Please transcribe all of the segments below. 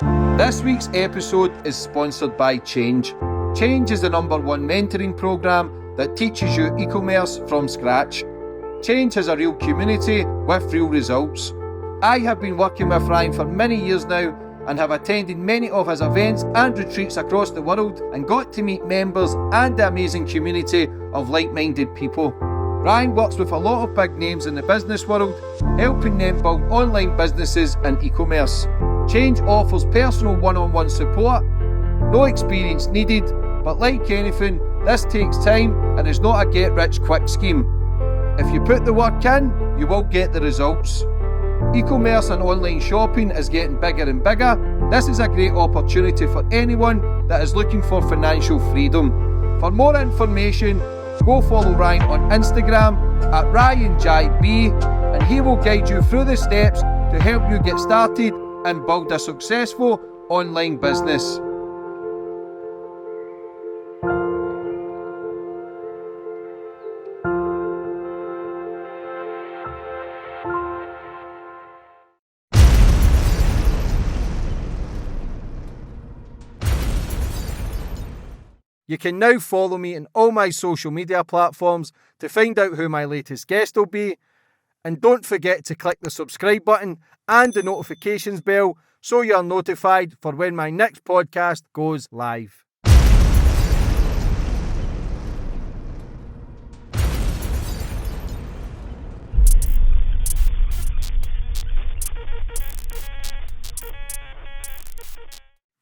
This week's episode is sponsored by Change. Change is the #1 mentoring program that teaches you e-commerce from scratch. Change has a real community with real results. I have been working with Ryan for many years now and have attended many of his events and retreats across the world and got to meet members and the amazing community of like-minded people. Ryan works with a lot of big names in the business world, helping them build online businesses and e-commerce. Change offers personal one-on-one support, no experience needed, but like anything, this takes time and is not a get-rich-quick scheme. If you put the work in, you will get the results. E-commerce and online shopping is getting bigger and bigger. This is a great opportunity for anyone that is looking for financial freedom. For more information, go follow Ryan on Instagram at RyanJB, and he will guide you through the steps to help you get started and build a successful online business. You can now follow me on all my social media platforms to find out who my latest guest will be. And don't forget to click the subscribe button and the notifications bell so you're notified for when my next podcast goes live.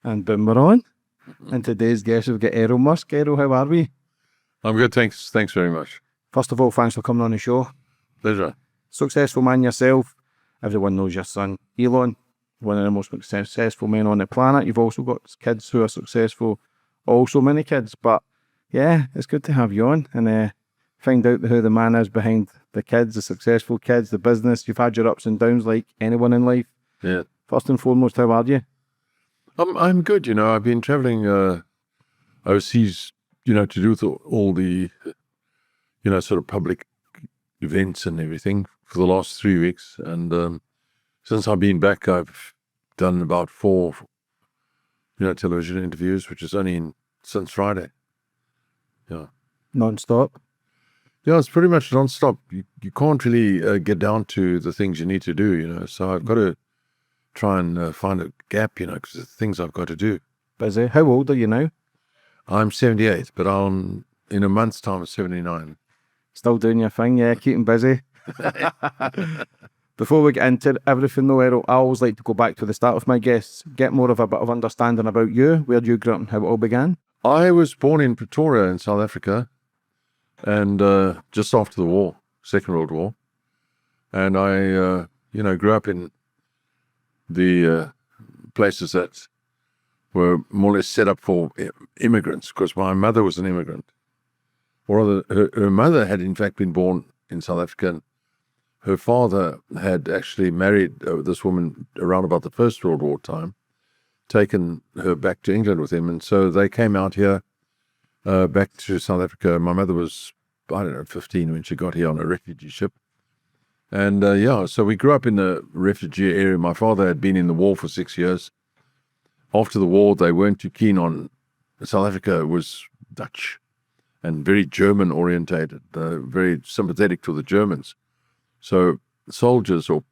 And boom, we're on. And today's guest, we've got Errol Musk. Errol, how are we? I'm good, thanks. Thanks very much. First of all, thanks for coming on the show. Pleasure. Successful man yourself. Everyone knows your son, Elon, one of the most successful men on the planet. You've also got kids who are successful, also many kids. But yeah, it's good to have you on and find out who the man is behind the kids, the successful kids, the business. You've had your ups and downs like anyone in life. Yeah. First and foremost, how are you? I'm good, I've been traveling overseas, to do with all the, sort of public events and everything for the last 3 weeks. And since I've been back, I've done about 4, television interviews, which is only since Friday. Yeah. Non-stop? Yeah, it's pretty much non-stop. You can't really get down to the things you need to do, so I've got to try and find a gap, because the things I've got to do. Busy. How old are you now? I'm 78, but in a month's time, I'm 79. Still doing your thing, yeah, keeping busy. Before we get into everything though, Errol, I always like to go back to the start of my guests, get more of a bit of understanding about you, where you grew up and how it all began. I was born in Pretoria in South Africa, and just after the war, Second World War. And I, grew up in the places that were more or less set up for immigrants, because my mother was an immigrant. Or rather, her mother had in fact been born in South Africa, and her father had actually married this woman around about the First World War time, taken her back to England with him, and so they came out here back to South Africa. My mother was, 15 when she got here on a refugee ship. And so we grew up in the refugee area. My father had been in the war for 6 years. After the war, they weren't too keen on South Africa. It was Dutch and very German orientated, very sympathetic to the Germans. So soldiers or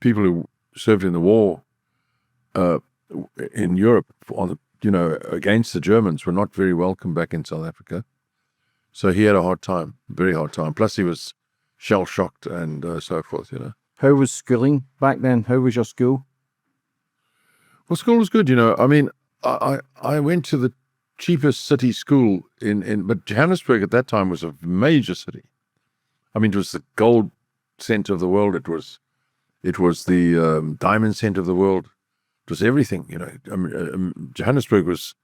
people who served in the war in Europe against the Germans were not very welcome back in South Africa. So he had a hard time, very hard time. Plus he was shell-shocked and so forth, How was schooling back then? How was your school? Well, school was good, I went to the cheapest city school but Johannesburg at that time was a major city. It was the gold center of the world. It was the diamond center of the world. It was everything, Johannesburg was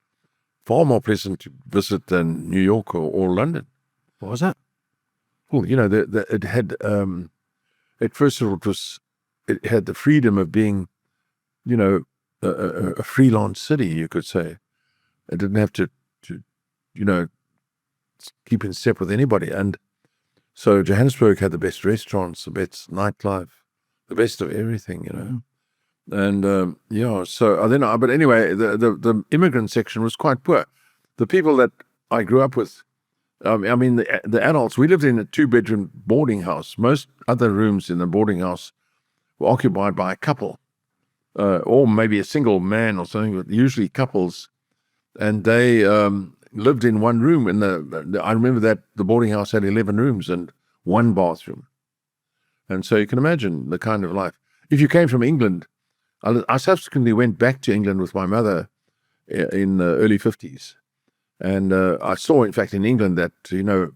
far more pleasant to visit than New York or London. What was it? Well, it had, first of all, it had the freedom of being, a freelance city, you could say. It didn't have to keep in step with anybody. And so Johannesburg had the best restaurants, the best nightlife, the best of everything, And but anyway, the immigrant section was quite poor. The people that I grew up with, I mean, the adults, we lived in a 2-bedroom boarding house. Most other rooms in the boarding house were occupied by a couple, or maybe a single man or something, but usually couples. And they lived in one room. I remember that the boarding house had 11 rooms and one bathroom. And so you can imagine the kind of life. If you came from England, I subsequently went back to England with my mother in the early 50s. And I saw, in fact, in England that,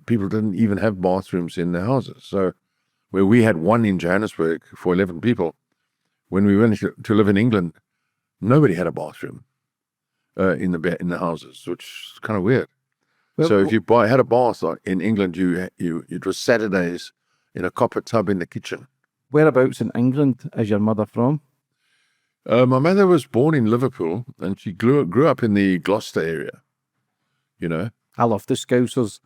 people didn't even have bathrooms in their houses. So where we had one in Johannesburg for 11 people, when we went to live in England, nobody had a bathroom in the houses, which is kind of weird. Well, so if you had a bath in England, it was Saturdays in a copper tub in the kitchen. Whereabouts in England is your mother from? My mother was born in Liverpool, and she grew up in the Gloucester area. I love the Scousers.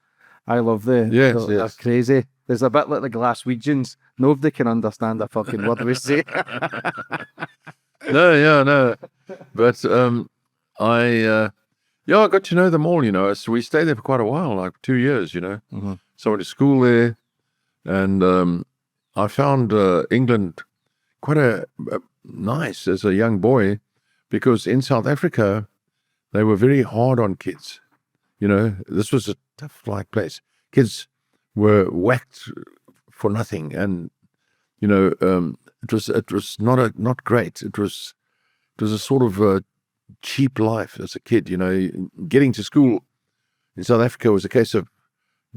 I love Yes, they're yes. crazy. There's a bit like the Glaswegians. Nobody can understand a fucking word we say. No. But I got to know them all. So we stayed there for quite a while, like 2 years. Mm-hmm. So I went to school there, and I found England quite nice as a young boy, because in South Africa they were very hard on kids. This was a tough place. Kids were whacked for nothing, and it was not great. It was a sort of a cheap life as a kid. Getting to school in South Africa was a case of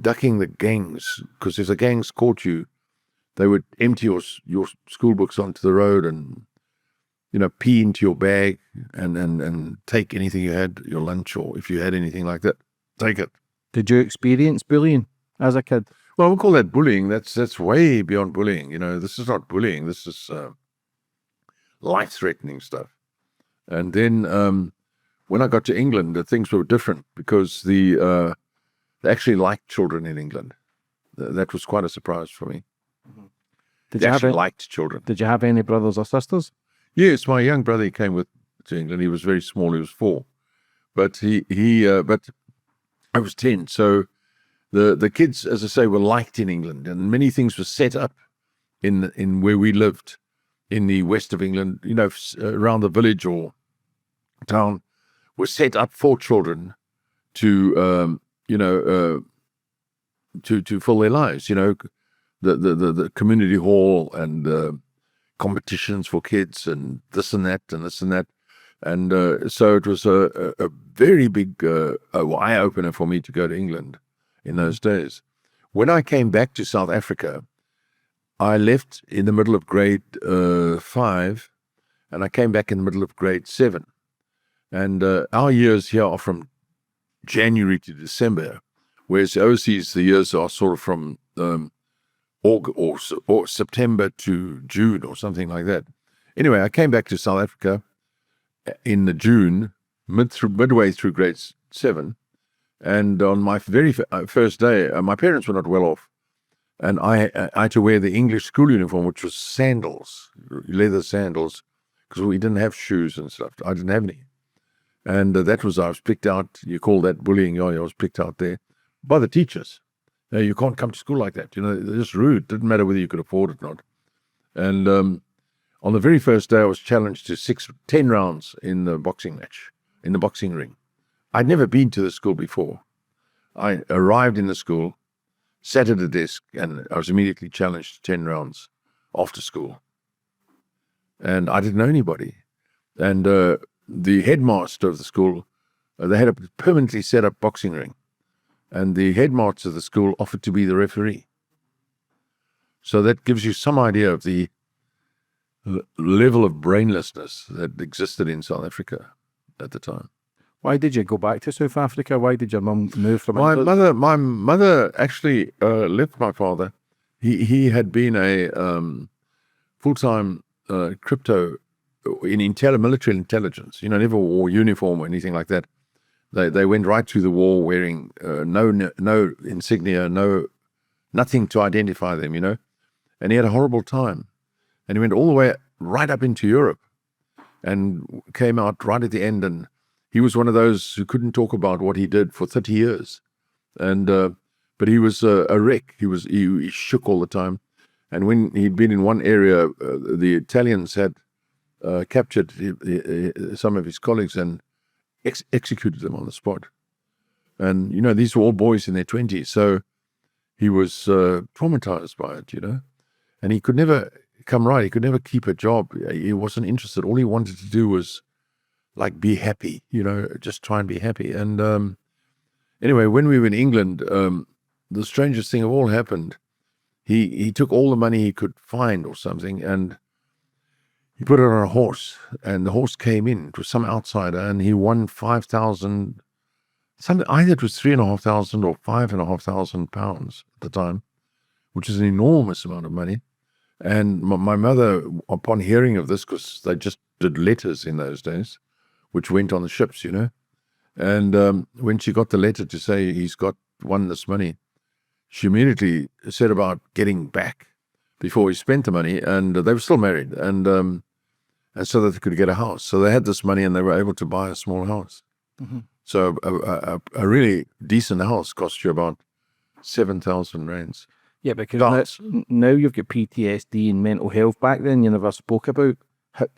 ducking the gangs, because if the gangs caught you, they would empty your school books onto the road and pee into your bag and take anything you had, your lunch, or if you had anything like that, take it. Did you experience bullying as a kid? Well, we call that bullying. That's way beyond bullying. This is not bullying. This is life-threatening stuff. And then when I got to England, things were different, because they actually liked children in England. That was quite a surprise for me. Did They you actually have liked children. Did you have any brothers or sisters? Yes, my young brother came to England. He was very small. He was 4, but but I was 10. So the kids, as I say, were liked in England, and many things were set up in where we lived in the west of England. Around the village or town, were set up for children to to fill their lives. The community hall and competitions for kids and this and that and this and that. And so it was a very big eye-opener for me to go to England in those days. When I came back to South Africa, I left in the middle of grade 5, and I came back in the middle of grade 7. And our years here are from January to December, whereas overseas the years are sort of from August or September to June or something like that. Anyway, I came back to South Africa in the June, midway through grade 7, and on my very first day, my parents were not well off, and I had to wear the English school uniform, which was sandals, leather sandals, because we didn't have shoes and stuff. I didn't have any, and I was picked out. You call that bullying? I was picked out there by the teachers. You can't come to school like that. They're just rude. Didn't matter whether you could afford it or not. And on the very first day, I was challenged to 10 rounds in the boxing match, in the boxing ring. I'd never been to the school before. I arrived in the school, sat at a desk, and I was immediately challenged to 10 rounds after school. And I didn't know anybody. And the headmaster of the school, they had a permanently set up boxing ring. And the headmaster of the school offered to be the referee. So that gives you some idea of the level of brainlessness that existed in South Africa at the time. Why did you go back to South Africa? Why did your mum move from My England? my mother actually left my father. He had been a full-time crypto in military intelligence. Never wore uniform or anything like that. They went right through the war wearing no insignia, nothing to identify them, And he had a horrible time. And he went all the way right up into Europe and came out right at the end. And he was one of those who couldn't talk about what he did for 30 years. And but he was a wreck. He shook all the time. And when he'd been in one area, the Italians had captured some of his colleagues and executed them on the spot. And, these were all boys in their 20s. So he was traumatized by it, And he could never come right. He could never keep a job. He wasn't interested. All he wanted to do was, like, be happy, just try and be happy. And anyway, when we were in England, the strangest thing of all happened. He took all the money he could find or something, and he put it on a horse, and the horse came in. It was some outsider, and he won 5,000, something, either it was 3,500 or 5,500 pounds at the time, which is an enormous amount of money. And my mother, upon hearing of this, because they just did letters in those days, which went on the ships, and when she got the letter to say he's won this money, she immediately set about getting back before he spent the money, and they were still married, and so that they could get a house. So they had this money, and they were able to buy a small house. Mm-hmm. So a really decent house cost you about 7,000 rands. Yeah, because now you've got PTSD and mental health. Back then, you never spoke about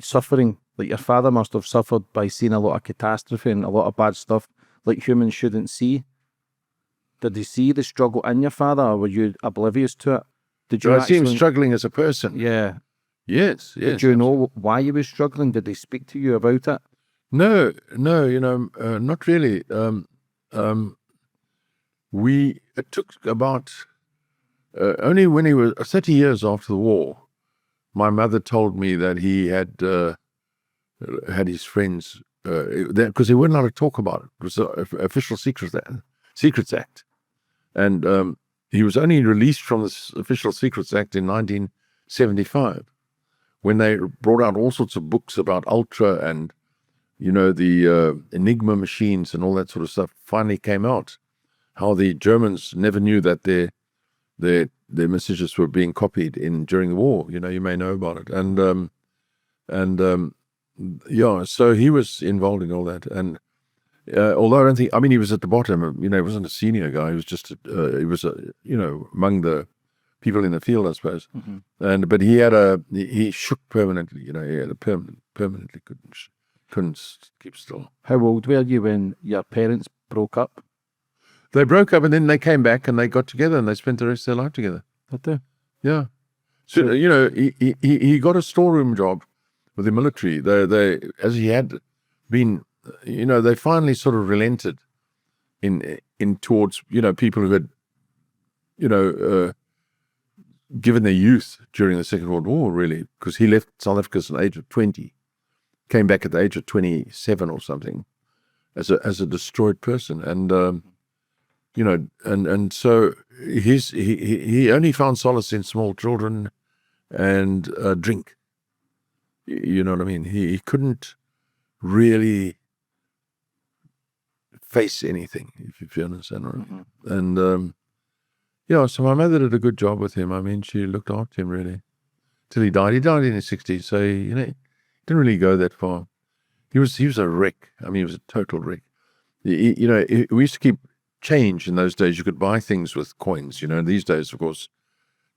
suffering. Like, your father must have suffered by seeing a lot of catastrophe and a lot of bad stuff like humans shouldn't see. Did they see the struggle in your father, or were you oblivious to it? Did you see him struggling as a person? Yeah. Yes. Did you know why he was struggling? Did they speak to you about it? No, not really. It took about only when he was 30 years after the war, my mother told me that he had his friends, because they weren't allowed to talk about it. It was an official Secrets Act. And he was only released from this Official Secrets Act in 1975, when they brought out all sorts of books about Ultra and, the Enigma machines and all that sort of stuff finally came out. How the Germans never knew that their messages were being copied during the war. You may know about it. And so he was involved in all that. And although I don't think, he was at the bottom, he wasn't a senior guy. He was just, among the people in the field, I suppose. Mm-hmm. But he shook permanently, he had a permanently couldn't keep still. How old were you when your parents broke up? They broke up, and then they came back and they got together and they spent the rest of their life together. Did they? Yeah. So, he got a storeroom job with the military. They as he had been, they finally sort of relented in towards, people who had, given their youth during the Second World War, really, because he left South Africa at the age of 20, came back at the age of 27 or something, as a destroyed person, and and so he only found solace in small children and drink. You know what I mean? He couldn't really face anything, if you understand, right? Mm-hmm. And so my mother did a good job with him. She looked after him really till he died. He died in his 60s, so he didn't really go that far. He was a wreck. He was a total wreck. We used to keep change in those days. You could buy things with coins. These days, of course,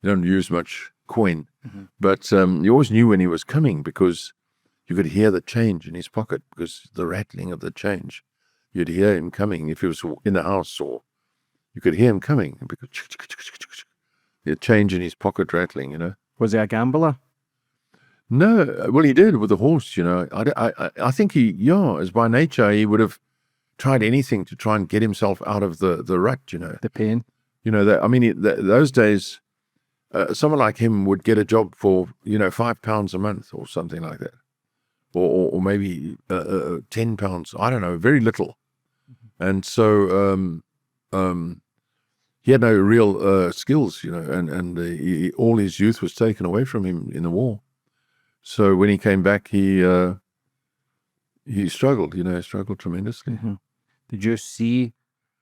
you don't use much coin, mm-hmm. but you always knew when he was coming because you could hear the change in his pocket, because the rattling of the change. You'd hear him coming if he was in the house, or you could hear him coming because the change in his pocket rattling. Was he a gambler? No, well, he did with the horse. I think as by nature, he would have tried anything to try and get himself out of the rut. The pain. Those days, someone like him would get a job for £5 a month or something like that, or maybe £10. I don't know, very little. Mm-hmm. And so he had no real skills, and all his youth was taken away from him in the war. So when he came back, he struggled, struggled tremendously. Mm-hmm. Did you see?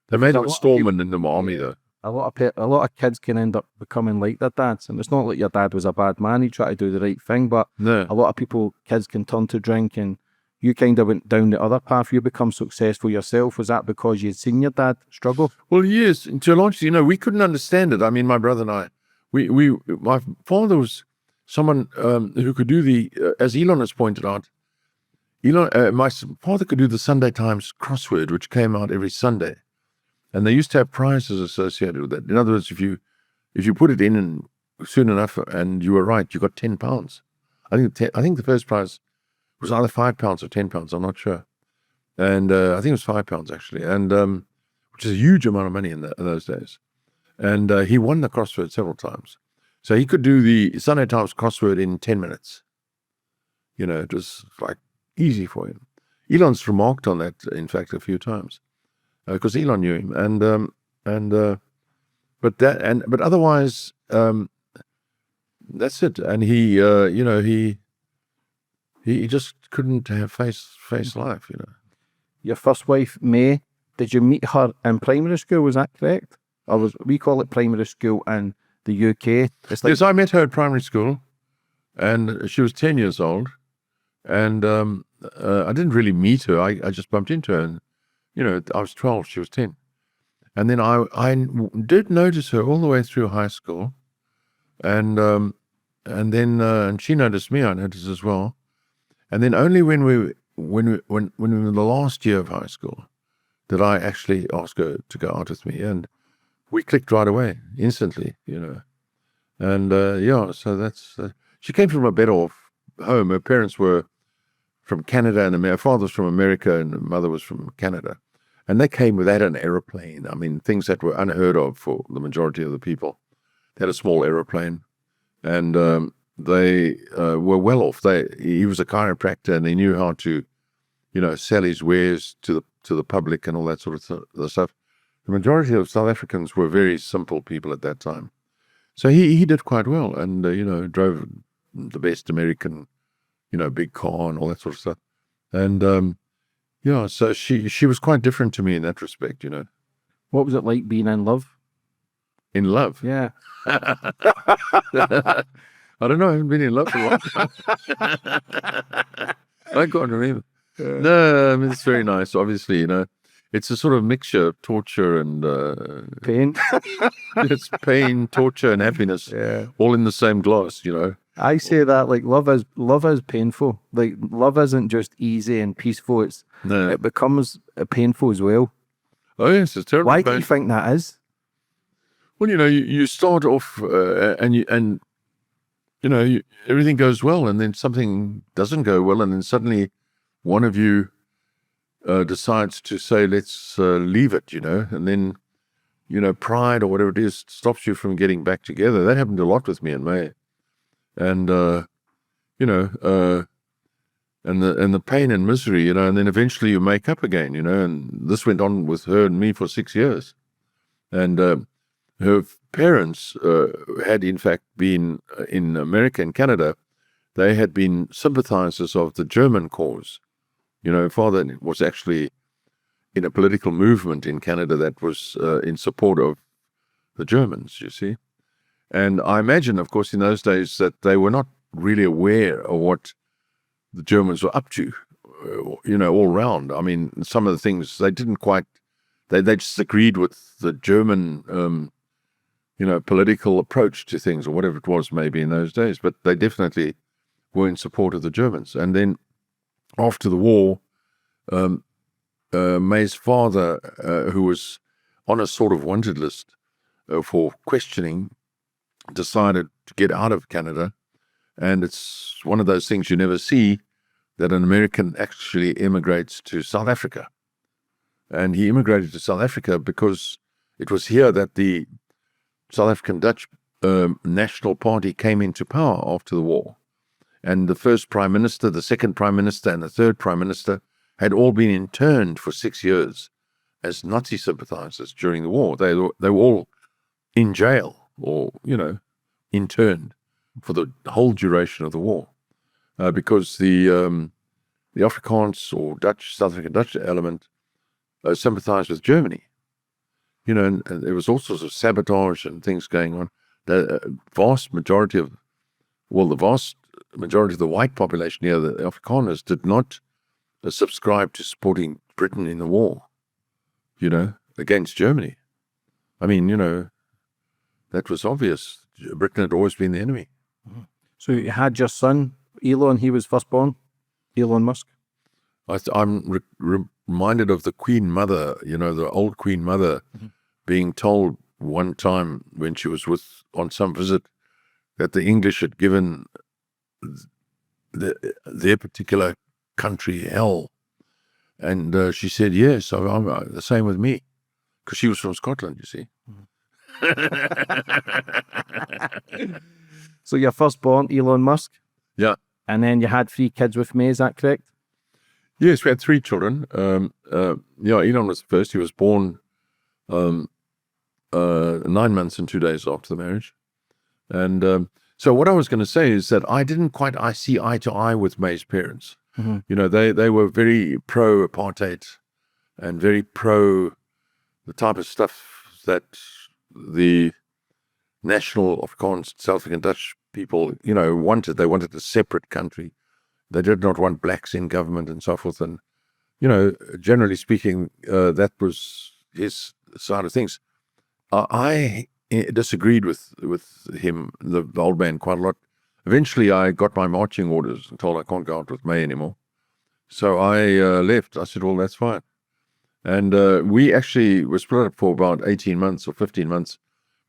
They made him a storeman in the army, though. a lot of kids can end up becoming like their dads, and it's not like your dad was a bad man. He tried to do the right thing, but No. a lot of kids can turn to drink, and you kind of went down the other path. You become successful yourself. Was that because you'd seen your dad struggle? Well, yes, to a large, we couldn't understand it. I mean, my brother and I, my father was someone who could do as Elon has pointed out, my father could do the Sunday Times crossword, which came out every Sunday. And they used to have prizes associated with it. In other words, if you put it in and soon enough and you were right, you got £10. I think the first prize was either £5 or £10. I'm not sure. And I think it was £5 actually, and which is a huge amount of money in those days. And he won the crossword several times. So he could do the Sunday Times crossword in 10 minutes. It was like easy for him. Elon's remarked on that, in fact, a few times. Because Elon knew him, but otherwise, that's it. And he just couldn't have face life. Your first wife, May, did you meet her in primary school? Was that correct? We call it primary school in the UK. It's like, yes, I met her at primary school, and she was 10 years old, and I didn't really meet her. I just bumped into her, and I was 12, she was 10. And then I did notice her all the way through high school. And then she noticed me, I noticed as well. And then only when we were in the last year of high school did I actually ask her to go out with me. And we clicked right away, instantly, And so that's, she came from a better off home. Her parents were from Canada, and her father was from America, and her mother was from Canada. And they came without an aeroplane. I mean, things that were unheard of for the majority of the people. They had a small aeroplane, and they were well off. He was a chiropractor, and he knew how to, sell his wares to the public and all that sort of stuff. The majority of South Africans were very simple people at that time. So he did quite well, and drove the best American, big car and all that sort of stuff. And so she was quite different to me in that respect, what was it like being in love? In love? Yeah. I don't know. I haven't been in love for a long time. I can't remember. No, I mean, it's very nice. Obviously, it's a sort of mixture of torture and Pain. it's pain, torture, and happiness, all in the same glass. I say that like love is painful. Like love isn't just easy and peaceful. It becomes painful as well. Oh yes, it's terrible. Why do you think that is? Well, you start off and everything goes well, and then something doesn't go well, and then suddenly one of you decides to say, let's leave it, and then, pride or whatever it is stops you from getting back together. That happened a lot with me and May. And, and the pain and misery, and then eventually you make up again, and this went on with her and me for 6 years. And her parents had, in fact, been in America and Canada. They had been sympathizers of the German cause. Father was actually in a political movement in Canada that was in support of the Germans, you see. And I imagine, of course, in those days that they were not really aware of what the Germans were up to, all round. I mean, some of the things they didn't quite, they just agreed with the German, political approach to things, or whatever it was maybe in those days, but they definitely were in support of the Germans. And then after the war, May's father, who was on a sort of wanted list for questioning, decided to get out of Canada. And it's one of those things you never see, that an American actually immigrates to South Africa. And he immigrated to South Africa because it was here that the South African Dutch National Party came into power after the war. And the first Prime Minister, the second Prime Minister, and the third Prime Minister had all been interned for 6 years as Nazi sympathizers during the war. They were all in jail or, interned for the whole duration of the war. Because the Afrikaans or South African Dutch element sympathized with Germany. you know, and there was all sorts of sabotage and things going on. The vast majority of the white population here, the Afrikaners, did not subscribe to supporting Britain in the war, you know, against Germany. I mean, you know, that was obvious. Britain had always been the enemy. So you had your son, Elon, he was firstborn, Elon Musk. I'm reminded of the Queen Mother, you know, the old Queen Mother, being told one time when she was on some visit that the English had given their particular country hell. And she said, yes, so I'm the same with me, because she was from Scotland, you see. So your firstborn, Elon Musk, Yeah. and then you had 3 kids with me, is that correct? Yes, we had 3 children. Elon was the first. He was born 9 months and 2 days after the marriage. And so what I was going to say is that I didn't quite see eye to eye with May's parents. You know, they were very pro-apartheid and very pro the type of stuff that the national Afrikaans, South African Dutch people, you know, wanted. They wanted a separate country. They did not want blacks in government and so forth. And, you know, generally speaking, that was his side of things. I disagreed with him, the old man, quite a lot. Eventually, I got my marching orders and told I can't go out with May anymore. So I left. I said, well, that's fine. And we actually were split up for about 18 months or 15 months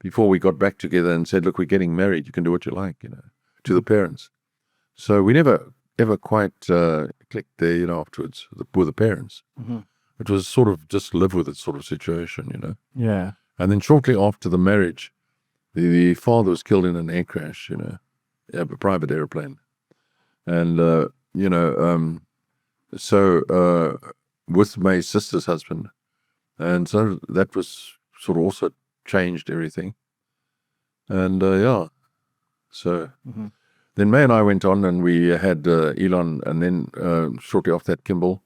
before we got back together and said, look, we're getting married. You can do what you like, you know, to the parents. So we never ever quite clicked there, you know, afterwards with the parents. It was sort of just live with it sort of situation, you know. Yeah. And then shortly after the marriage, the father was killed in an air crash, you know, a private airplane. And, you know, so with my sister's husband. And so that was sort of also changed everything. And, yeah, so then May and I went on and we had Elon, and then shortly after that, Kimball.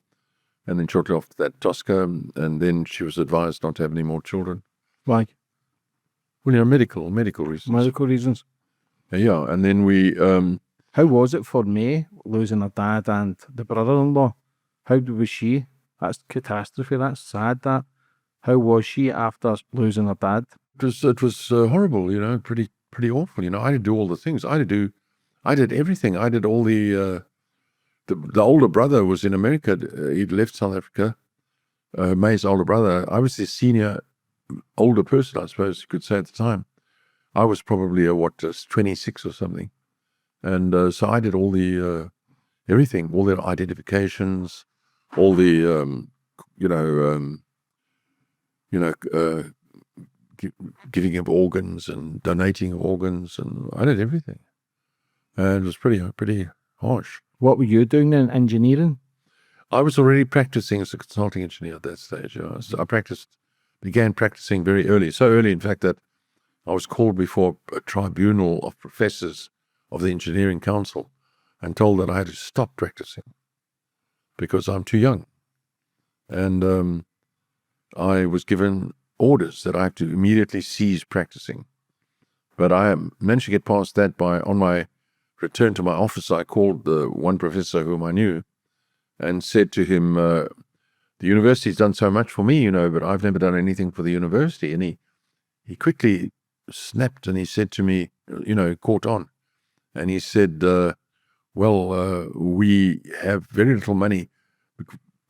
And then shortly after that, Tosca. And then she was advised not to have any more children. Why? Well, you know, medical reasons. Medical reasons. Yeah, and then we... How was it for May, losing her dad and the brother-in-law? How was she? That's catastrophe. That's sad, that. How was she after losing her dad? It was horrible, you know, pretty awful. You know, I had to do all the things. I did everything. I did all the older brother was in America. He'd left South Africa. May's older brother. I was the senior older person, I suppose you could say at the time. I was probably 26 or something. And so I did all the everything, all the identifications, all the giving him organs and donating organs, and I did everything. And it was pretty harsh. What were you doing then? Engineering? I was already practicing as a consulting engineer at that stage. So I began practicing very early. So early, in fact, that I was called before a tribunal of professors of the Engineering Council and told that I had to stop practicing because I'm too young. And I was given orders that I have to immediately cease practicing. But I managed to get past that on my return to my office. I called the one professor whom I knew and said to him, the university's done so much for me, you know, but I've never done anything for the university. And he quickly snapped and he said to me, you know, caught on. And he said, we have very little money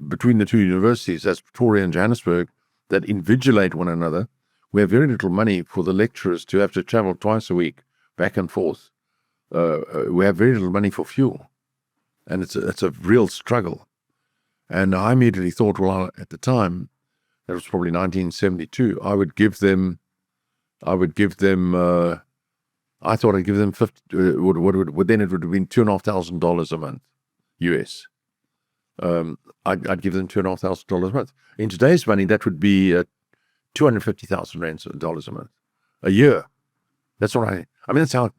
between the two universities, that's Pretoria and Johannesburg, that invigilate one another. We have very little money for the lecturers to have to travel twice a week, back and forth. We have very little money for fuel. And it's a real struggle. And I immediately thought, well, at the time, that was probably 1972, I thought I'd give them 50, then it would have been $2,500 a month, US. I'd give them $2,500 a month. In today's money, that would be 250,000 rand dollars a month, a year. That's what I mean, that's how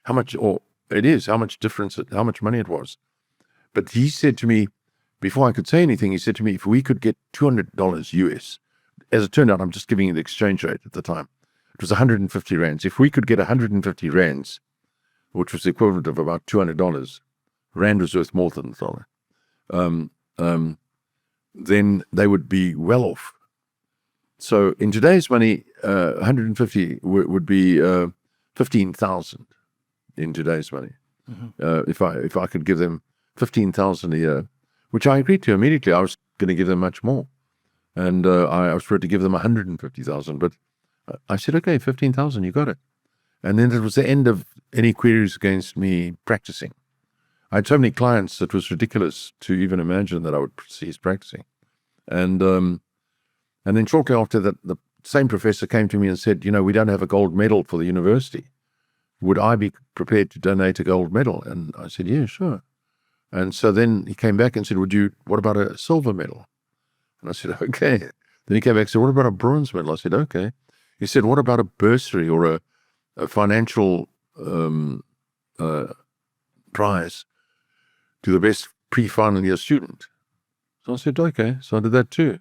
much, or it is, how much difference, how much money it was. But he said to me, before I could say anything, he said to me, if we could get $200 US as it turned out, I'm just giving you the exchange rate at the time. It was 150 rands. If we could get 150 rands, which was the equivalent of about $200, rand was worth more than the dollar, then they would be well off. So in today's money, 150 would be 15,000 in today's money. If I could give them 15,000 a year, which I agreed to immediately. I was going to give them much more, and I was prepared to give them 150,000. But I said, okay, 15,000, you got it. And then it was the end of any queries against me practicing. I had so many clients that was ridiculous to even imagine that I would cease practicing. And then shortly after that, the same professor came to me and said, we don't have a gold medal for the university. Would I be prepared to donate a gold medal? And I said, yeah, sure. And so then he came back and said, what about a silver medal? And I said, okay. Then he came back and said, what about a bronze medal? I said, okay. He said, what about a bursary or a financial prize to the best pre-final year student? So I said, okay. So I did that too.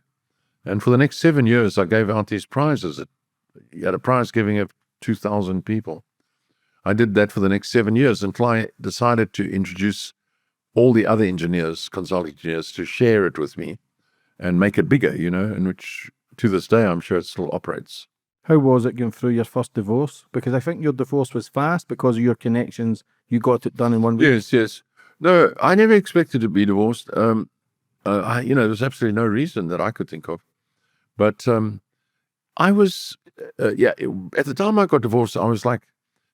And for the next 7 years, I gave out these prizes. You had a prize giving of 2,000 people. I did that for the next 7 years until I decided to introduce all the other engineers, consulting engineers, to share it with me and make it bigger, in which to this day I'm sure it still operates. How was it going through your first divorce? Because I think your divorce was fast because of your connections. You got it done in 1 week. Yes. No, I never expected to be divorced. There was absolutely no reason that I could think of. But I was, at the time I got divorced, I was like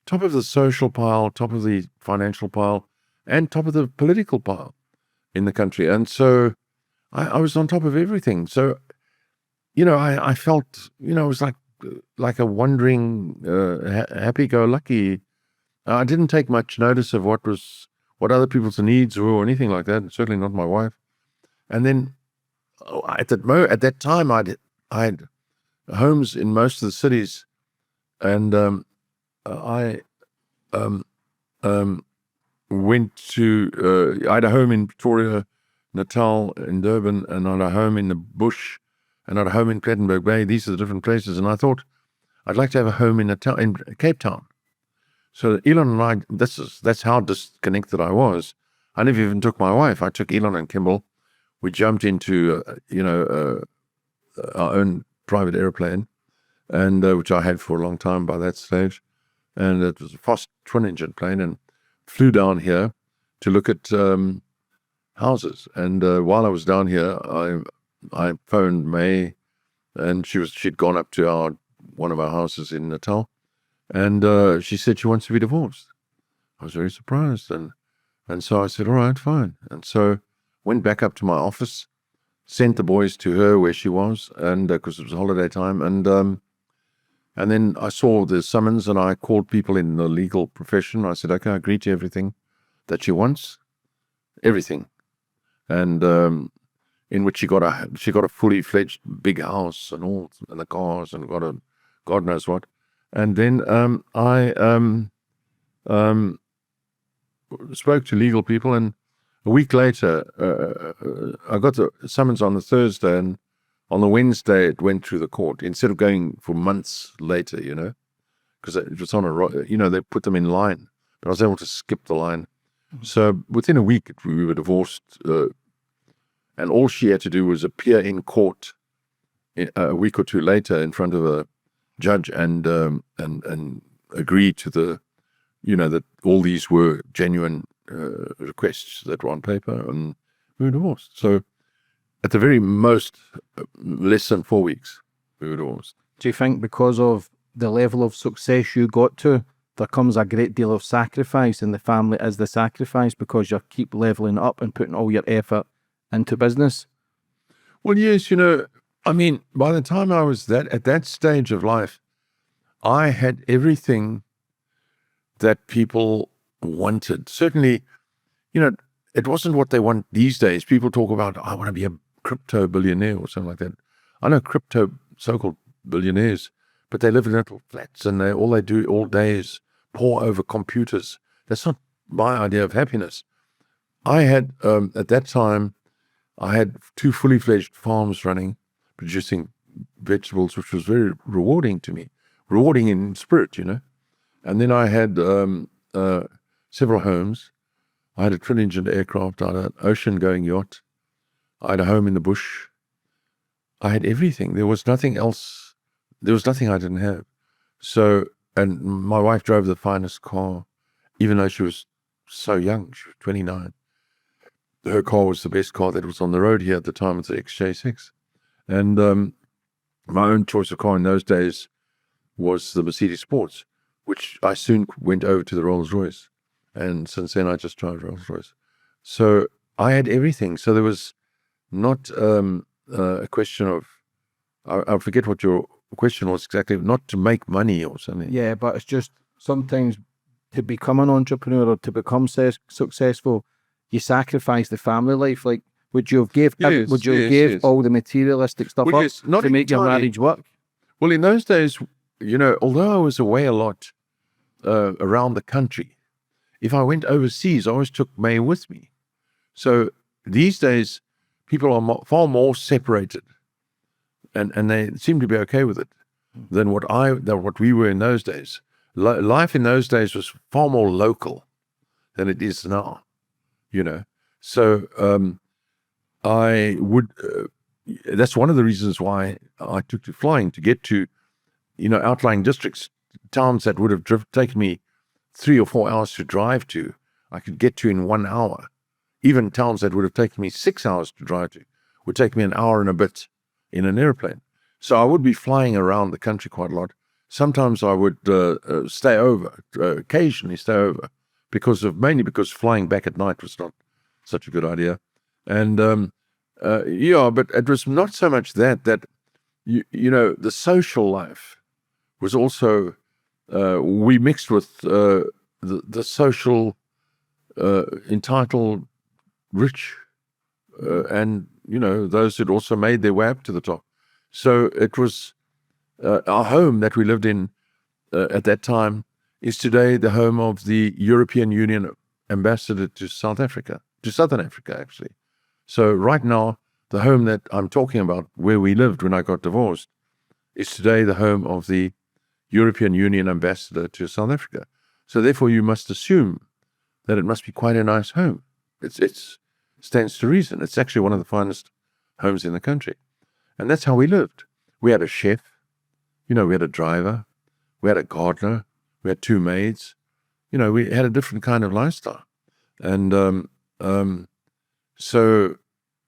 top of the social pile, top of the financial pile, and top of the political pile in the country. And so I was on top of everything. So, I felt, I was like a wandering, happy-go-lucky. I didn't take much notice of what other people's needs were or anything like that, and certainly not my wife. And then at that time, I had homes in most of the cities, and I went to, I had a home in Pretoria, Natal, in Durban, and I had a home in the bush, and I had a home in Plettenberg Bay. These are the different places. And I thought, I'd like to have a home in Cape Town. So Elon and I, that's how disconnected I was. I never even took my wife. I took Elon and Kimball. We jumped into, our own private airplane, and which I had for a long time by that stage. And it was a fast twin-engine plane, and flew down here to look at houses. And while I was down here, I phoned May, and she'd gone up to one of our houses in Natal, and she said she wants to be divorced. I was very surprised, and so I said, all right, fine. And so went back up to my office, sent the boys to her where she was, and because it was holiday time, and then I saw the summons, and I called people in the legal profession. I said, okay, I agree to everything that she wants, everything. And in which she got a fully fledged big house and all, and the cars, and got a God knows what. And then I spoke to legal people, and a week later, I got the summons on the Thursday, and on the Wednesday, it went through the court instead of going for months later, because it was on they put them in line, but I was able to skip the line. Mm-hmm. So within a week, we were divorced, and all she had to do was appear in court a week or two later in front of a judge and agree to that all these were genuine requests that were on paper, and we were divorced. So at the very most, less than 4 weeks, we were divorced. Do you think because of the level of success you got to, there comes a great deal of sacrifice, and the family is the sacrifice because you keep leveling up and putting all your effort into business? Well, yes, by the time I was at that stage of life, I had everything that people wanted. Certainly, it wasn't what they want these days. People talk about, I want to be a crypto billionaire or something like that. I know crypto so-called billionaires, but they live in little flats, and all they do all day is pore over computers. That's not my idea of happiness. I had, at that time, I had 2 fully fledged farms running, producing vegetables, which was very rewarding to me, rewarding in spirit, you know. And then I had several homes. I had a twin-engine aircraft. I had an ocean-going yacht. I had a home in the bush. I had everything. There was nothing else. There was nothing I didn't have. So, and my wife drove the finest car, even though she was so young. She was 29. Her car was the best car that was on the road here at the time. It's the XJ6. And my own choice of car in those days was the Mercedes Sports, which I soon went over to the Rolls-Royce. And since then, I just drive Rolls-Royce. So I had everything. So there was not a question of, I forget what your question was exactly, not to make money or something. Yeah, but it's just sometimes to become an entrepreneur or to become successful, you sacrifice the family life. Like, would you have gave all the materialistic stuff up to make your marriage work? Well, in those days, you know, although I was away a lot around the country, if I went overseas, I always took May with me. So these days, people are far more separated, and they seem to be okay with it than what we were in those days. Life in those days was far more local than it is now, you know. So I would. That's one of the reasons why I took to flying, to get to, you know, outlying districts, towns that would have taken me 3 or 4 hours to drive to, I could get to in 1 hour. Even towns that would have taken me 6 hours to drive to would take me an hour and a bit in an airplane. So I would be flying around the country quite a lot. Sometimes I would stay over, occasionally stay over, mainly because flying back at night was not such a good idea. And but it was not so much that you know, the social life was also, we mixed with the social entitled rich, and, you know, those that also made their way up to the top. So it was our home that we lived in at that time is today the home of the European Union ambassador to South Africa, to Southern Africa, actually. So right now, the home that I'm talking about, where we lived when I got divorced, is today the home of the European Union ambassador to South Africa. So therefore, you must assume that it must be quite a nice home. It stands to reason. It's actually one of the finest homes in the country. And that's how we lived. We had a chef, you know, we had a driver, we had a gardener, we had 2 maids. You know, we had a different kind of lifestyle. And so...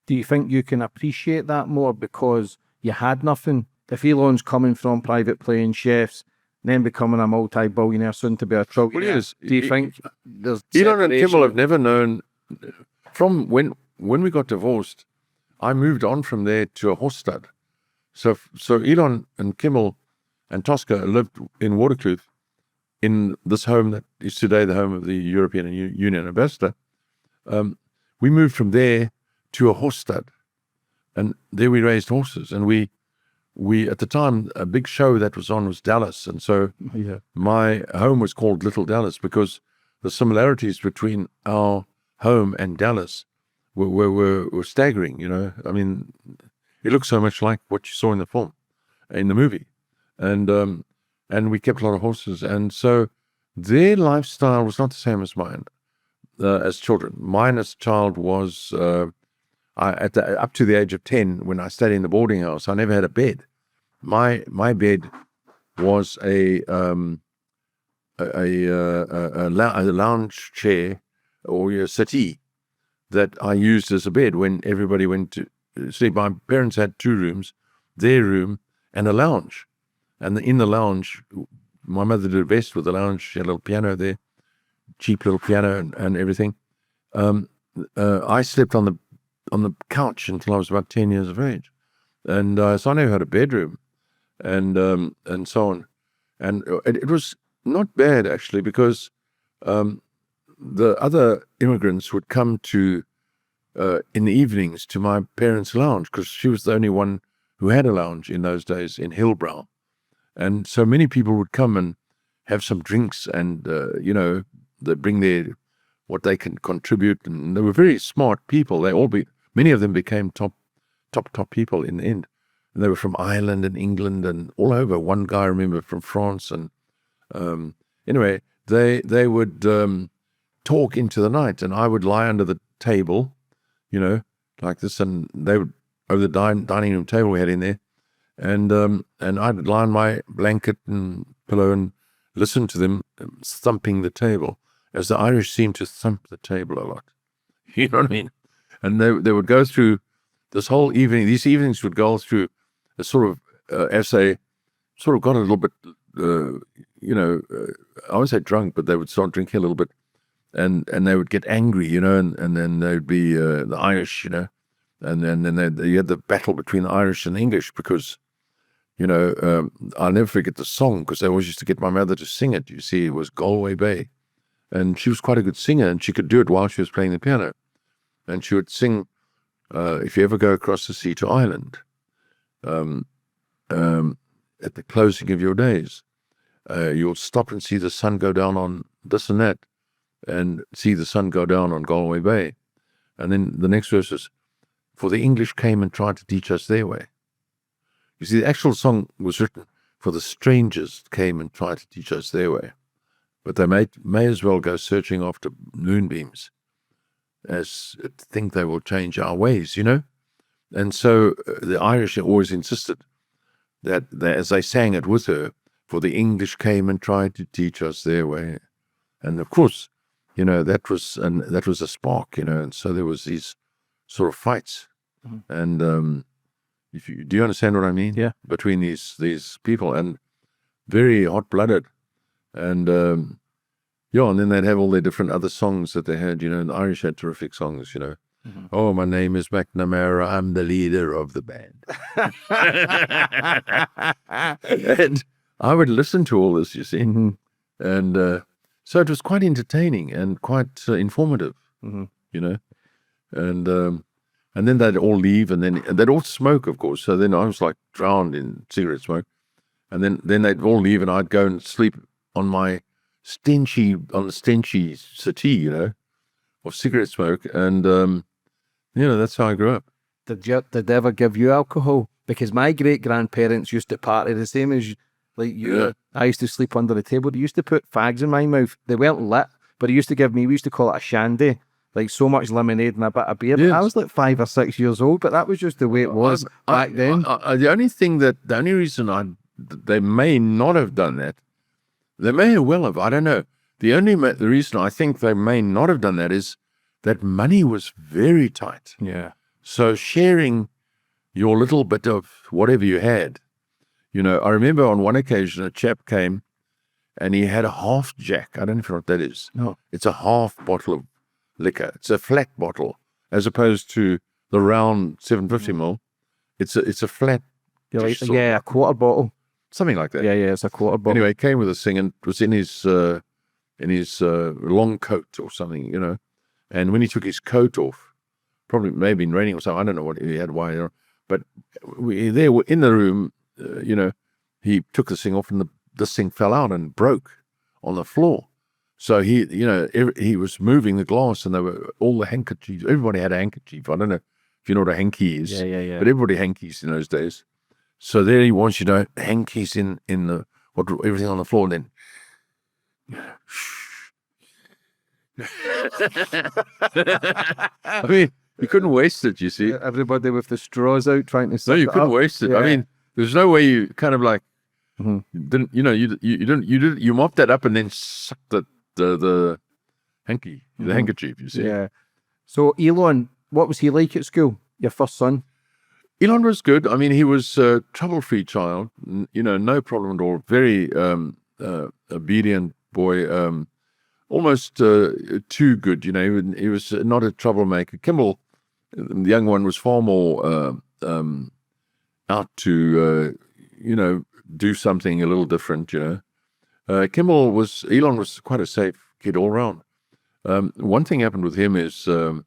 Do you think you can appreciate that more because you had nothing? If Elon's coming from private plane chefs, then becoming a multi-billionaire, soon to be a trillionaire, well, yes. Do you think there's Elon and Kimmel have never known, from when we got divorced, I moved on from there to a horse stud. So Elon and Kimmel and Tosca lived in Waterkloof, in this home that is today the home of the European Union ambassador. We moved from there to a horse stud, and there we raised horses. And we at the time, a big show that was on was Dallas, and so my home was called Little Dallas because the similarities between our home and Dallas were staggering. You know, I mean, it looked so much like what you saw in the film, in the movie, and we kept a lot of horses, and so their lifestyle was not the same as mine as children. Mine as a child was up to the age of 10, when I stayed in the boarding house, I never had a bed. My bed was a lounge chair or a settee that I used as a bed when everybody went to sleep. My parents had 2 rooms, their room and a lounge. And in the lounge, my mother did her best with the lounge. She had a little piano there, cheap little piano and everything. I slept on the couch until I was about 10 years of age. And so I never had a bedroom and so on. And it was not bad, actually, because the other immigrants would come to, in the evenings, to my parents' lounge, because she was the only one who had a lounge in those days in Hillbrow. And so many people would come and have some drinks and, you know, they bring what they can contribute. And they were very smart people. Many of them became top people in the end. they were from Ireland and England and all over. One guy I remember from France, and anyway, they would talk into the night, and I would lie under the table, like this, and they would over the dining room table we had in there, and I'd lie on my blanket and pillow and listen to them thumping the table, as the Irish seem to thump the table a lot. You know what I mean? And they would go through this whole evening. These evenings would go through a sort of, as they sort of got a little bit, I won't say drunk, but they would start drinking a little bit, and they would get angry, and then they would be the Irish, and then you had the battle between the Irish and the English, because, I'll never forget the song, because I always used to get my mother to sing it. You see, it was Galway Bay, and she was quite a good singer, and she could do it while she was playing the piano, and she would sing, if you ever go across the sea to Ireland, at the closing of your days, you'll stop and see the sun go down on this and that, and see the sun go down on Galway Bay. And then the next verse is, for the English came and tried to teach us their way. You see, the actual song was written for the strangers came and tried to teach us their way. But they may as well go searching after moonbeams as think they will change our ways, And so the Irish always insisted that as they sang it with her, for the English came and tried to teach us their way. And of course, that was a spark, and so there was these sort of fights. Mm-hmm. And do you understand what I mean? Yeah. Between these people, and very hot-blooded. And and then they'd have all their different other songs that they had, and the Irish had terrific songs, Mm-hmm. Oh, my name is McNamara, I'm the leader of the band. And I would listen to all this, you see. Mm-hmm. And so it was quite entertaining and quite informative, mm-hmm. And then they'd all leave, and then they'd all smoke, of course. So then I was like drowned in cigarette smoke. And then they'd all leave, and I'd go and sleep on the stenchy settee, of cigarette smoke. And, that's how I grew up. Did they ever give you alcohol? Because my great-grandparents used to party the same as like you. Yeah. I used to sleep under the table. They used to put fags in my mouth. They weren't lit, but they used to give me, we used to call it a shandy, like so much lemonade and a bit of beer. Yes. I was like 5 or 6 years old, but that was just the way it was back then. The only reason they may not have done that, they may well have, I don't know. The reason I think they may not have done that is that money was very tight. Yeah. So sharing your little bit of whatever you had, I remember on one occasion a chap came and he had a half jack. I don't know if you know what that is. No. It's a half bottle of liquor. It's a flat bottle as opposed to the round 750 ml. It's a flat. A quarter bottle. Something like that. Yeah, it's a quarter bottle. Anyway, he came with this thing and it was in his long coat or something, And when he took his coat off, probably maybe in raining or something, I don't know what he had, why, but they were in the room, he took this thing off and this thing fell out and broke on the floor. So he was moving the glass, and there were all the handkerchiefs. Everybody had a handkerchief. I don't know if you know what a hanky is. Yeah. But everybody hankies in those days. So there he was, hankies in the everything on the floor, and then I mean, you couldn't waste it, you see. Everybody with the straws out trying to. No, you couldn't waste it. Yeah. I mean, there's no way you kind of like didn't. You mopped that up and then sucked the hanky, the handkerchief. You see. Yeah. So Elon, what was he like at school? Your first son? Elon was good. I mean, he was a trouble-free child. No problem at all. Very obedient boy. Almost too good. He was not a troublemaker. Kimball, the young one, was far more out to do something a little different. Elon was quite a safe kid all round. One thing happened with him is he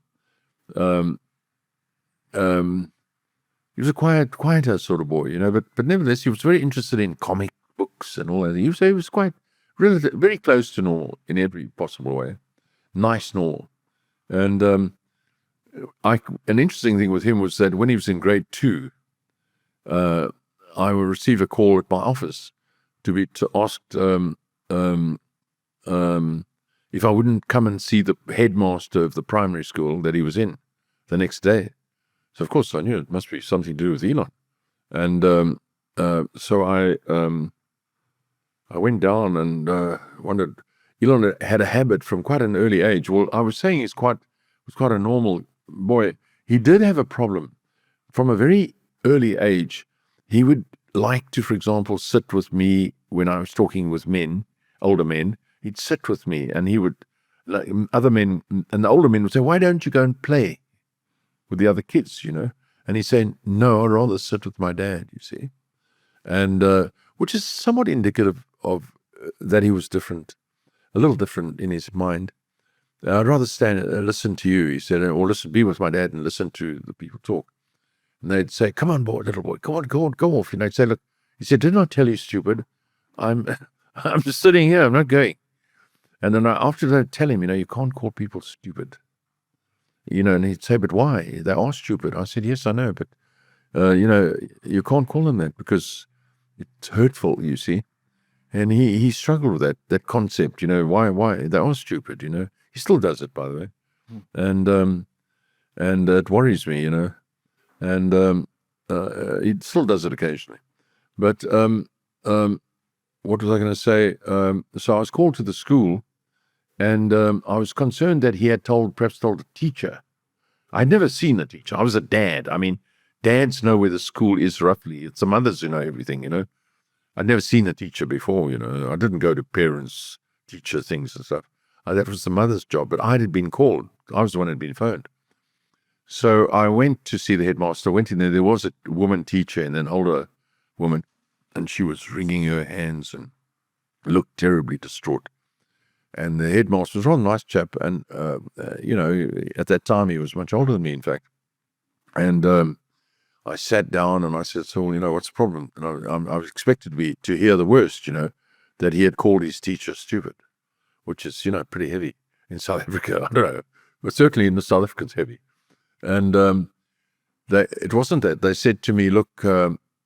was a quieter sort of boy, but nevertheless he was very interested in comic books and all that. He was quite very close to normal in every possible way, nice normal. And an interesting thing with him was that when he was in grade 2, I would receive a call at my office to ask if I wouldn't come and see the headmaster of the primary school that he was in the next day. So of course I knew it must be something to do with Elon, and so I went down and wondered. Elon had a habit from quite an early age. Well, I was saying was quite a normal boy. He did have a problem from a very early age. He would like to, for example, sit with me when I was talking with men, older men. He'd sit with me, and he would, like other men, and the older men would say, "Why don't you go and play with the other kids?" And he's saying, "No, I'd rather sit with my dad." You see, and which is somewhat indicative of that he was different. A little different in his mind. I'd rather listen to you, he said, or be with my dad and listen to the people talk. And they'd say, "Come on, little boy, come on, go off." He'd say, "Look," he said, "didn't I tell you, stupid? I'm just sitting here, I'm not going." And then after they'd tell him, you can't call people stupid. And he'd say, "But why? They are stupid." I said, "Yes, I know, but, you can't call them that because it's hurtful, you see." And he struggled with that concept, why they are stupid, He still does it, by the way. And it worries me, and he still does it occasionally. But what was I going to say? So I was called to the school, and I was concerned that he had perhaps told a teacher. I'd never seen a teacher. I was a dad. I mean, dads know where the school is roughly. It's the mothers who know everything, I'd never seen a teacher before, I didn't go to parents-teacher things and stuff. That was the mother's job, but I had been called. I was the one who had been phoned. So I went to see the headmaster. I went in there. There was a woman teacher and an older woman, and she was wringing her hands and looked terribly distraught. And the headmaster was a rather nice chap, and, at that time he was much older than me, in fact. And I sat down and I said, "So, what's the problem?" And I was expected to hear the worst, that he had called his teacher stupid, which is, pretty heavy in South Africa. I don't know, but certainly in the South Africans heavy. And it wasn't that. They said to me, "Look,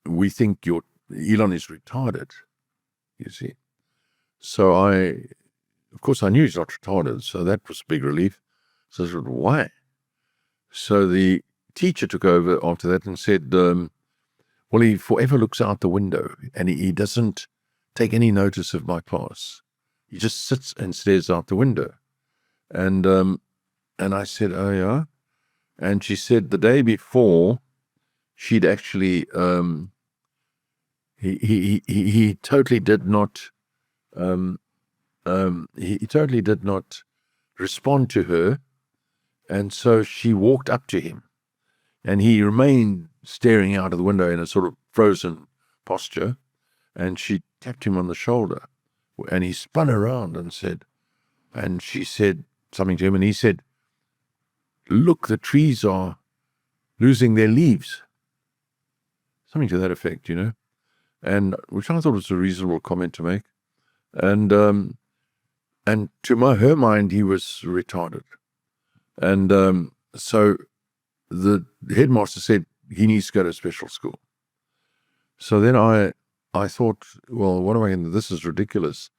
we think Elon is retarded," you see. So of course I knew he's not retarded, so that was a big relief. So I said, "Why?" So the teacher took over after that and said, "Well, he forever looks out the window, and he doesn't take any notice of my class. He just sits and stares out the window." And I said, "Oh yeah." And she said the day before, she'd actually he totally did not respond to her, and so she walked up to him. And he remained staring out of the window in a sort of frozen posture. And she tapped him on the shoulder. And he spun around and she said something to him. And he said, "Look, the trees are losing their leaves." Something to that effect, And which I thought was a reasonable comment to make. And to her mind, he was retarded. And so the headmaster said he needs to go to special school. So then I thought, well, what am I going to do? This is ridiculous,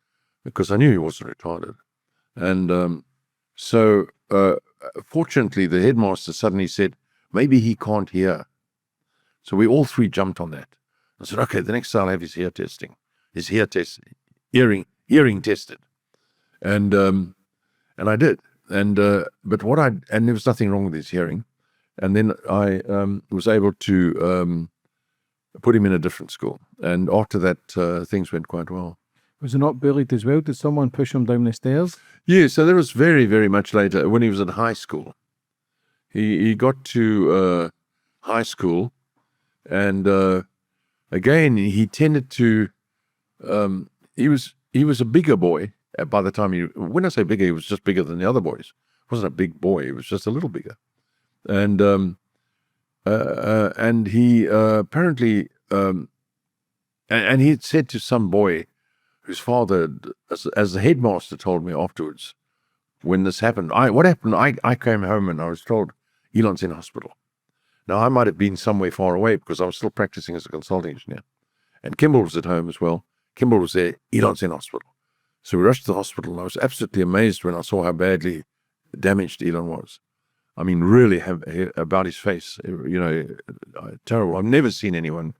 because I knew he wasn't retarded. And so fortunately, the headmaster suddenly said, maybe he can't hear. So we all three jumped on that. I said, okay, the next time I'll have his hearing tested. And I did. And but and there was nothing wrong with his hearing. And then I was able to put him in a different school. And after that, things went quite well. Was he not bullied as well? Did someone push him down the stairs? Yeah, so that was very, very much later, when he was in high school. He got to high school, and again, he tended to, he was a bigger boy by the time when I say bigger, he was just bigger than the other boys. He wasn't a big boy, he was just a little bigger. And he apparently, and he had said to some boy whose father, as the headmaster told me afterwards, when this happened, I came home and I was told, Elon's in hospital. Now, I might have been somewhere far away because I was still practicing as a consulting engineer. And Kimball was at home as well. Kimball was there. Elon's in hospital. So we rushed to the hospital, and I was absolutely amazed when I saw how badly damaged Elon was. I mean, really about his face, terrible. I've never seen anyone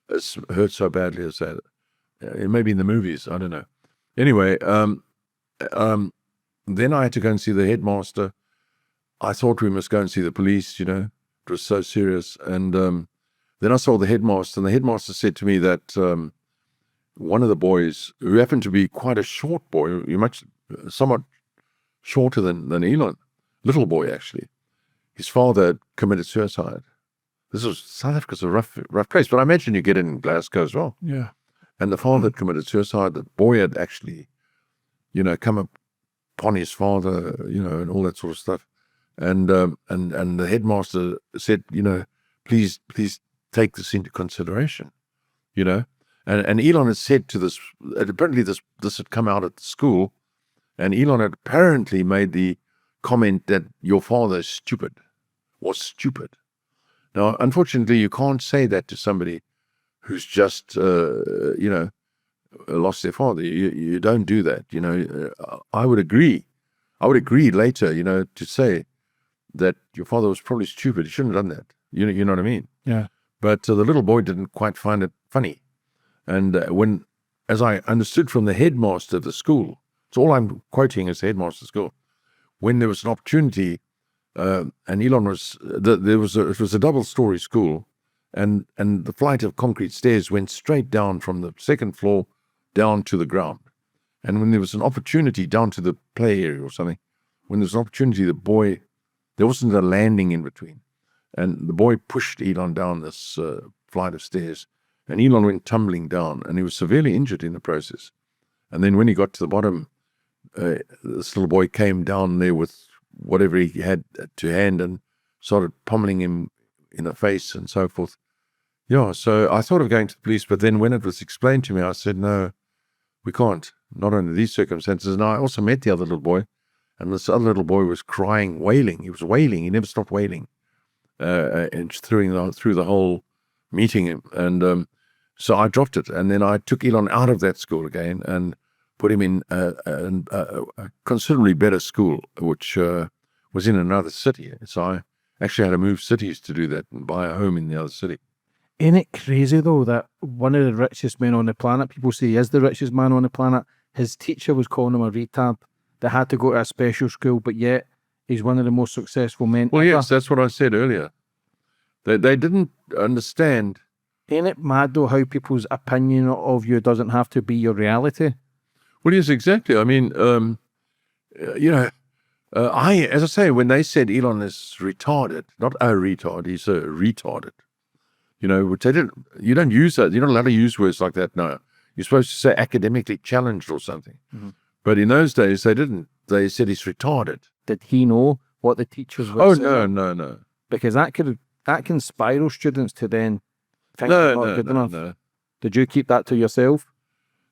hurt so badly as that. Maybe in the movies, I don't know. Anyway, then I had to go and see the headmaster. I thought we must go and see the police, It was so serious. And then I saw the headmaster, and the headmaster said to me that one of the boys, who happened to be quite a short boy, somewhat shorter than Elon, little boy actually, his father had committed suicide. South Africa's a rough place, but I imagine you get it in Glasgow as well. Yeah. And the father had committed suicide. The boy had actually, come upon his father, and all that sort of stuff. And the headmaster said, please take this into consideration, And Elon had said to this, apparently this had come out at the school, and Elon had apparently made the comment that your father was stupid. Now, unfortunately, you can't say that to somebody who's just, lost their father. You don't do that. I would agree. Later, to say that your father was probably stupid. He shouldn't have done that. You know what I mean? Yeah. But the little boy didn't quite find it funny. And as I understood from the headmaster of the school, it's all I'm quoting is the headmaster of the school, when there was an opportunity, and Elon it was a double-story school, and the flight of concrete stairs went straight down from the second floor down to the ground. And when there was an opportunity down to the play area or something, when there was an opportunity, there wasn't a landing in between. And the boy pushed Elon down this flight of stairs, and Elon went tumbling down, and he was severely injured in the process. And then when he got to the bottom, this little boy came down there with whatever he had to hand and started pummeling him in the face and so forth. Yeah, so I thought of going to the police, but then when it was explained to me, I said, no, we can't, not under these circumstances. And I also met the other little boy, and this other little boy was crying, wailing. He was wailing. He never stopped wailing, and through the whole meeting. And so I dropped it, and then I took Elon out of that school again and put him in a considerably better school, which was in another city. So I actually had to move cities to do that and buy a home in the other city. Ain't it crazy, though, that one of the richest men on the planet, people say he is the richest man on the planet, his teacher was calling him a retard that had to go to a special school, but yet he's one of the most successful men Well, ever. yes, that's what I said earlier. They didn't understand. Ain't it mad, though, how people's opinion of you doesn't have to be your reality? Well, yes, exactly. I mean, as I say, when they said Elon is retarded, not a retard, he's a retarded, which they didn't, you don't use that. You're not allowed to use words like that now. You're supposed to say academically challenged or something. Mm-hmm. But in those days, they didn't. They said he's retarded. Did he know what the teachers were saying? Oh, no. Because that can spiral students to then think they're not good enough. No. Did you keep that to yourself?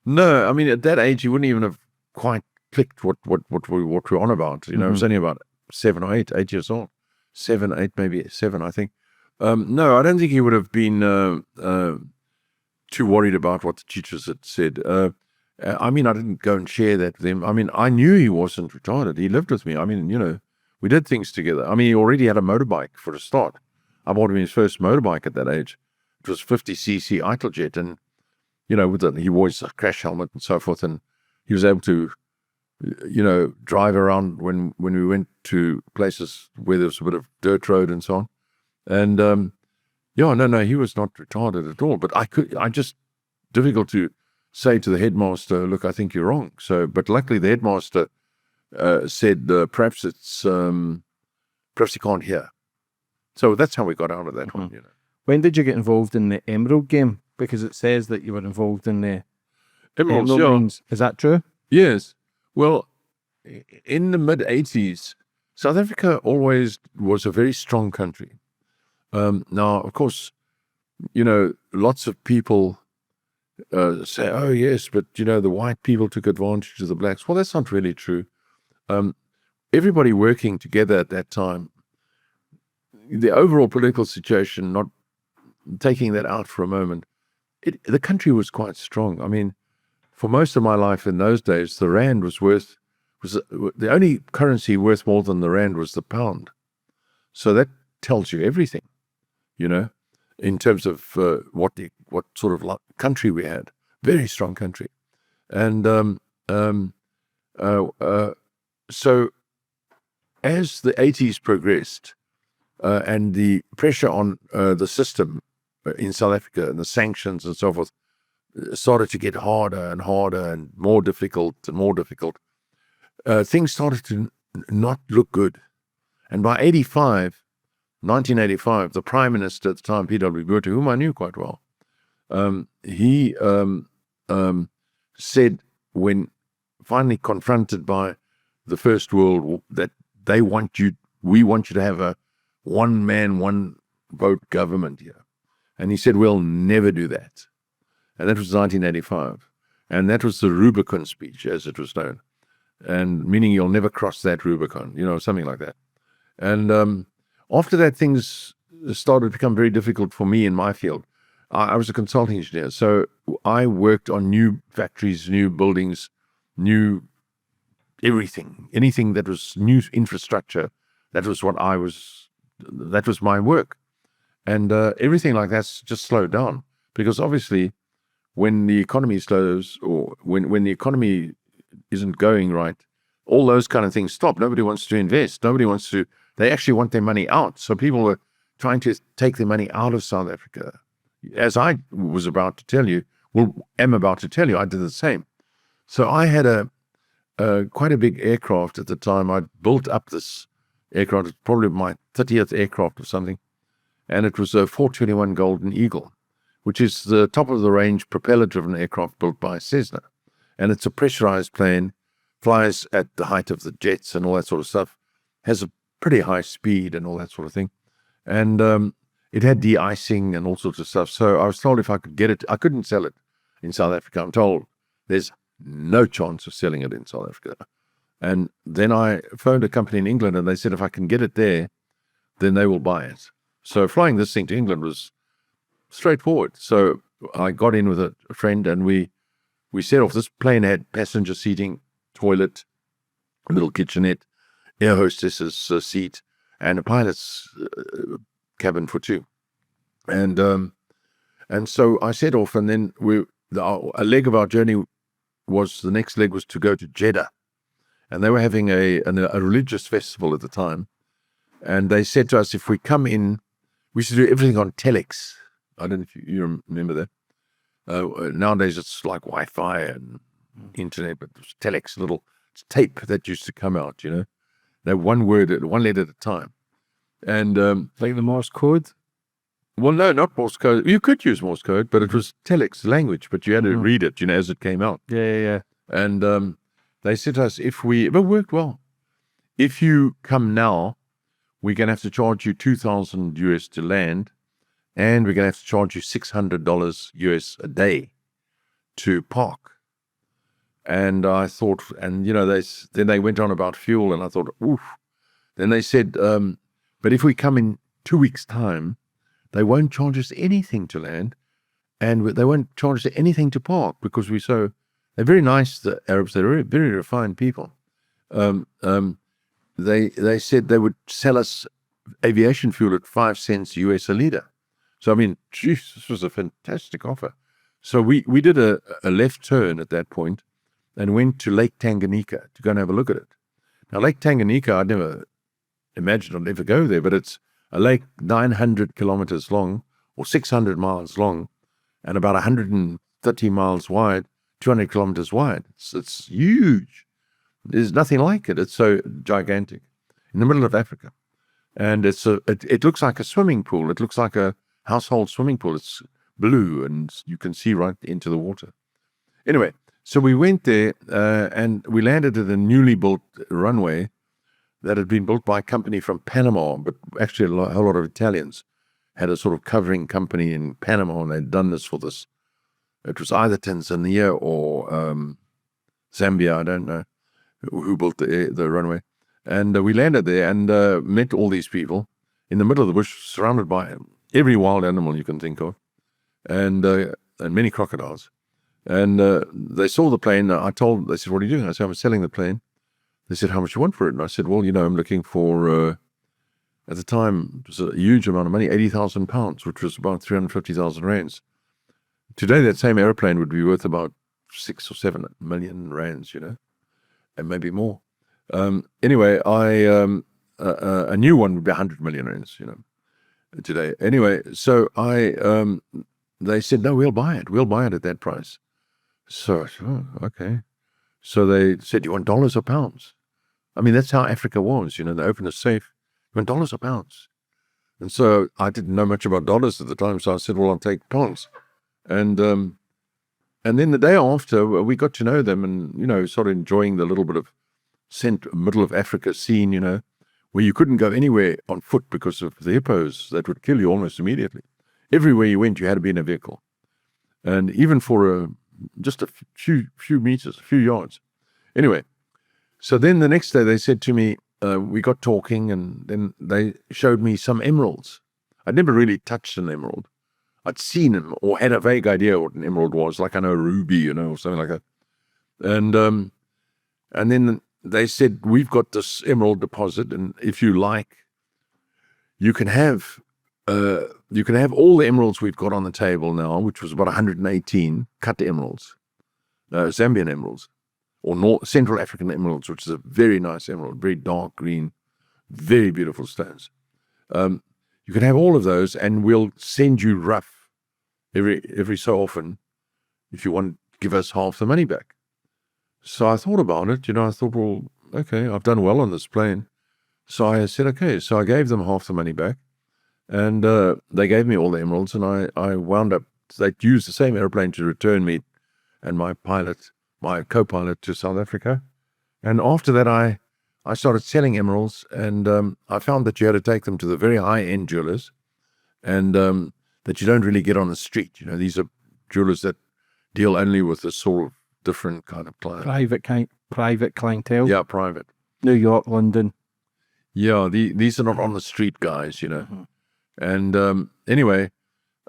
No, I mean, at that age, you wouldn't even have quite clicked what we're on about. I was only about 7 or 8 years old. 7, 8, maybe 7, I think. No, I don't think he would have been too worried about what the teachers had said. I mean, I didn't go and share that with him. I mean, I knew he wasn't retarded. He lived with me. I mean, we did things together. I mean, he already had a motorbike for a start. I bought him his first motorbike at that age. It was 50cc Eiteljet, and he wore his crash helmet and so forth, and he was able to, drive around when we went to places where there was a bit of dirt road and so on. And no, he was not retarded at all. But I just difficult to say to the headmaster, look, I think you're wrong. So, but luckily the headmaster said perhaps he can't hear. So that's how we got out of that one. When did you get involved in the Emerald game? Because it says that you were involved in the Emerald mines. Is that true? Yes. Well, in the mid-80s, South Africa always was a very strong country. Now, of course, lots of people say, oh, yes, but, the white people took advantage of the blacks. Well, that's not really true. Everybody working together at that time, the overall political situation, not taking that out for a moment, the country was quite strong. I mean, for most of my life in those days, the rand was the only currency worth more than the rand was the pound. So that tells you everything, in terms of what sort of country we had. Very strong country. And so as the 80s progressed, and the pressure on the system in South Africa and the sanctions and so forth started to get harder and harder and more difficult and more difficult, things started to not look good. And by 1985, the Prime Minister at the time, P.W. Botha, whom I knew quite well, he said, when finally confronted by the First World War, that we want you to have a one-man, one-vote government here. And he said, we'll never do that. And that was 1985. And that was the Rubicon speech, as it was known. And meaning you'll never cross that Rubicon, something like that. And after that, things started to become very difficult for me in my field. I was a consulting engineer, so I worked on new factories, new buildings, new everything, anything that was new infrastructure. That was my work. And everything like that's just slowed down, because obviously when the economy slows, or when the economy isn't going right, all those kind of things stop. Nobody wants to invest. They actually want their money out. So people were trying to take their money out of South Africa. As I was about to tell you, am about to tell you, I did the same. So I had quite a big aircraft at the time. I built up this aircraft. It's probably my 30th aircraft or something. And it was a 421 Golden Eagle, which is the top-of-the-range propeller-driven aircraft built by Cessna. And it's a pressurized plane, flies at the height of the jets and all that sort of stuff, has a pretty high speed and all that sort of thing. And it had de-icing and all sorts of stuff. So I was told if I could get it, I couldn't sell it in South Africa. I'm told there's no chance of selling it in South Africa. And then I phoned a company in England, and they said if I can get it there, then they will buy it. So flying this thing to England was straightforward. So I got in with a friend, and we set off. This plane had passenger seating, toilet, a little kitchenette, air hostess's seat, and a pilot's cabin for two. And so I set off, and then a leg of our journey the next leg was to go to Jeddah. And they were having a religious festival at the time. And they said to us, if we come in, we should do everything on telex. I don't know if you remember that. Nowadays it's like Wi-Fi and internet, but it was telex, little tape that used to come out, That one letter at a time. And Like the Morse code? well, no, not Morse code. You could use Morse code, but it was telex language, but you had to read it, as it came out. Yeah. And they said to us, it worked well. If you come now, we're going to have to charge you $2,000 US to land, and we're going to have to charge you $600 US a day to park. And I thought, and then they went on about fuel, and I thought, oof. Then they said, but if we come in 2 weeks' time, they won't charge us anything to land, and they won't charge us anything to park, because they're very nice, the Arabs. They're very, very refined people. They said they would sell us aviation fuel at 5 cents US a liter. So, I mean, geez, this was a fantastic offer. So we did a left turn at that point and went to Lake Tanganyika to go and have a look at it. Now, Lake Tanganyika, I'd never imagined I'd ever go there, but it's a lake 900 kilometers long, or 600 miles long, and about 130 miles wide, 200 kilometers wide. It's huge. There's nothing like it. It's so gigantic in the middle of Africa. And it looks like a swimming pool. It looks like a household swimming pool. It's blue, and you can see right into the water. Anyway, so we went there, and we landed at a newly built runway that had been built by a company from Panama, but actually a whole lot of Italians had a sort of covering company in Panama, and they'd done this for this. It was either Tanzania or Zambia, I don't know, who built the runway. And we landed there and met all these people. in the middle of the bush, surrounded by every wild animal you can think of, and many crocodiles. And they saw the plane. They said, "What are you doing?" I said, "I'm selling the plane." They said, "How much you want for it?" And I said, "Well, I'm looking for, at the time, it was a huge amount of money, £80,000, which was about 350,000 rands. Today, that same airplane would be worth about 6 or 7 million rands, and maybe more. Anyway, a new one would be 100 million rands, today. Anyway, so they said, "No, we'll buy it. We'll buy it at that price." So I said, "Oh, okay." So they said, "Do you want dollars or pounds?" I mean, that's how Africa was, they opened a safe. "You want dollars or pounds?" And so I didn't know much about dollars at the time, so I said, "Well, I'll take pounds." And then the day after, we got to know them and, started enjoying the little bit of middle of Africa scene, where you couldn't go anywhere on foot because of the hippos that would kill you almost immediately. Everywhere you went, you had to be in a vehicle. And even for just a few meters, a few yards. Anyway, so then the next day they said to me, we got talking, and then they showed me some emeralds. I'd never really touched an emerald. I'd seen them or had a vague idea what an emerald was, like I know a ruby, or something like that. And then they said, "We've got this emerald deposit, and if you like, you can have all the emeralds we've got on the table now," which was about 118 cut emeralds, Zambian emeralds, or Central African emeralds, which is a very nice emerald, very dark green, very beautiful stones. You can have all of those, and we'll send you rough every so often if you want to give us half the money back. So I thought about it. I thought, well, okay, I've done well on this plane. So I said, okay. So I gave them half the money back, and they gave me all the emeralds, and I wound up, they'd used the same airplane to return me and my co-pilot to South Africa. And after that, I started selling emeralds, and I found that you had to take them to the very high-end jewelers, and that you don't really get on the street. These are jewelers that deal only with this sort of different kind of client. Private clientele. Yeah, private. New York, London. Yeah, these are not on the street guys, Mm-hmm. And anyway,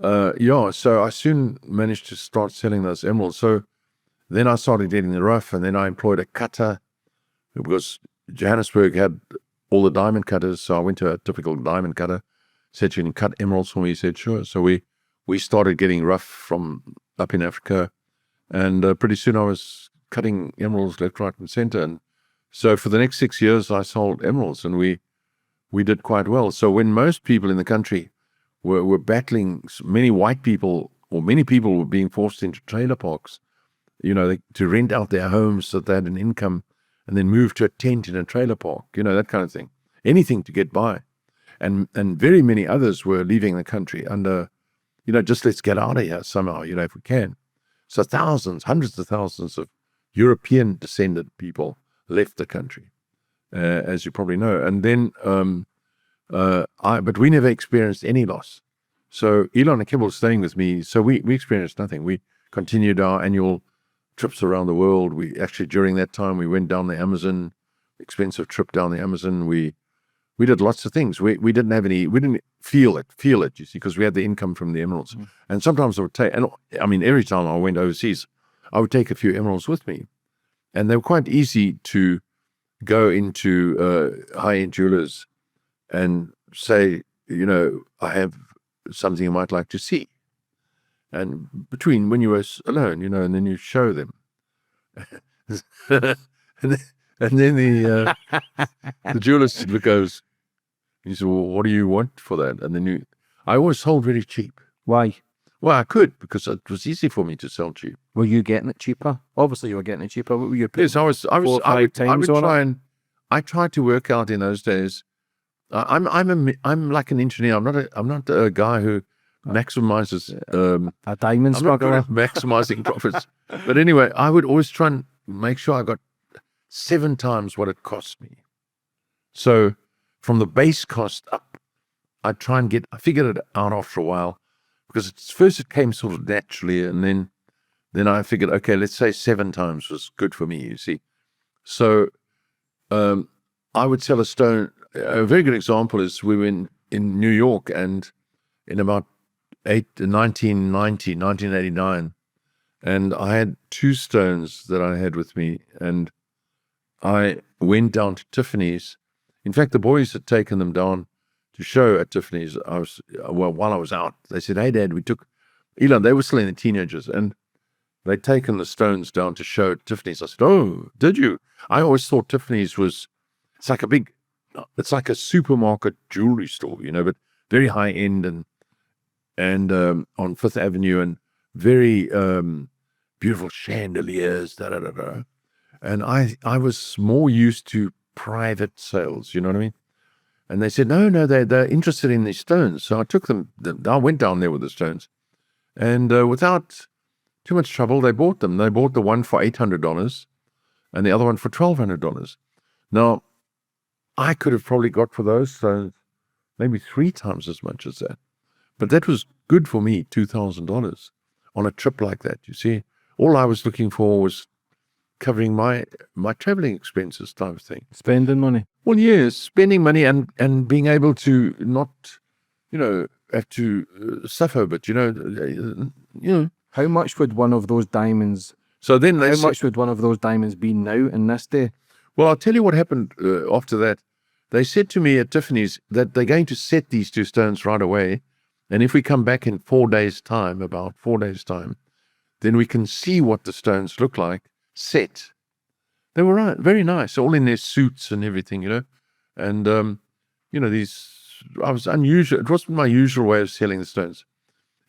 so I soon managed to start selling those emeralds. So then I started getting the rough, and then I employed a cutter, because Johannesburg had all the diamond cutters. So I went to a typical diamond cutter, said, "You can cut emeralds for me." He said, "Sure." So we started getting rough from up in Africa, and pretty soon I was cutting emeralds left, right, and center. And so for the next 6 years, I sold emeralds, and we did quite well. So when most people in the country were battling, many people were being forced into trailer parks, to rent out their homes so that they had an income, and then move to a tent in a trailer park, that kind of thing. Anything to get by. And very many others were leaving the country under, just let's get out of here somehow, if we can. So hundreds of thousands of European descended people left the country, as you probably know. And then, but we never experienced any loss. So Elon and Kim were staying with me, so we experienced nothing. We continued our annual trips around the world. We actually, during that time, we went down the Amazon, expensive trip down the Amazon. We did lots of things. We didn't have any, we didn't feel it, you see, because we had the income from the emeralds. Mm. And sometimes I would take, and I mean, every time I went overseas, I would take a few emeralds with me. And they were quite easy to go into high-end jewelers and say, I have something you might like to see. And when you were alone, and then you show them. and then the jeweler goes, he said, "Well, what do you want for that?" And then I always sold very cheap. Why? Well, I could, because it was easy for me to sell cheap. Were you getting it cheaper? Obviously, you were getting it cheaper. What were you? Yes, I tried to work out in those days. I'm like an engineer. I'm not a guy who maximizes a diamond smuggler. Maximizing profits. But anyway, I would always try and make sure I got 7 times what it cost me. So from the base cost up, I figured it out after a while, because first it came sort of naturally, and then I figured, okay, let's say 7 times was good for me, you see. So I would sell a stone. A very good example is we were in in New York, and in about 1989, and I had 2 stones that I had with me, and I went down to Tiffany's. In fact, the boys had taken them down to show at Tiffany's. While I was out, they said, "Hey, Dad, we took Elon." They were still in the teenagers, and they'd taken the stones down to show at Tiffany's. I said, "Oh, did you?" I always thought Tiffany's was, it's like a supermarket jewelry store, but very high end, and on Fifth Avenue, and very beautiful chandeliers, da da da da. And I was more used to private sales, you know what I mean? And they said, no, they're interested in these stones. So I took them. I went down there with the stones, and without too much trouble, they bought them. They bought the one for $800 and the other one for $1,200. Now, I could have probably got for those stones maybe 3 times as much as that. But that was good for me, $2,000 on a trip like that, you see. All I was looking for was covering my traveling expenses type of thing. Spending money. Well, yes, spending money and being able to not, have to suffer a bit, How much would one of those diamonds? So then How much would one of those diamonds be now in this day? Well, I'll tell you what happened after that. They said to me at Tiffany's that they're going to set these 2 stones right away, and if we come back in about 4 days' time, then we can see what the stones look like set. They were very nice, all in their suits and everything, and these. I was unusual. It wasn't my usual way of selling the stones.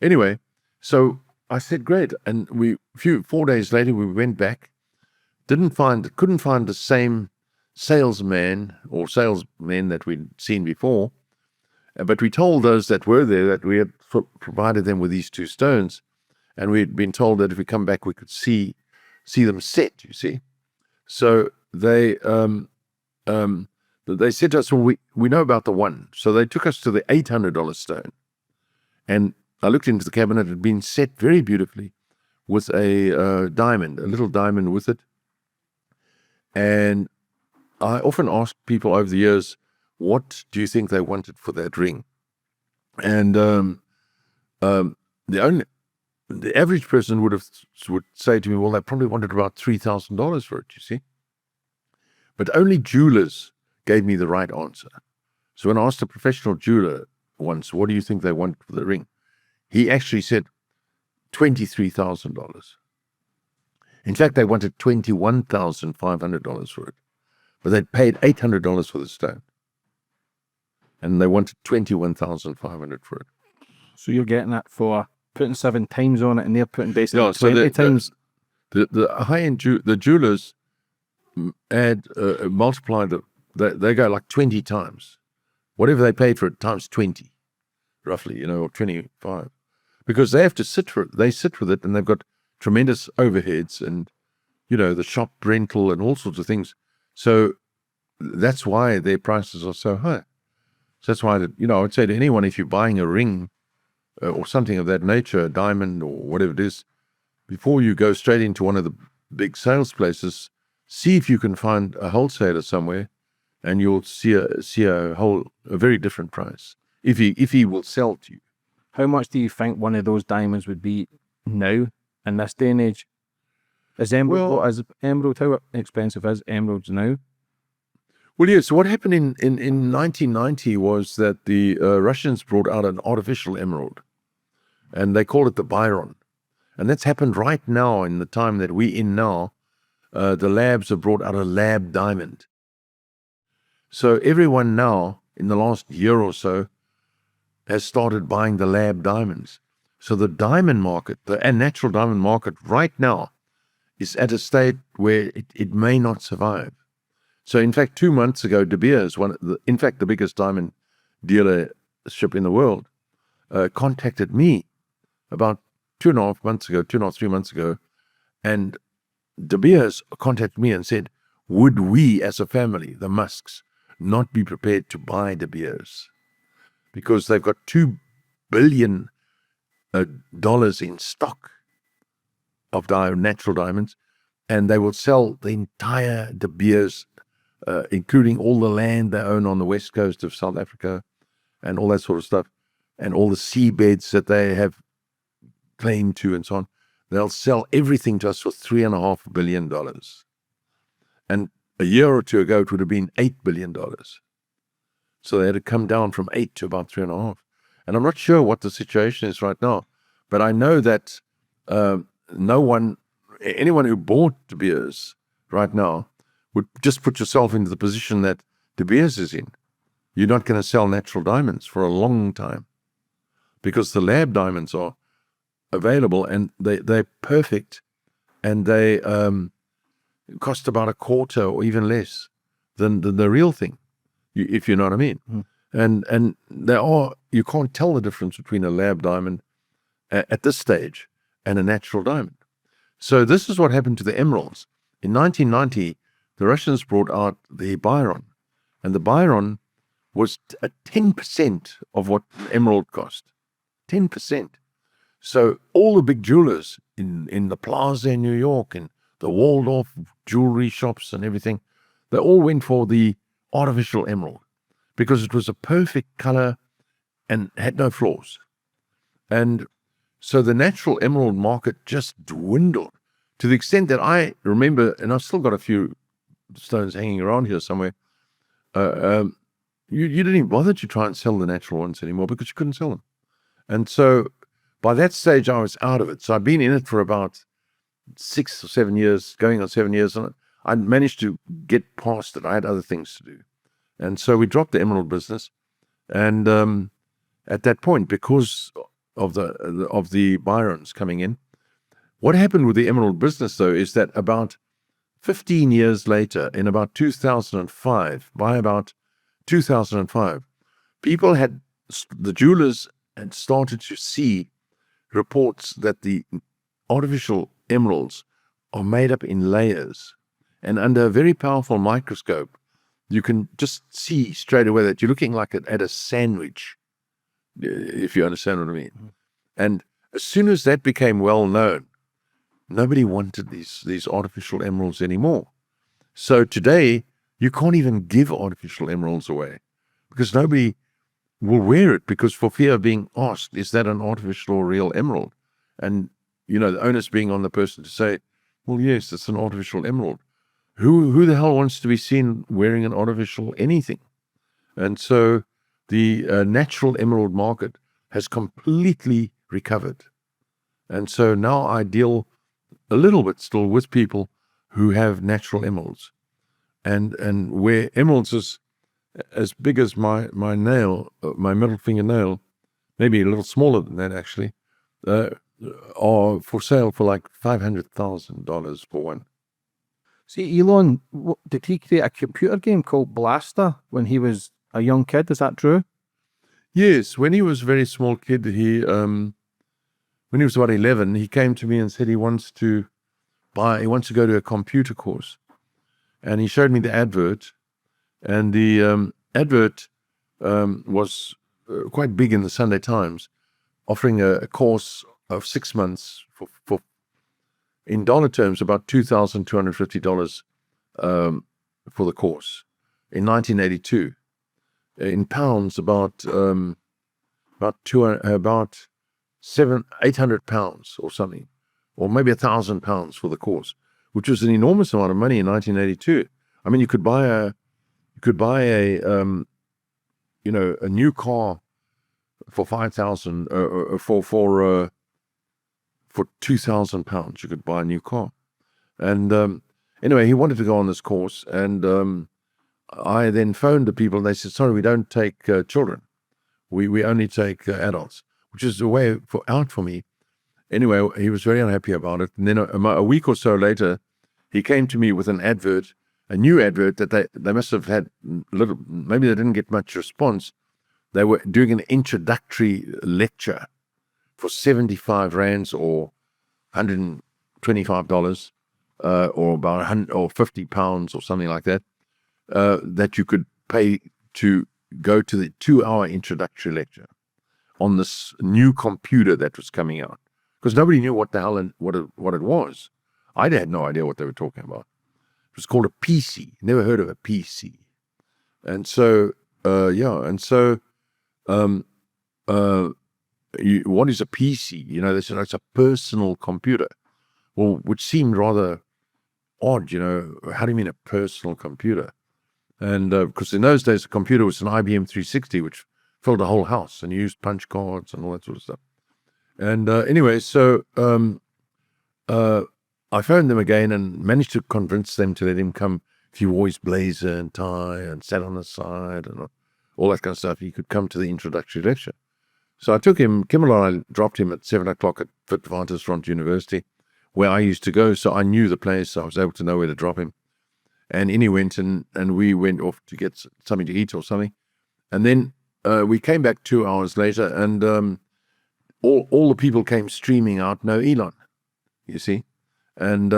Anyway, so I said great, and 4 days later we went back. Couldn't find the same salesman or salesmen that we'd seen before, but we told those that were there that we had provided them with these 2 stones, and we'd been told that if we come back we could see them set, you see. So they said to us, well, we know about the one. So they took us to the $800 stone, and I looked into the cabinet. It had been set very beautifully with a diamond, a little diamond with it. And I often ask people over the years, what do you think they wanted for that ring? And the average person would say to me, well, they probably wanted about $3,000 for it, you see. But only jewelers gave me the right answer. So when I asked a professional jeweler once, what do you think they want for the ring? He actually said $23,000. In fact, they wanted $21,500 for it, but they'd paid $800 for the stone, and they wanted $21,500 for it. So you're getting that for putting 7 times on it, and they're putting basically 20 times. The high-end the jewelers multiply they go like 20 times. Whatever they paid for it times 20, roughly, or 25. Because they have to sit for it. They sit with it, and they've got tremendous overheads and, the shop rental and all sorts of things. So that's why their prices are so high. So that's why, I would say to anyone, if you're buying a ring or something of that nature, a diamond or whatever it is, before you go straight into one of the big sales places, see if you can find a wholesaler somewhere, and you'll see a very different price if he will sell to you. How much do you think one of those diamonds would be now in this day and age? Is emerald? How expensive is emeralds now? Well, yes. So what happened in 1990 was that the Russians brought out an artificial emerald, and they called it the Byron. And that's happened right now in the time that we're in now. The labs have brought out a lab diamond. So everyone now, in the last year or so, has started buying the lab diamonds. So the diamond market, the natural diamond market right now, is at a state where it may not survive. So in fact, 2 months ago, De Beers, the biggest diamond dealership in the world, contacted me about 2.5, 3 months ago, and De Beers contacted me and said, would we as a family, the Musks, not be prepared to buy De Beers? Because they've got $2 billion in stock of natural diamonds, and they will sell the entire De Beers, including all the land they own on the west coast of South Africa, and all that sort of stuff, and all the seabeds that they have claim to and so on. They'll sell everything to us for $3.5 billion. And a year or two ago, it would have been $8 billion. So they had to come down from 8 to about 3.5. And I'm not sure what the situation is right now, but I know that anyone who bought De Beers right now would just put yourself into the position that De Beers is in. You're not going to sell natural diamonds for a long time because the lab diamonds are available and they're perfect, and they cost about a quarter or even less than the real thing, if you know what I mean. And you can't tell the difference between a lab diamond at this stage and a natural diamond. So this is what happened to the emeralds. In 1990, the Russians brought out the Byron, and the Byron was 10% of what the emerald cost. 10%. So all the big jewelers in the plaza in New York and the Waldorf jewelry shops and everything, they all went for the artificial emerald because it was a perfect color and had no flaws. And so the natural emerald market just dwindled to the extent that I remember, and I've still got a few stones hanging around here somewhere, you didn't even bother to try and sell the natural ones anymore because you couldn't sell them. And so by that stage, I was out of it. So I've been in it for about 6 or 7 years, going on 7 years, and I managed to get past it. I had other things to do. And so we dropped the emerald business. And at that point, because of the Byrons coming in, what happened with the emerald business, though, is that about 15 years later, in about 2005, by about 2005, the jewelers had started to see reports that the artificial emeralds are made up in layers. And under a very powerful microscope, you can just see straight away that you're looking like at a sandwich, if you understand what I mean. And as soon as that became well known, nobody wanted these artificial emeralds anymore. So today, you can't even give artificial emeralds away because nobody will wear it because for fear of being asked, is that an artificial or real emerald? And, the onus being on the person to say, well, yes, it's an artificial emerald. Who the hell wants to be seen wearing an artificial anything? And so the natural emerald market has completely recovered. And so now I deal a little bit still with people who have natural emeralds. And where emeralds is as big as my nail, my middle fingernail, maybe a little smaller than that actually, are for sale for like $500,000 for one. See, Elon, did he create a computer game called Blaster when he was a young kid? Is that true? Yes, when he was a very small kid, when he was about 11, he came to me and said he wants to go to a computer course. And he showed me the advert, and the advert was quite big in the Sunday Times, offering a course of 6 months for in dollar terms, about $2,250 for the course in 1982. In pounds, about 800 pounds or something, or maybe £1,000 for the course, which was an enormous amount of money in 1982. I mean, you could buy a new car for 5,000 for £2,000. You could buy a new car. And anyway, he wanted to go on this course, and I then phoned the people, and they said, sorry, we don't take children. We only take adults, which is a way out for me. Anyway, he was very unhappy about it. And then a week or so later, he came to me with an advert, a new advert that they must have had maybe they didn't get much response. They were doing an introductory lecture for 75 rands or $125 or about 100 or 50 pounds or something like that, that you could pay to go to the 2-hour introductory lecture on this new computer that was coming out, because nobody knew what the hell and what it was. I had no idea what they were talking about. It was called a PC. Never heard of a PC. And so what is a PC? You know, they said it's a personal computer. Well, which seemed rather odd, you know. How do you mean a personal computer? And because in those days, a computer was an IBM 360, which filled a whole house and used punch cards and all that sort of stuff. And anyway, so I phoned them again and managed to convince them to let him come if he wore his blazer and tie and sat on the side and all that kind of stuff. He could come to the introductory lecture. So I took him, Kimmel and I dropped him at 7 o'clock at Witwatersrand University, where I used to go. So I knew the place. So I was able to know where to drop him. And in he went, and we went off to get something to eat or something. And then we came back 2 hours later, and all the people came streaming out, no Elon, you see. And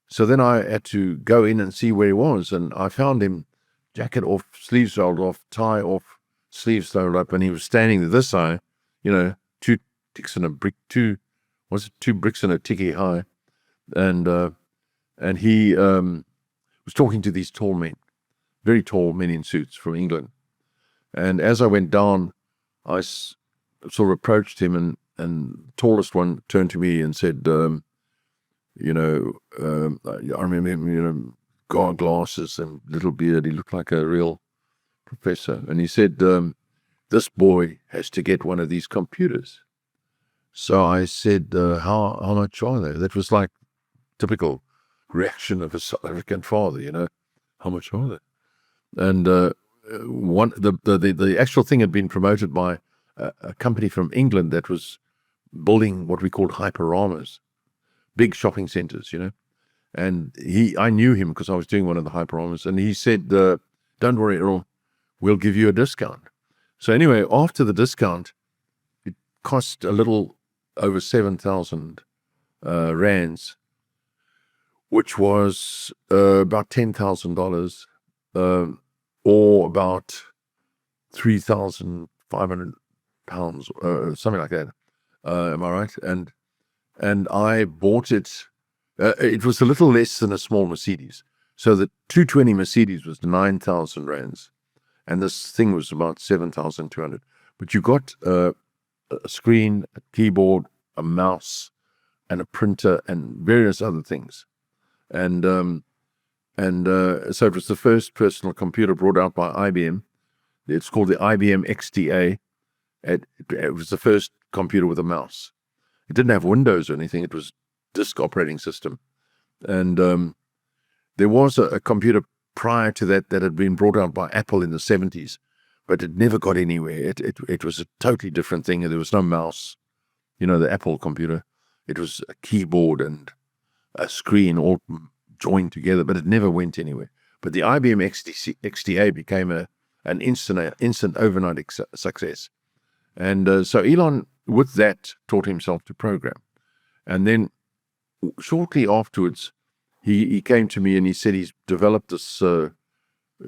so then I had to go in and see where he was, and I found him, jacket off, sleeves rolled off, tie off, sleeves rolled up, and he was standing there this high, you know, two bricks and a ticky high, and he was talking to these tall men, very tall men in suits from England. And as I went down, I sort of approached him, and the tallest one turned to me and said, I remember him, you know, glasses and little beard. He looked like a real professor. And he said, this boy has to get one of these computers. So I said, how much are they? That was like typical reaction of a South African father, you know, how much are they? And the actual thing had been promoted by a company from England that was building what we called hyperamas, big shopping centers, you know. And I knew him because I was doing one of the hyperamas, and he said, don't worry, Errol, we'll give you a discount. So anyway, after the discount, it cost a little over 7,000 rands, which was about $10,000, or about 3,500 pounds, something like that. Am I right? And I bought it. It was a little less than a small Mercedes. So the 220 Mercedes was 9,000 rands, and this thing was about 7,200. But you got a screen, a keyboard, a mouse, and a printer, and various other things. And so it was the first personal computer brought out by IBM. It's called the IBM XTA. It was the first computer with a mouse. It didn't have Windows or anything. It was disk operating system. And there was a computer prior to that had been brought out by Apple in the 70s, but it never got anywhere. It was a totally different thing. There was no mouse, you know, the Apple computer. It was a keyboard and a screen all joined together, but it never went anywhere. But the IBM XTA became an instant overnight success. And so Elon, with that, taught himself to program. And then shortly afterwards, he came to me and he said he's developed this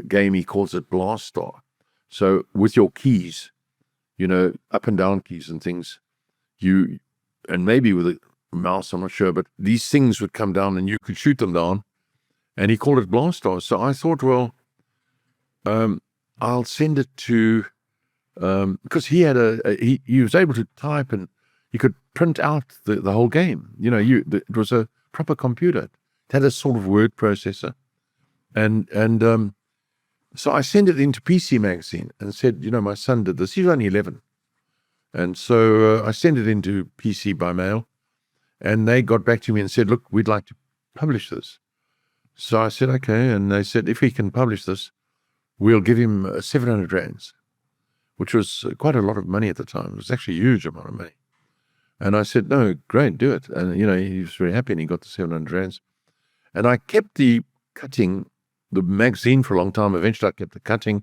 game, he calls it Blast Star. So with your keys, you know, up and down keys and things, and maybe with a mouse, I'm not sure, but these things would come down and you could shoot them down. And he called it Blast Star. So I thought, well, I'll send it to, because he had he was able to type and he could print out the whole game. You know, it was a proper computer. It had a sort of word processor. And so I sent it into PC Magazine and said, you know, my son did this. He's only 11. And so I sent it into PC by mail. And they got back to me and said, look, we'd like to publish this. So I said, okay. And they said, if he can publish this, we'll give him 700 rands, which was quite a lot of money at the time. It was actually a huge amount of money. And I said, no, great, do it. And, you know, he was very happy and he got the 700 rands. And I kept the magazine for a long time. Eventually I kept the cutting.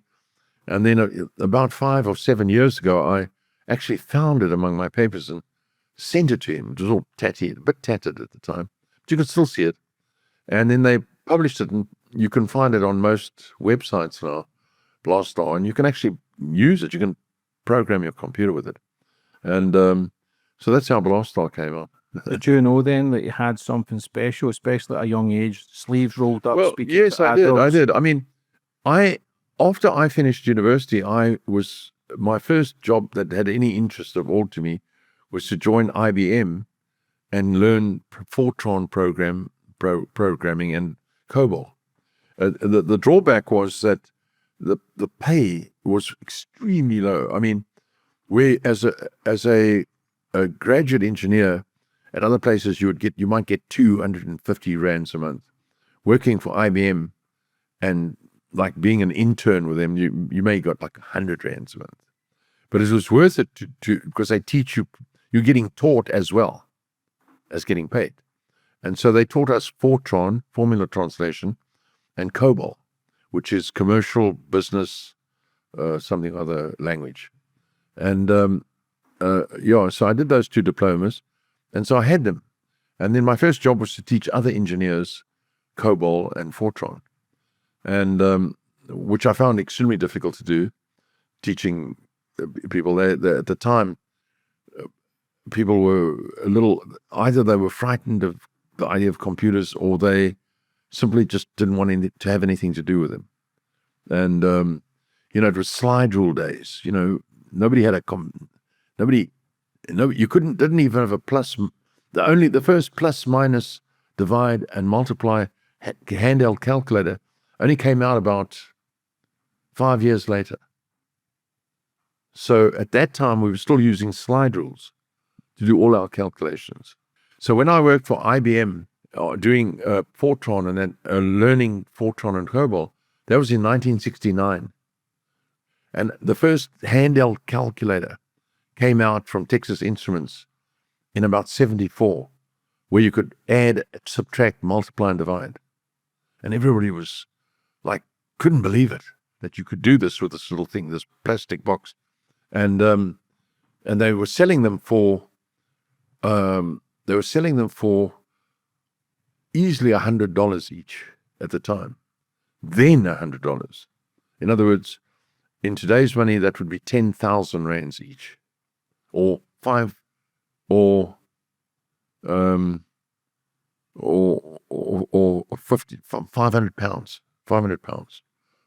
And then about 5 or 7 years ago, I actually found it among my papers and sent it to him. It was all tatty, a bit tattered at the time, but you could still see it. And then they published it, and you can find it on most websites now, Blast Star, and you can actually use it. You can program your computer with it. And so that's how Blast Star came out. Did you know then that you had something special, especially at a young age, sleeves rolled up? Well, yes, I did. I mean, after I finished university, I was my first job that had any interest at all to me was to join IBM and learn Fortran programming and COBOL. The drawback was that the pay was extremely low. I mean, we as a graduate engineer at other places you might get 250 rands a month. Working for IBM and like being an intern with them, you may got like 100 rands a month. But it was worth it to because they teach you, you're getting taught as well as getting paid. And so they taught us Fortran, formula translation, and COBOL, which is commercial business, something other language. And so I did those 2 diplomas, and so I had them. And then my first job was to teach other engineers COBOL and Fortran, and which I found extremely difficult to do, teaching people. At the time, people were either they were frightened of the idea of computers, or they simply just didn't want to have anything to do with them. And it was slide rule days. Nobody had you didn't even have a plus. The first plus, minus, divide, and multiply handheld calculator only came out about 5 years later. So at that time, we were still using slide rules to do all our calculations. So when I worked for IBM, doing Fortran and then learning Fortran and COBOL, that was in 1969. And the first handheld calculator came out from Texas Instruments in about 74, where you could add, subtract, multiply, and divide. And everybody was like, couldn't believe it, that you could do this with this little thing, this plastic box. And they were selling them for easily $100 each at the time. Then $100. In other words, in today's money, that would be 10,000 rands each, or 500 pounds, 500 pounds,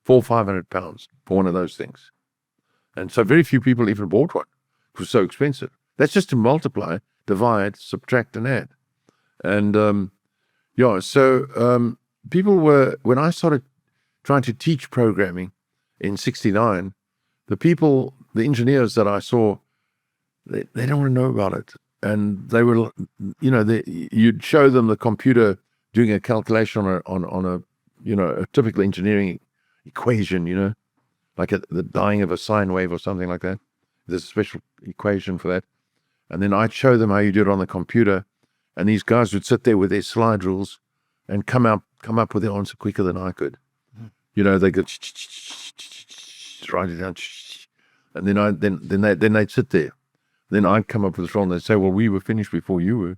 500 pounds for one of those things. And so very few people even bought one. It was so expensive. That's just to multiply, divide, subtract, and add. And people were, when I started trying to teach programming in 69, the engineers that I saw, they don't want to know about it. And they were, you'd show them the computer doing a calculation on a typical engineering equation, like the dying of a sine wave or something like that. There's a special equation for that. And then I'd show them how you do it on the computer, and these guys would sit there with their slide rules and come up with the answer quicker than I could. They could write it down, and then they'd sit there. Then I'd come up with the wrong. They'd say, "Well, we were finished before you were,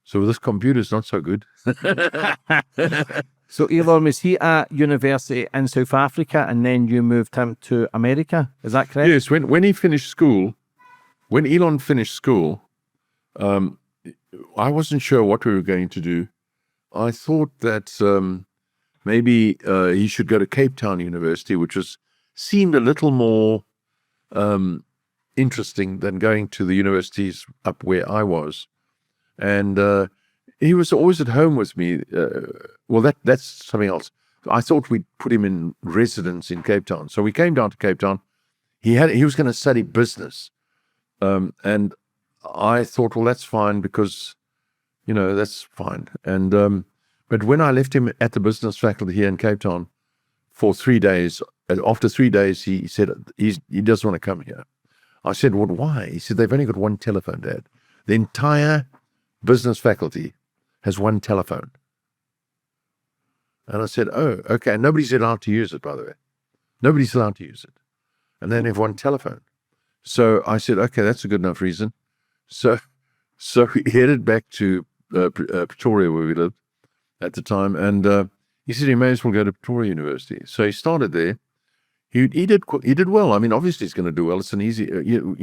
so this computer's not so good." So Elon, was he at university in South Africa, and then you moved him to America? Is that correct? Yes. When he finished school, when Elon finished school, I wasn't sure what we were going to do. I thought that maybe he should go to Cape Town University, which seemed a little more interesting than going to the universities up where I was. And he was always at home with me. That's something else. I thought we'd put him in residence in Cape Town. So we came down to Cape Town. He was going to study business. And I thought, well, that's fine because, that's fine. And but when I left him at the business faculty here in Cape Town for 3 days, after 3 days, he said he doesn't want to come here. I said, well, why? He said, they've only got one telephone, Dad. The entire business faculty has one telephone. And I said, oh, okay. And nobody's allowed to use it, by the way. Nobody's allowed to use it. And then they have one telephone. So I said, okay, that's a good enough reason. So we headed back to Pretoria, where we lived at the time. And he said he may as well go to Pretoria University. So he started there. He did well. I mean, obviously he's going to do well. It's an easy,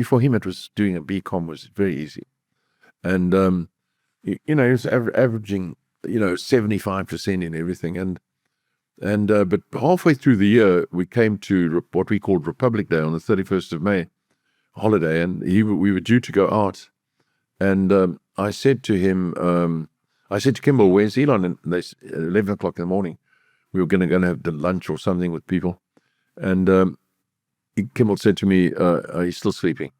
for him it was doing a BCom was very easy. And, he was averaging, 75% in everything. And But halfway through the year, we came to what we called Republic Day on the 31st of May, holiday, and we were due to go out. And I said to him, I said to Kimball, "Where's Elon?" And they said, 11 o'clock in the morning, we were going to have the lunch or something with people. And Kimball said to me, "He's still sleeping."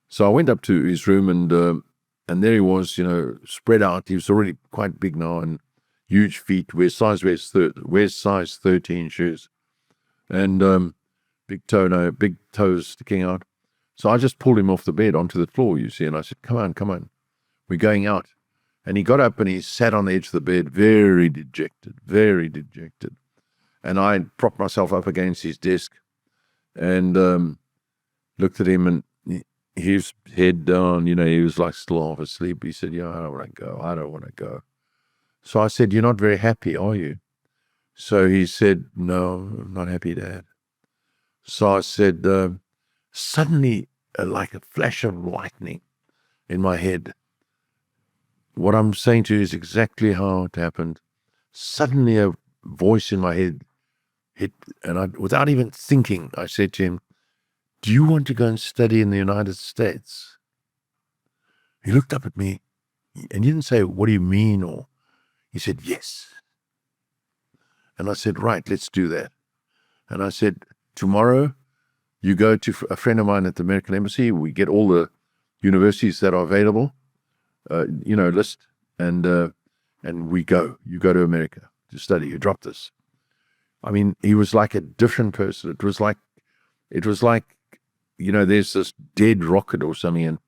So I went up to his room, and there he was, spread out. He was already quite big now, and huge feet, wears size 13 shoes, and big toes sticking out. So I just pulled him off the bed onto the floor, you see, and I said, come on, we're going out. And he got up and he sat on the edge of the bed, very dejected. And I propped myself up against his desk and looked at him, and his head down, he was like still half asleep. He said, "Yeah, I don't want to go. So I said, "You're not very happy, are you?" So he said, "No, I'm not happy, Dad." So I said, suddenly, like a flash of lightning in my head, what I'm saying to you is exactly how it happened. Suddenly a voice in my head hit, and without even thinking, I said to him, "Do you want to go and study in the United States?" He looked up at me, and he didn't say, "What do you mean?" Or he said, "Yes." And I said, "Right, let's do that." And I said, "Tomorrow, you go to a friend of mine at the American Embassy. We get all the universities that are available, list, and we go. You go to America to study. You drop this." I mean, he was like a different person. It was like, there's this dead rocket or something, and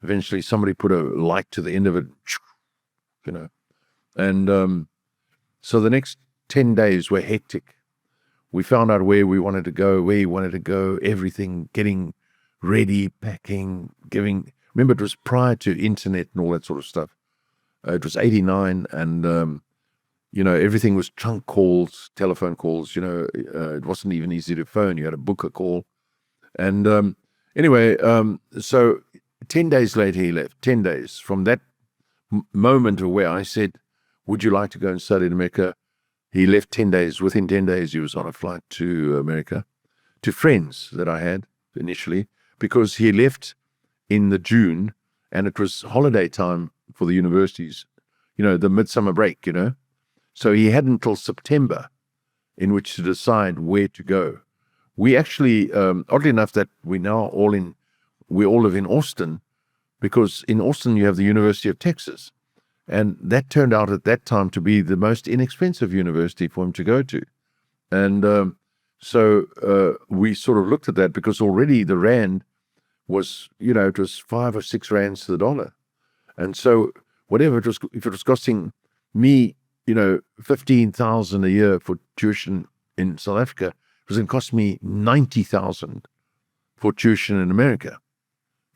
eventually somebody put a light to the end of it, And so the next 10 days were hectic. We found out where we wanted to go, where he wanted to go, everything, getting ready, packing, remember, it was prior to internet and all that sort of stuff. It was 89, and everything was trunk calls, telephone calls. It wasn't even easy to phone. You had to book a call. And anyway, so 10 days later he left. 10 days from that moment of where I said, "Would you like to go and study in America?" He left 10 days. Within 10 days, he was on a flight to America, to friends that I had initially, because he left in the June, and it was holiday time for the universities, the midsummer break, So he had until September in which to decide where to go. We actually, oddly enough, that we all live in Austin, because in Austin you have the University of Texas. And that turned out at that time to be the most inexpensive university for him to go to. And so we sort of looked at that, because already the rand was, it was 5 or 6 rands to the dollar. And so whatever it was, if it was costing me, 15,000 a year for tuition in South Africa, it was going to cost me 90,000 for tuition in America,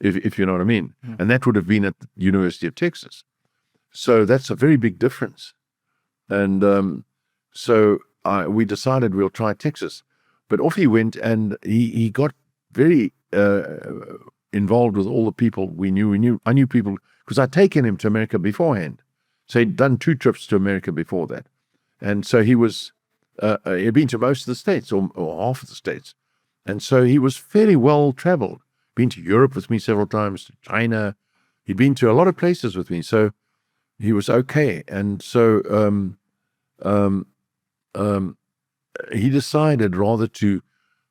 if you know what I mean. And that would have been at the University of Texas. So that's a very big difference. And so we decided we'll try Texas. But off he went, and he got very involved with all the people we knew. I knew people, because I'd taken him to America beforehand. So he'd done 2 trips to America before that. And so he was, he'd been to most of the states, or half of the states. And so he was fairly well traveled. Been to Europe with me several times, to China. He'd been to a lot of places with me. So he was okay. And so he decided rather to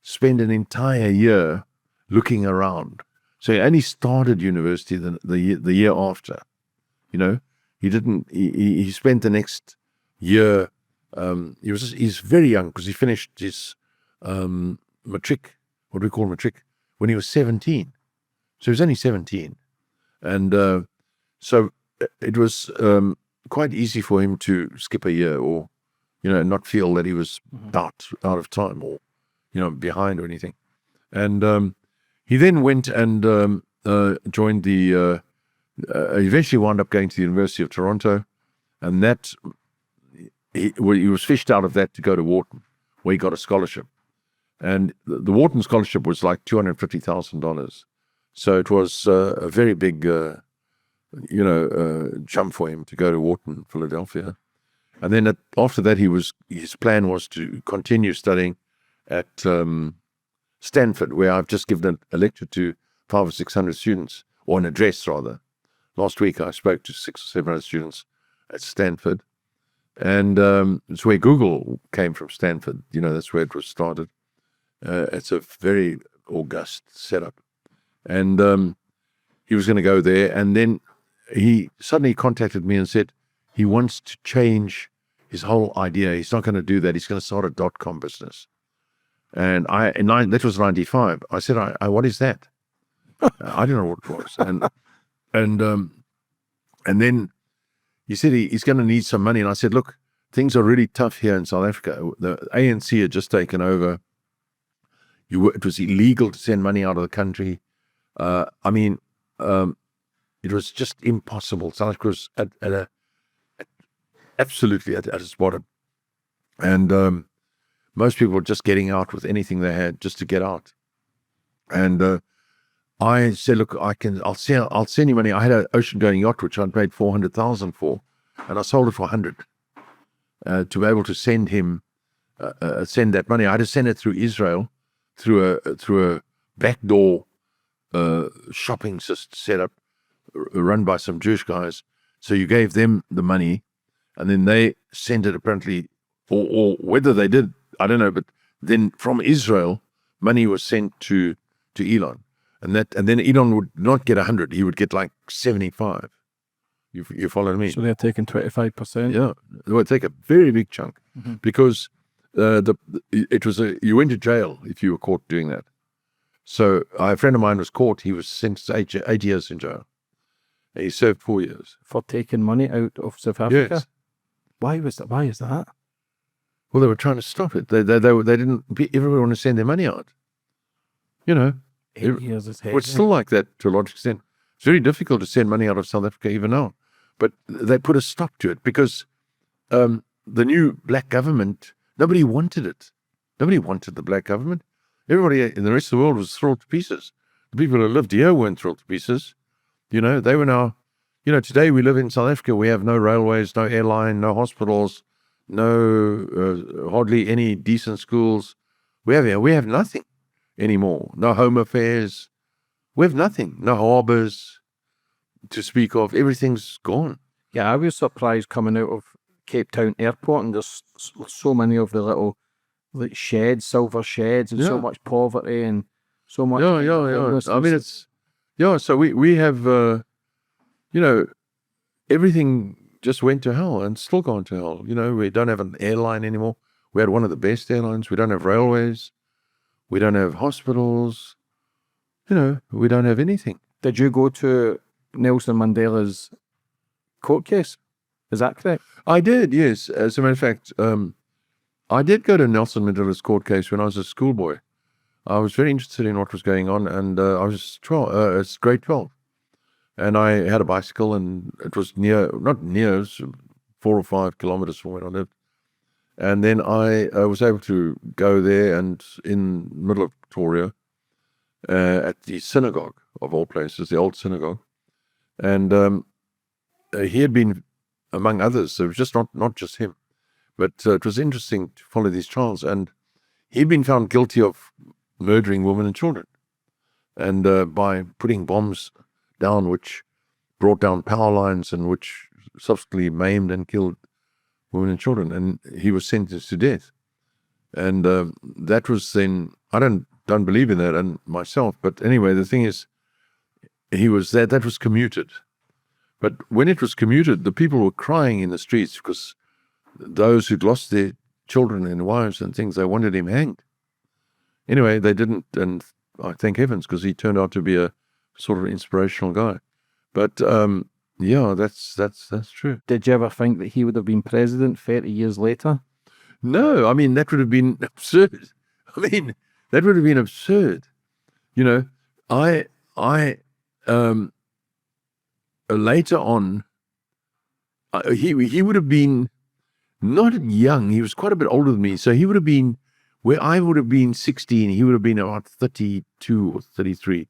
spend an entire year looking around. So he only started university the year after, He spent the next year. He's very young, because he finished his matric, what we call matric, when he was 17. So he was only 17, and so it was quite easy for him to skip a year, or not feel that he was out of time, or behind or anything. And he then went and joined the. Eventually wound up going to the University of Toronto, and that he was fished out of that to go to Wharton, where he got a scholarship. And the Wharton scholarship was like $250,000. So it was a very big, jump for him to go to Wharton, Philadelphia. And then after that, his plan was to continue studying at Stanford, where I've just given a lecture to 500 or 600 students, or an address rather. Last week I spoke to 600 or 700 students at Stanford, and it's where Google came from. Stanford, that's where it was started. It's a very august setup, and he was going to go there, and then he suddenly contacted me and said he wants to change his whole idea. He's not going to do that. He's going to start a .com business. And that was 95. I said, what is that? I don't know what it was. And then he said he's going to need some money. And I said, look, things are really tough here in South Africa. The ANC had just taken over. It was illegal to send money out of the country. It was just impossible. South Africa was absolutely at its bottom. And most people were just getting out with anything they had just to get out. And I said, look, I'll send you money. I had an ocean-going yacht, which I'd paid 400,000 for, and I sold it for 100 to be able to send him, send that money. I had to send it through Israel, through a backdoor shopping system setup run by some Jewish guys. So you gave them the money, and then they sent it apparently, or whether they did, I don't know, but then from Israel, money was sent to Elon. And then Elon would not get 100, he would get like 75. You follow me? So they're taking 25%? Yeah, they would take a very big chunk, because you went to jail if you were caught doing that. So a friend of mine was caught. He was sentenced to 8 years in jail. He served 4 years. For taking money out of South Africa? Yes. Why is that? Well, they were trying to stop it. They didn't everyone want to send their money out. 8 years is heavy. Well, it's still like that to a large extent. It's very difficult to send money out of South Africa even now. But they put a stop to it because the new black government, nobody wanted it. Nobody wanted the black government. Everybody in the rest of the world was thrilled to pieces. The people who lived here weren't thrilled to pieces. They were now, today we live in South Africa. We have no railways, no airline, no hospitals, no hardly any decent schools. We have nothing anymore. No home affairs. We have nothing. No harbors to speak of. Everything's gone. Yeah, I was surprised coming out of Cape Town Airport, and there's so many of the little sheds, silver sheds, and so much poverty and so much. Yeah. I mean, so we have, everything just went to hell and still gone to hell. We don't have an airline anymore. We had one of the best airlines. We don't have railways. We don't have hospitals. We don't have anything. Did you go to Nelson Mandela's court case? Is that correct? I did, yes. As a matter of fact, I did go to Nelson Mandela's court case when I was a schoolboy. I was very interested in what was going on, and I was 12. It's grade 12, and I had a bicycle, and it was not near, it was 4 or 5 kilometers from where I lived. And then I was able to go there, and in the middle of Victoria, at the synagogue of all places, the old synagogue, and he had been among others. So it was just not just him, but it was interesting to follow these trials. And he'd been found guilty of murdering women and children, and by putting bombs down, which brought down power lines and which subsequently maimed and killed women and children, and he was sentenced to death. And that was then, I don't believe in that and myself, but anyway, the thing is, that was commuted. But when it was commuted, the people were crying in the streets because those who'd lost their children and wives and things, they wanted him hanged. Anyway, they didn't, and I thank heavens, because he turned out to be a sort of inspirational guy. But yeah, that's true. Did you ever think that he would have been president 30 years later? No, I mean, that would have been absurd. Later on, he would have been not young. He was quite a bit older than me. So he would have been, where I would have been 16, he would have been about 32 or 33.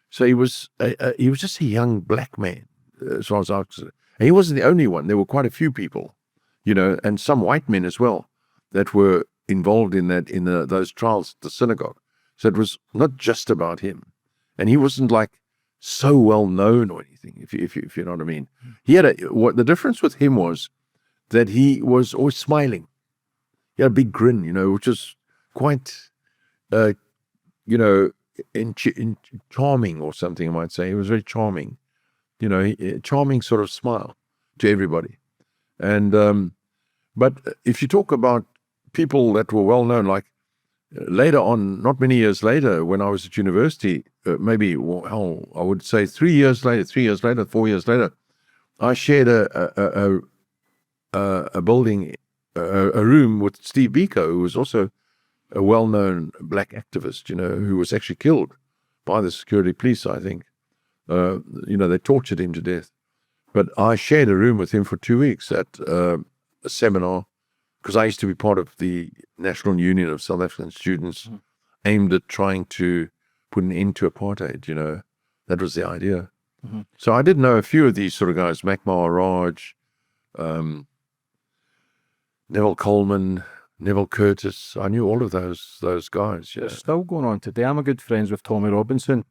So he was just a young black man, as far as I was concerned. And he wasn't the only one. There were quite a few people and some white men as well that were involved in those trials at the synagogue. So it was not just about him, and he wasn't like so well known or anything. If you know what I mean, he had what the difference with him was that he was always smiling. He had a big grin, which was quite, charming or something, I might say. He was very charming, charming sort of smile to everybody. And but if you talk about people that were well known, like later on, not many years later, when I was at university, maybe I would say 4 years later, I shared a building, a room with Steve Biko, who was also a well-known black activist, who was actually killed by the security police, I think. They tortured him to death. But I shared a room with him for 2 weeks at a seminar, because I used to be part of the National Union of South African Students, aimed at trying to put an end to apartheid, That was the idea. Mm-hmm. So I did know a few of these sort of guys, Macmar Raj, Neville Coleman, Neville Curtis. I knew all of those guys. Yeah. It's still going on today. I'm a good friends with Tommy Robinson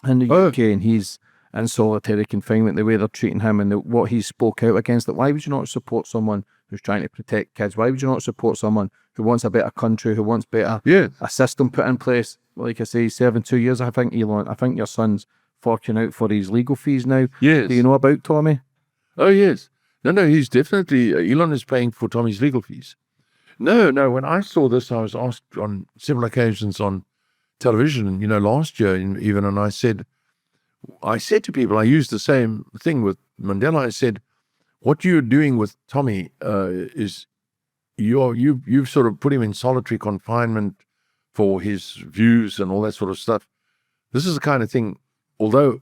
in the UK, and he's in solitary confinement, the way they're treating him and what he spoke out against. Like, why would you not support someone who's trying to protect kids? Why would you not support someone who wants a better country, who wants better a system put in place? Like I say, he's serving 2 years. I think, Elon, your son's forking out for his legal fees now. Yes. Do you know about Tommy? Oh, yes. No, he's definitely, Elon is paying for Tommy's legal fees. No, when I saw this, I was asked on several occasions on television, last year even, and I said to people, I used the same thing with Mandela. I said, what you're doing with Tommy is you've sort of put him in solitary confinement for his views and all that sort of stuff. This is the kind of thing, although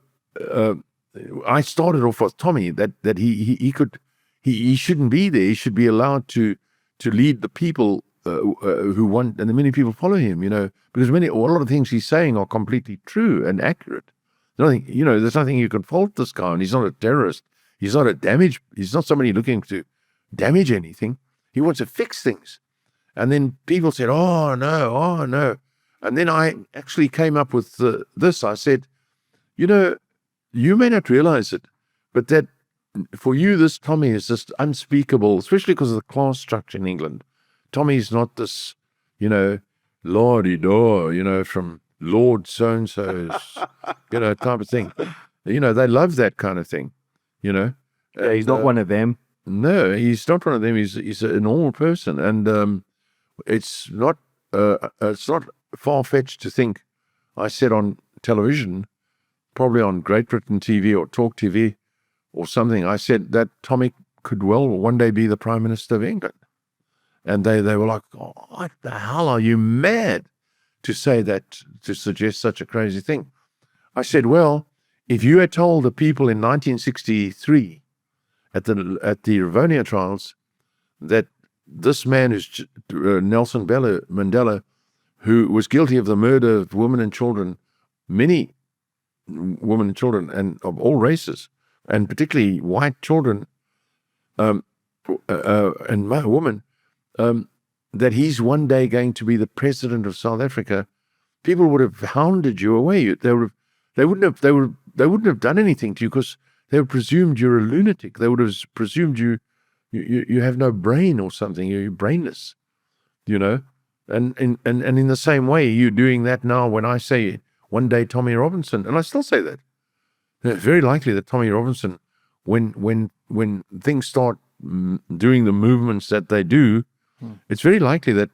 I started off with Tommy, that he shouldn't be there. He should be allowed to lead the people who want, and the many people follow him, because a lot of things he's saying are completely true and accurate. There's nothing you can fault this guy, and he's not a terrorist. He's not somebody looking to damage anything. He wants to fix things. And then people said, oh no. And then I actually came up with this. I said, you may not realize it, but that for you, this Tommy is just unspeakable, especially because of the class structure in England. Tommy's not this, lordy-door, from Lord so-and-so's, type of thing. They love that kind of thing, Yeah, he's not one of them. No, he's not one of them. He's a normal person. And it's not far-fetched to think, I said on television, probably on Great Britain TV or Talk TV or something, I said that Tommy could well one day be the Prime Minister of England. And they were like, oh, what the hell, are you mad to say that, to suggest such a crazy thing? I said, well, if you had told the people in 1963 at the Rivonia trials that this man who's Nelson Mandela, who was guilty of the murder of women and children, many women and children, and of all races, and particularly white children and women, that he's one day going to be the president of South Africa, people would have hounded you away. They wouldn't have done anything to you because they would have presumed you're a lunatic. They would have presumed you have no brain or something. You're brainless, And in the same way, you're doing that now when I say one day Tommy Robinson, and I still say that. It's very likely that Tommy Robinson, when things start doing the movements that they do, it's very likely that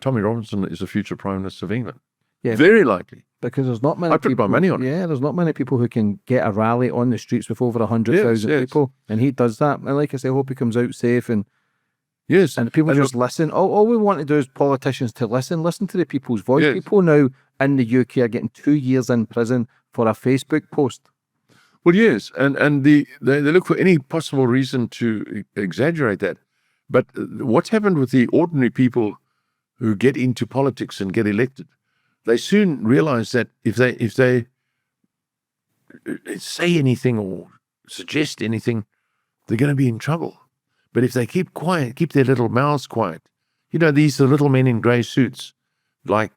Tommy Robinson is the future Prime Minister of England. Yeah, very likely. Because there's not many I put my money on it. Yeah, there's not many people who can get a rally on the streets with over 100,000 people, and he does that. And like I say, I hope he comes out safe and people just listen. All we want to do is politicians to listen to the people's voice. Yes. People now in the UK are getting 2 years in prison for a Facebook post. Well, yes, and they look for any possible reason to exaggerate that. But what's happened with the ordinary people who get into politics and get elected, they soon realize that if they say anything or suggest anything, they're going to be in trouble. But if they keep quiet, keep their little mouths quiet, these are little men in grey suits, like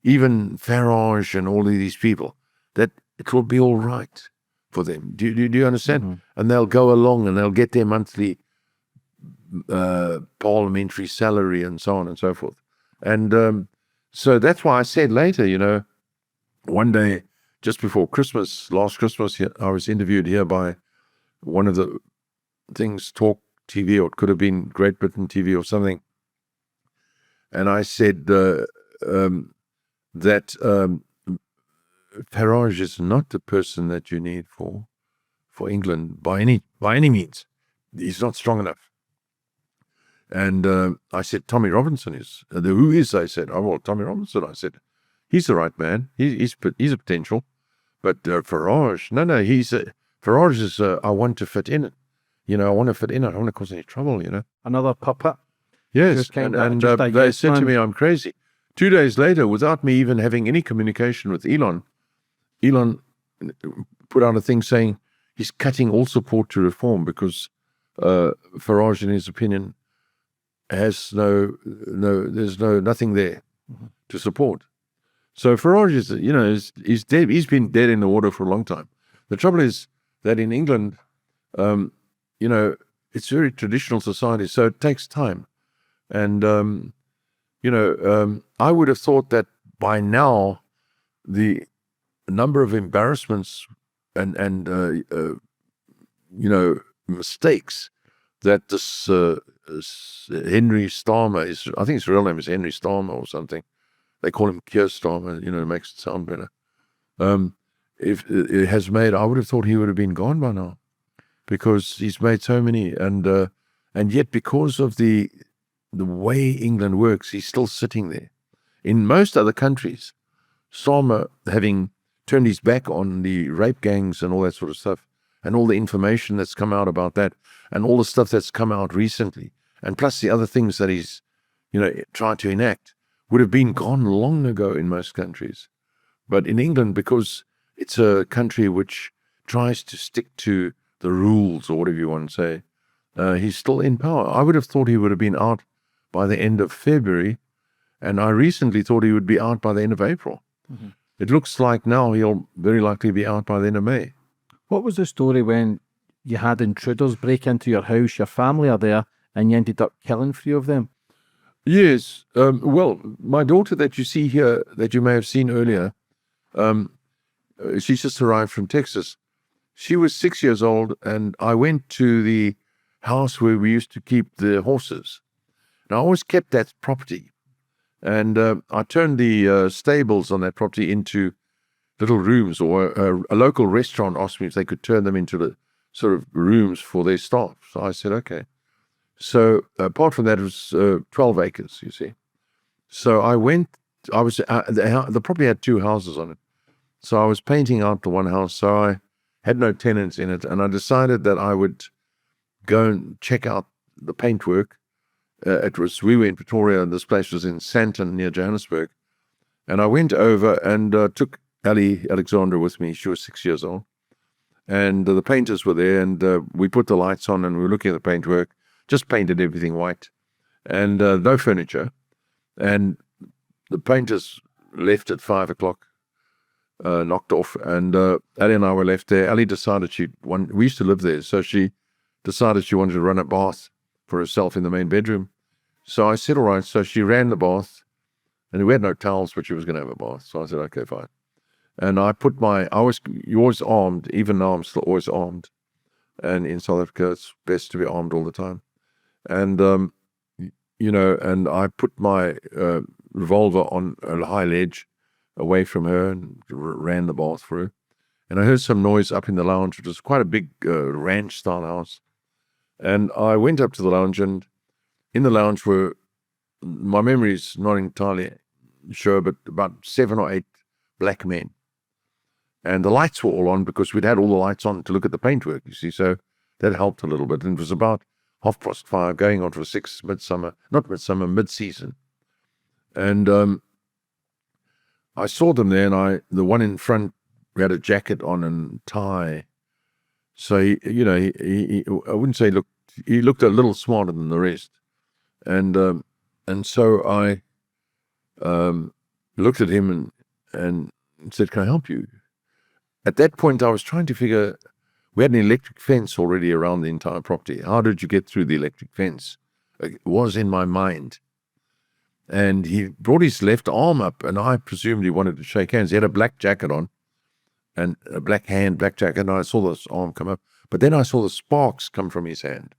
even Farage and all of these people, that it will be all right for them. Do you understand? Mm-hmm. And they'll go along and they'll get their monthly parliamentary salary and so on and so forth. And so that's why I said later, one day just before Christmas, last Christmas, I was interviewed here by one of the things, Talk TV, or it could have been Great Britain TV or something. And I said that Farage is not the person that you need for England by any means. He's not strong enough. And I said, Tommy Robinson is. Who is? I said, oh, well, Tommy Robinson. I said, he's the right man. He's a potential. But Farage, no, Farage is, I want to fit in. I want to fit in. I don't want to cause any trouble, Another puppet. Yes, and they said to me, I'm crazy. 2 days later, without me even having any communication with Elon put out a thing saying he's cutting all support to reform because Farage, in his opinion, has there's nothing there to support. So Farage is dead. He's been dead in the water for a long time. The trouble is that in England, it's very traditional society, so it takes time. And I would have thought that by now the number of embarrassments and mistakes that this Henry Starmer is, I think his real name is Henry Starmer or something. They call him Keir Starmer, it makes it sound better. If it has made, I would have thought he would have been gone by now, because he's made so many, and yet because of the way England works, he's still sitting there. In most other countries, Starmer, having turned his back on the rape gangs and all that sort of stuff, and all the information that's come out about that, and all the stuff that's come out recently, and plus the other things that he's, tried to enact, would have been gone long ago in most countries. But in England, because it's a country which tries to stick to the rules, or whatever you want to say, he's still in power. I would have thought he would have been out by the end of February, and I recently thought he would be out by the end of April. Mm-hmm. It looks like now he'll very likely be out by the end of May. What was the story when you had intruders break into your house, your family are there, and you ended up killing 3 of them? Yes. Well, my daughter that you see here, that you may have seen earlier, she just arrived from Texas. She was 6 years old, and I went to the house where we used to keep the horses. And I always kept that property. And I turned the stables on that property into little rooms, or a local restaurant asked me if they could turn them into the sort of rooms for their staff. So I said, okay. So apart from that, it was 12 acres, you see. So the property had 2 houses on it. So I was painting out the one house, so I had no tenants in it, and I decided that I would go and check out the paintwork. We were in Pretoria, and this place was in Sandton near Johannesburg. And I went over and took Alexandra with me. She was 6 years old. And the painters were there, and we put the lights on, and we were looking at the paintwork, just painted everything white, and no furniture. And the painters left at 5 o'clock, knocked off, and Ali and I were left there. Ali decided we used to live there, so she decided she wanted to run a bath for herself in the main bedroom. So I said, all right. So she ran the bath, and we had no towels, but she was going to have a bath. So I said, okay, fine. And you're always armed. Even now, I'm still always armed. And in South Africa, it's best to be armed all the time. And, and I put my revolver on a high ledge away from her and ran the bath for her. And I heard some noise up in the lounge, which was quite a big ranch-style house. And I went up to the lounge, and in the lounge were, my memory is not entirely sure, but about 7 or 8 black men. And the lights were all on because we'd had all the lights on to look at the paintwork, you see, so that helped a little bit. And it was about 5:30, going on for mid-season. And I saw them there, and the one in front had a jacket on and tie, So I wouldn't say he looked a little smarter than the rest, and so I looked at him and said, "Can I help you?" At that point, I was trying to figure. We had an electric fence already around the entire property. How did you get through the electric fence? It was in my mind. And he brought his left arm up, and I presumed he wanted to shake hands. He had a black jacket on, and a black jacket, and I saw this arm come up. But then I saw the sparks come from his hand.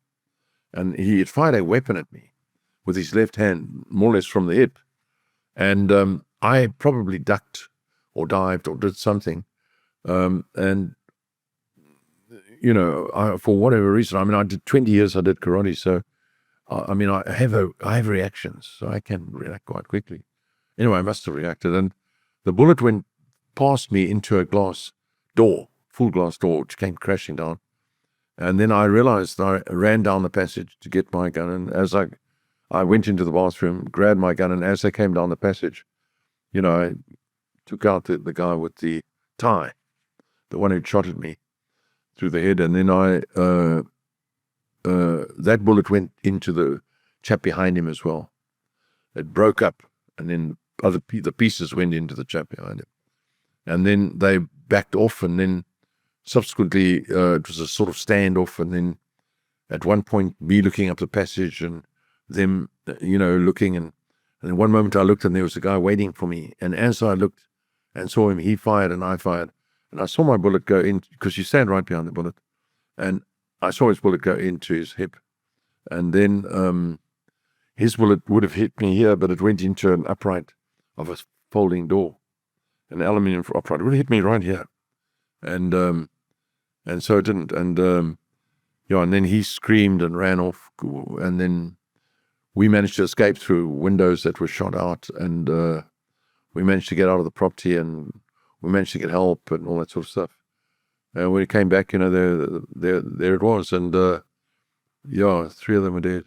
And he had fired a weapon at me with his left hand, more or less from the hip. And I probably ducked or dived or did something. And for whatever reason, I mean, I did 20 years, I did karate, so I mean, I have reactions, so I can react quite quickly. Anyway, I must have reacted, and the bullet went past me into a glass door, full glass door, which came crashing down. And then I realized I ran down the passage to get my gun, and as I went into the bathroom, grabbed my gun, and as I came down the passage, I took out the guy with the tie, the one who shot at me through the head, and then that bullet went into the chap behind him as well. It broke up, and then the pieces went into the chap behind him. And then they backed off, and then subsequently it was a sort of standoff, and then at one point me looking up the passage and them, looking, and in one moment I looked and there was a guy waiting for me, and as I looked and saw him, he fired and I fired. And I saw my bullet go in, because you stand right behind the bullet, and I saw his bullet go into his hip. And then his bullet would have hit me here, but it went into an upright of a folding door, an aluminium upright. It would have hit me right here. And so it didn't. And and then he screamed and ran off, and then we managed to escape through windows that were shot out, and we managed to get out of the property, and we managed to get help and all that sort of stuff. And when we came back, there it was, and 3 of them were dead.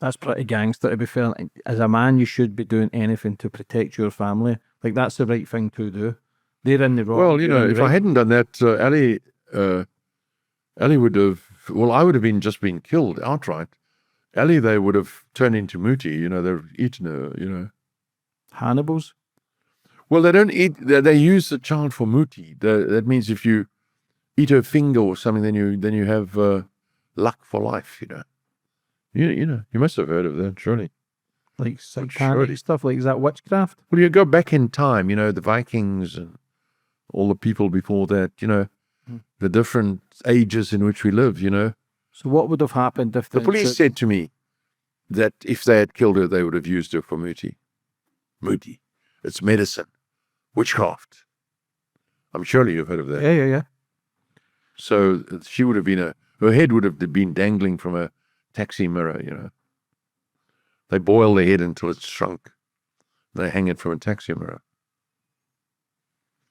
That's pretty gangster, to be fair. As a man, you should be doing anything to protect your family. Like, that's the right thing to do. They're in the wrong. Well, if I hadn't done that, Ali would have. Well, I would have just been killed outright. Ali, they would have turned into Muti. They've eaten her. Hannibals. Well, they don't eat. They use the child for Muti. That means if you eat her finger or something, then you have luck for life. You must have heard of that, surely. Like satanic stuff, like, is that witchcraft? Well, you go back in time, the Vikings and all the people before that, the different ages in which we live, So what would have happened if the police said to me that if they had killed her, they would have used her for Muti. Muti. It's medicine. Witchcraft. I'm surely you've heard of that. Yeah. So she would have been her head would have been dangling from a taxi mirror, They boil the head until it's shrunk. They hang it from a taxi mirror.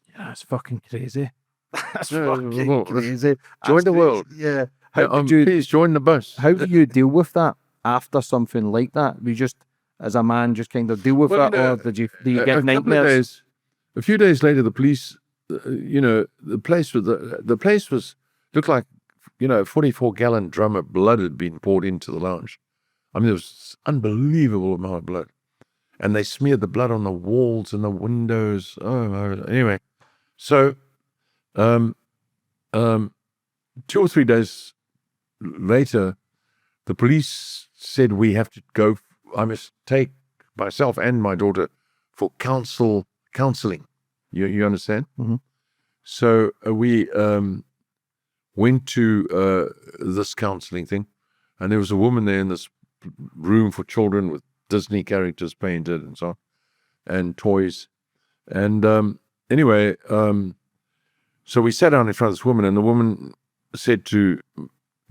Yeah, that's fucking crazy. That's fucking crazy. Join the world. Yeah. Please join the bus. How do you deal with that after something like that? We just, as a man, just kind of deal with that, or do you get nightmares? A few days later, the police, the place was looked like, a 44-gallon drum of blood had been poured into the lounge. I mean, there was an unbelievable amount of blood. And they smeared the blood on the walls and the windows. Anyway. So, 2 or 3 days later, the police said we have to go. I must take myself and my daughter for counseling. You understand? Mm-hmm. So we went to this counseling thing, and there was a woman there in this room for children with Disney characters painted and so on, and toys. And anyway, so we sat down in front of this woman, and the woman said to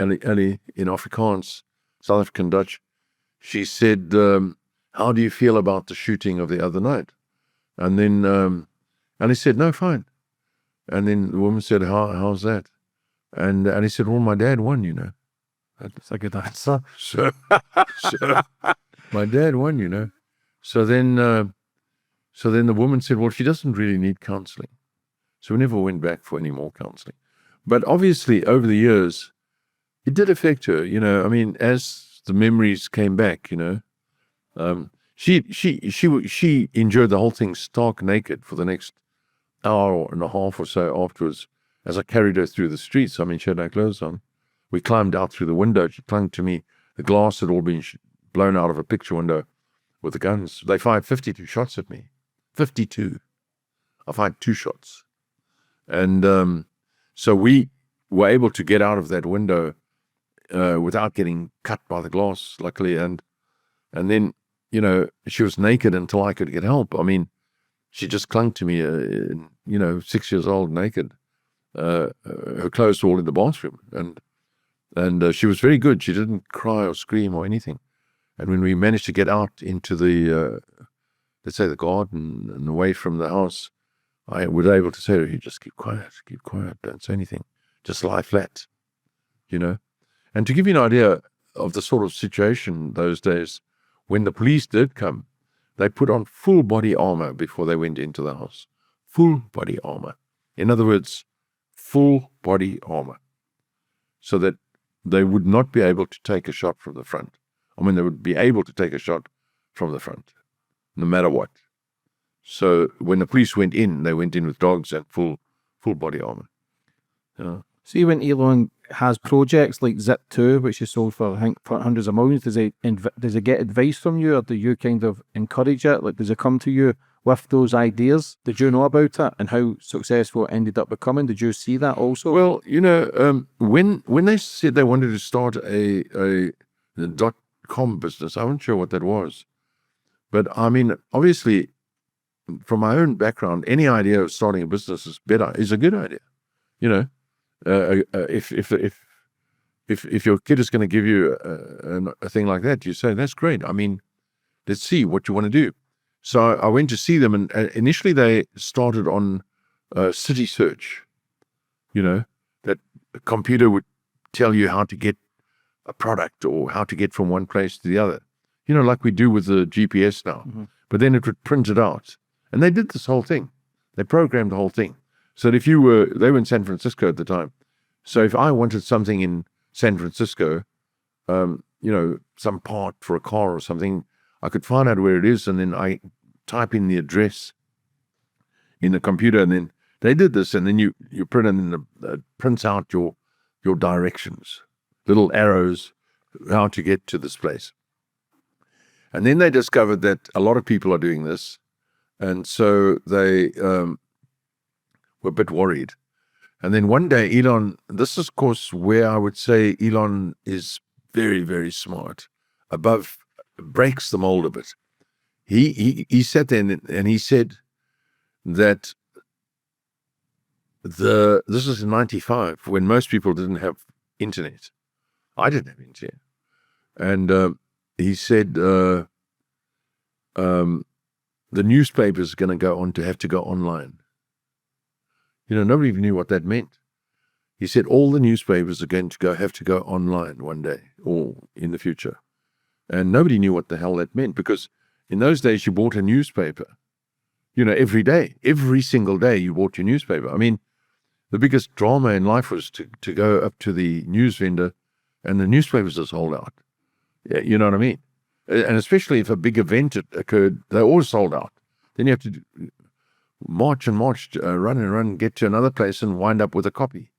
Ellie in Afrikaans, South African Dutch, she said, how do you feel about the shooting of the other night? And then Ellie said, no, fine. And then the woman said, how's that? And he said, well, my dad won, That's a good answer. So my dad won, So then the woman said, well, she doesn't really need counseling. So we never went back for any more counseling. But obviously, over the years, it did affect her. I mean, as the memories came back, she enjoyed the whole thing stark naked for the next hour and a half or so afterwards. As I carried her through the streets, I mean, she had no clothes on. We climbed out through the window. She clung to me. The glass had all been blown out of a picture window with the guns. They fired 52 shots at me. 52. I fired 2 shots. And so we were able to get out of that window without getting cut by the glass, luckily. And then, she was naked until I could get help. I mean, she just clung to me, 6 years old, naked. Her clothes were all in the bathroom. And she was very good. She didn't cry or scream or anything. And when we managed to get out into the, let's say, the garden and away from the house, I was able to say to her, just keep quiet, don't say anything. Just lie flat, And to give you an idea of the sort of situation those days, when the police did come, they put on full body armor before they went into the house. Full body armor. In other words, full body armor. So that they would not be able to take a shot from the front. I mean, they would be able to take a shot from the front, no matter what. So when the police went in, they went in with dogs and full body armor. See, when Elon has projects like Zip2, which is sold for, I think, for hundreds of millions, does he get advice from you, or do you kind of encourage it? Like, does it come to you with those ideas? Did you know about it and how successful it ended up becoming? Did you see that also? Well, when they said they wanted to start a .com business, I wasn't sure what that was. But I mean, obviously, from my own background, any idea of starting a business is a good idea. If your kid is going to give you a thing like that, you say, that's great. I mean, let's see what you want to do. So I went to see them, and initially they started on City Search. That a computer would tell you how to get a product or how to get from one place to the other. Like we do with the GPS now. Mm-hmm. But then it would print it out. And they did this whole thing. They programmed the whole thing. So that they were in San Francisco at the time. So if I wanted something in San Francisco, some part for a car or something, I could find out where it is, and then I type in the address in the computer, and then they did this, and then you print, and then it prints out your directions, little arrows, how to get to this place. And then they discovered that a lot of people are doing this, and so they were a bit worried. And then one day, Elon, this is, of course, where I would say Elon is very, very smart, breaks the mold a bit. He sat there and he said that this is in 95, when most people didn't have internet. I didn't have internet. And he said the newspaper is going to have to go online. Nobody even knew what that meant. He said all the newspapers are going to have to go online one day or in the future. And nobody knew what the hell that meant, because in those days you bought a newspaper, every day. Every single day you bought your newspaper. I mean, the biggest drama in life was to go up to the news vendor and the newspapers are sold out. Yeah, you know what I mean? And especially if a big event occurred, they're always sold out. Then you have to march, run and run, get to another place and wind up with a copy.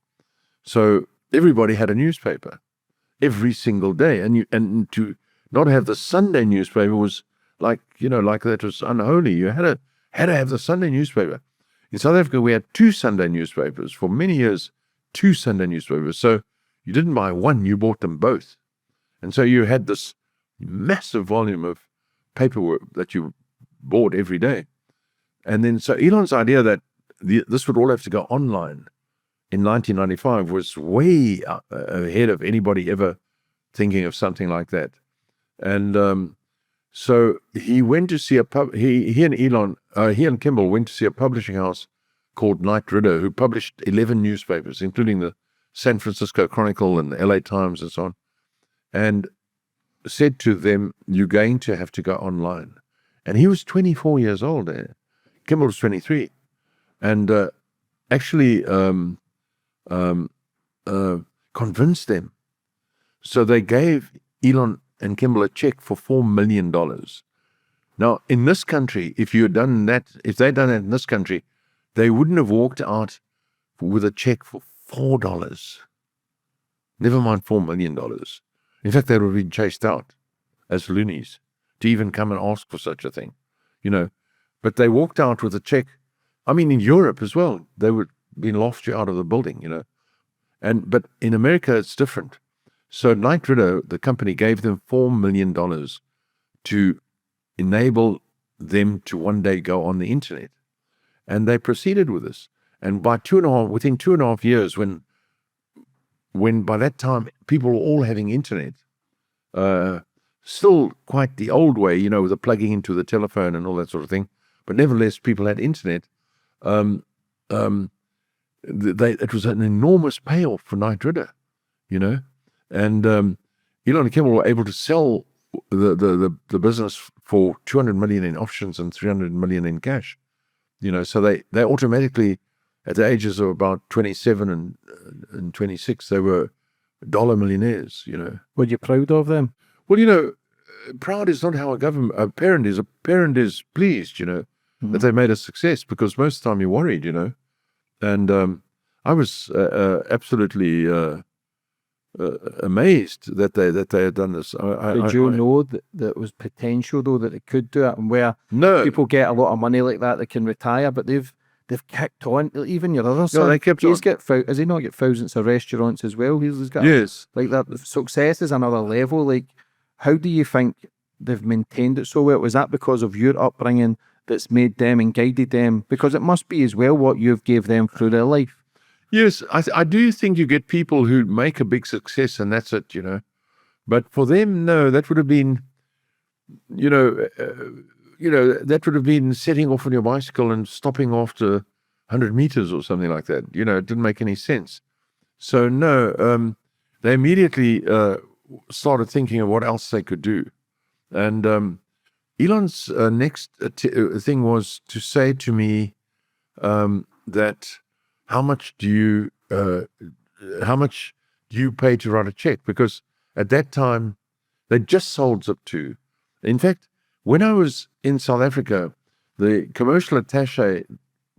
So everybody had a newspaper every single day. And to not have the Sunday newspaper was like that was unholy. You had to have the Sunday newspaper. In South Africa, we had 2 Sunday newspapers for many years, 2 Sunday newspapers. So you didn't buy one, you bought them both. And so you had this massive volume of paperwork that you bought every day. And then, so Elon's idea that this would all have to go online in 1995 was way ahead of anybody ever thinking of something like that. And so he went to see he and Kimball went to see a publishing house called Knight Ridder, who published 11 newspapers, including the San Francisco Chronicle and the LA Times and so on, and said to them, you're going to have to go online. And he was 24 years old there. Kimball was 23. And actually, convinced them. So they gave Elon and Kimball a check for $4 million. Now, in this country, if they'd done that in this country, they wouldn't have walked out with a check for $4. Never mind $4 million. In fact, they would have been chased out as loonies to even come and ask for such a thing, But they walked out with a check. I mean, in Europe as well, they would have been laughed you out of the building, But in America, it's different. So Knight Ridder, the company, gave them $4 million to enable them to one day go on the internet. And they proceeded with this. And within 2.5 years, when by that time people were all having internet, still quite the old way, with the plugging into the telephone and all that sort of thing, but nevertheless people had internet. It was an enormous payoff for Knight Ridder, and Elon and Kimball were able to sell the business for $200 million in options and $300 million in cash, so they automatically, at the ages of about 27 and 26, they were dollar millionaires, Were you proud of them? Well, proud is not how a parent is. A parent is pleased, that they made a success, because most of the time you're worried, And I was absolutely amazed that they had done this. Did you know that it was potential, though, that it could do it, and where No. people get a lot of money like that, they can retire, but they've kicked on. Even your other son, they kept on. Has he not got thousands of restaurants as well? He's got Yes. like that. Success is another level. Like, how do you think they've maintained it so well? Was that because of your upbringing that's made them and guided them? Because it must be as well what you've gave them through their life. Yes, I do think you get people who make a big success and that's it, But for them, no, that would have been, that would have been setting off on your bicycle and stopping after 100 meters or something like that. It didn't make any sense. So no, they immediately started thinking of what else they could do. And Elon's next thing was to say to me that how much do you pay to write a check? Because at that time they just sold Zip2. In fact, when I was in South Africa, the commercial attaché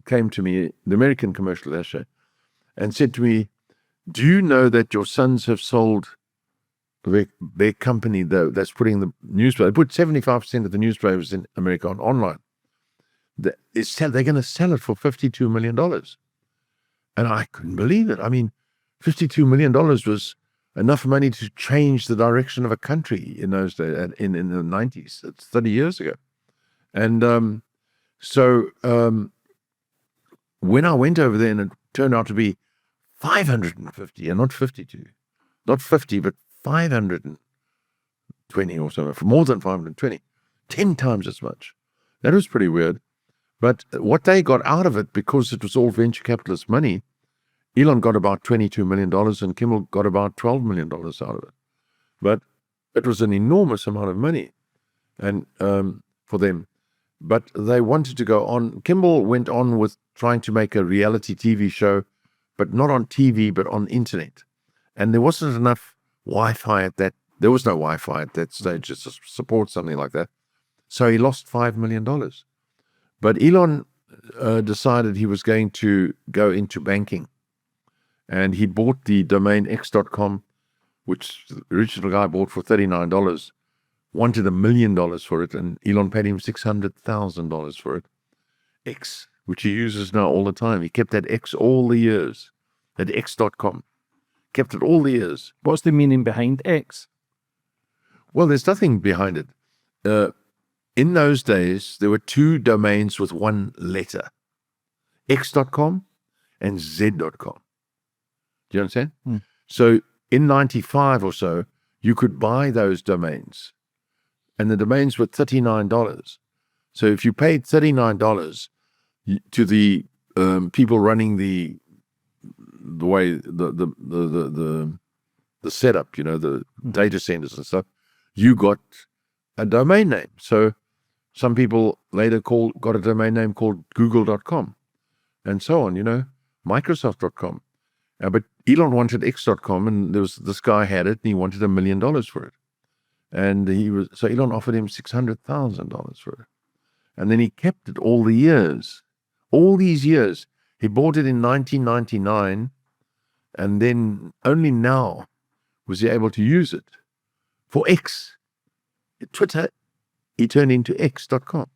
came to me, the American commercial attaché, and said to me, "Do you know that your sons have sold their company, though, that's putting the newspaper, they put 75% of the newspapers in America online. They're going to sell it for $52 million. And I couldn't believe it. I mean, $52 million was enough money to change the direction of a country in those days, in the 90s. It's 30 years ago. And so when I went over there, and it turned out to be 550 and not 52, not 50, but 520 or so, more than 520, 10 times as much. That was pretty weird. But what they got out of it, because it was all venture capitalist money, Elon got about $22 million and Kimball got about $12 million out of it. But it was an enormous amount of money and for them. But they wanted to go on. Kimball went on with trying to make a reality TV show, but not on TV, but on internet. And there wasn't enough Wi-Fi at that. There was no Wi-Fi at that stage to support something like that. So he lost $5 million. But Elon decided he was going to go into banking. And he bought the domain x.com, which the original guy bought for $39, wanted $1 million for it, and Elon paid him $600,000 for it. X, which he uses now all the time. He kept that X all the years, that x.com. Kept it all the years. What's the meaning behind X? Well, there's nothing behind it. In those days, there were two domains with one letter, x.com and z.com. Do you understand? So in 95 or so, you could buy those domains, and the domains were $39. So if you paid $39 to the people running the way the setup, the data centers and stuff, you got a domain name. So some people later got a domain name called google.com and so on, Microsoft.com. But Elon wanted X.com, and there was this guy had it, and he wanted $1 million for it. And so Elon offered him $600,000 for it. And then he kept it all these years. He bought it in 1999, and then only now was he able to use it for X. Twitter, he turned into X.com.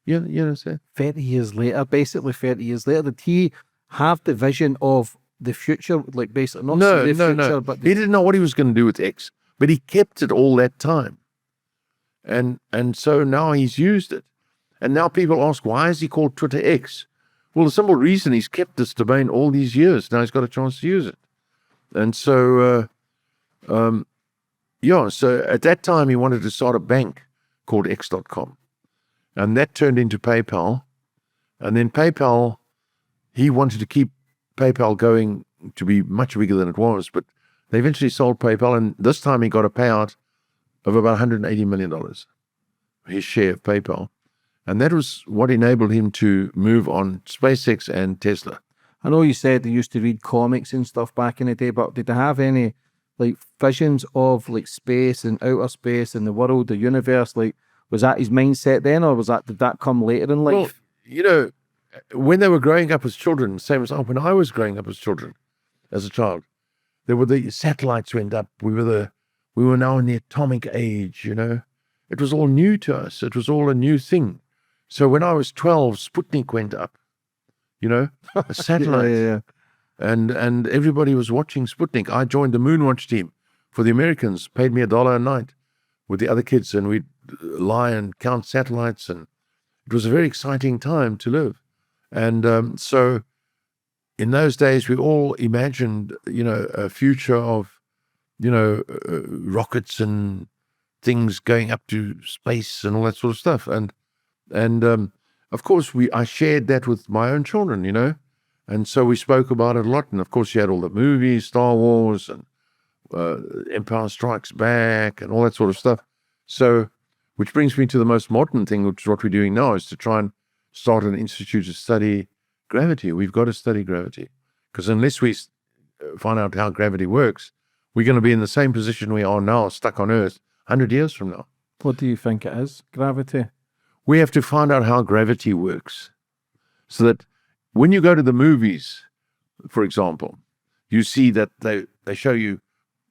You know what I'm saying? 30 years later, did he have the vision of the future? Like, basically, not No, the future, but he didn't know what he was going to do with X, but he kept it all that time. And so now he's used it. And now people ask, why is he called Twitter X? Well, the simple reason, he's kept this domain all these years. Now he's got a chance to use it. And so, so at that time he wanted to start a bank called X.com. And that turned into PayPal. And then PayPal, he wanted to keep PayPal going to be much bigger than it was, but they eventually sold PayPal, and this time he got a payout of about $180 million, his share of PayPal. And that was what enabled him to move on SpaceX and Tesla. I know you said they used to read comics and stuff back in the day, but did they have any like visions of like space and outer space and the world, the universe? Like, was that his mindset then, or did that come later in life? Well, when they were growing up as children, same as when I was growing up as a child, there were the satellites went up. We were now in the atomic age. It was all new to us. It was all a new thing. So when I was 12, Sputnik went up. A satellite. Yeah. And everybody was watching Sputnik. I joined the Moonwatch team for the Americans, paid me $1 a night with the other kids, and we'd lie and count satellites, and it was a very exciting time to live. And so in those days, we all imagined, a future of, rockets and things going up to space and all that sort of stuff. And of course, I shared that with my own children, and so we spoke about it a lot. And of course, you had all the movies, Star Wars and Empire Strikes Back and all that sort of stuff. So, which brings me to the most modern thing, which is what we're doing now, is to try and start an institute to study gravity. We've got to study gravity, because unless we find out how gravity works, we're going to be in the same position we are now, stuck on Earth, 100 years from now. What do you think it is, gravity? We have to find out how gravity works, so that when you go to the movies, for example, you see that they show you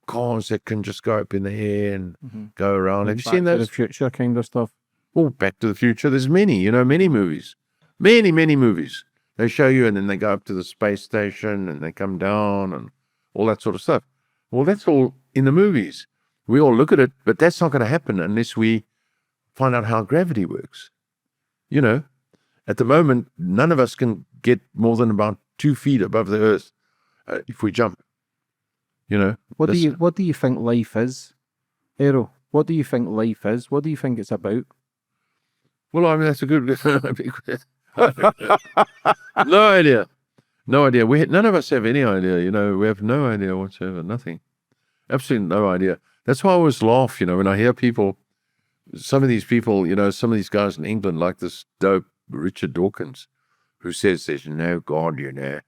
cars that can just go up in the air and go around. Have you seen those? Back to the Future kind of stuff. Well, Back to the Future, there's many movies. Many movies. They show you, and then they go up to the space station, and they come down, and all that sort of stuff. Well, that's all in the movies. We all look at it, but that's not going to happen unless we find out how gravity works. At the moment, none of us can get more than about 2 feet above the Earth if we jump. What do you think life is, Errol? What do you think life is? What do you think it's about? Well, I mean, that's a good No idea. None of us have any idea. We have no idea whatsoever. Nothing. Absolutely no idea. That's why I always laugh. When I hear people, some of these people, some of these guys in England, like this dope Richard Dawkins, who says there's no God. No,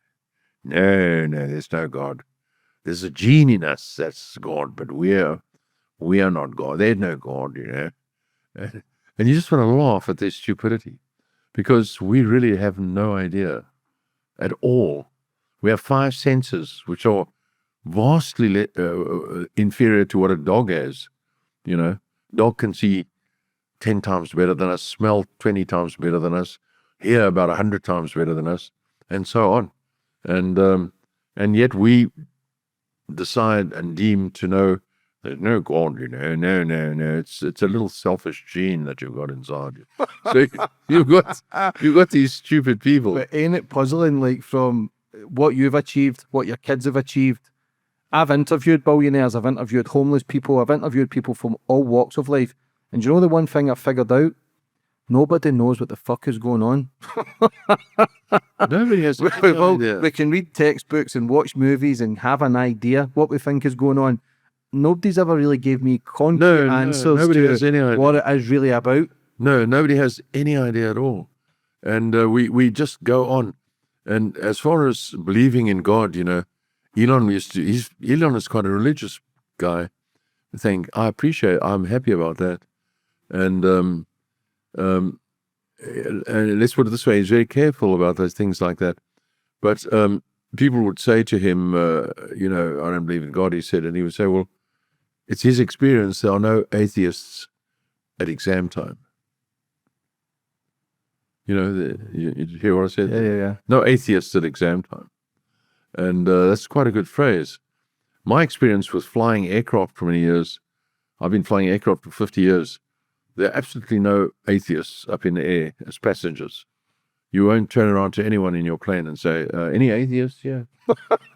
there's no God. There's a gene in us that's God, but we are not God. There's no God. And you just want to laugh at their stupidity, because we really have no idea at all. We have 5 senses, which are vastly inferior to what a dog has. Dog can see 10 times better than us, smell 20 times better than us, hear about 100 times better than us, and so on. And yet we decide and deem to know there's no God, no. It's a little selfish gene that you've got inside you. So you've got these stupid people. But ain't it puzzling, like, from what you've achieved, what your kids have achieved? I've interviewed billionaires, I've interviewed homeless people, I've interviewed people from all walks of life. And you know the one thing I figured out? Nobody knows what the fuck is going on. Nobody has any idea. We can read textbooks and watch movies and have an idea what we think is going on. Nobody's ever really gave me concrete answers nobody to has any idea. what it is really about. No, nobody has any idea at all. And we just go on. And as far as believing in God, Elon is quite a religious guy. I'm happy about that. And and let's put it this way, he's very careful about those things like that. But people would say to him, I don't believe in God, he said, and he would say, well, it's his experience. There are no atheists at exam time. You hear what I said? Yeah. No atheists at exam time. And that's quite a good phrase. My experience with flying aircraft for many years, I've been flying aircraft for 50 years. There are absolutely no atheists up in the air as passengers. You won't turn around to anyone in your plane and say, any atheists? Yeah.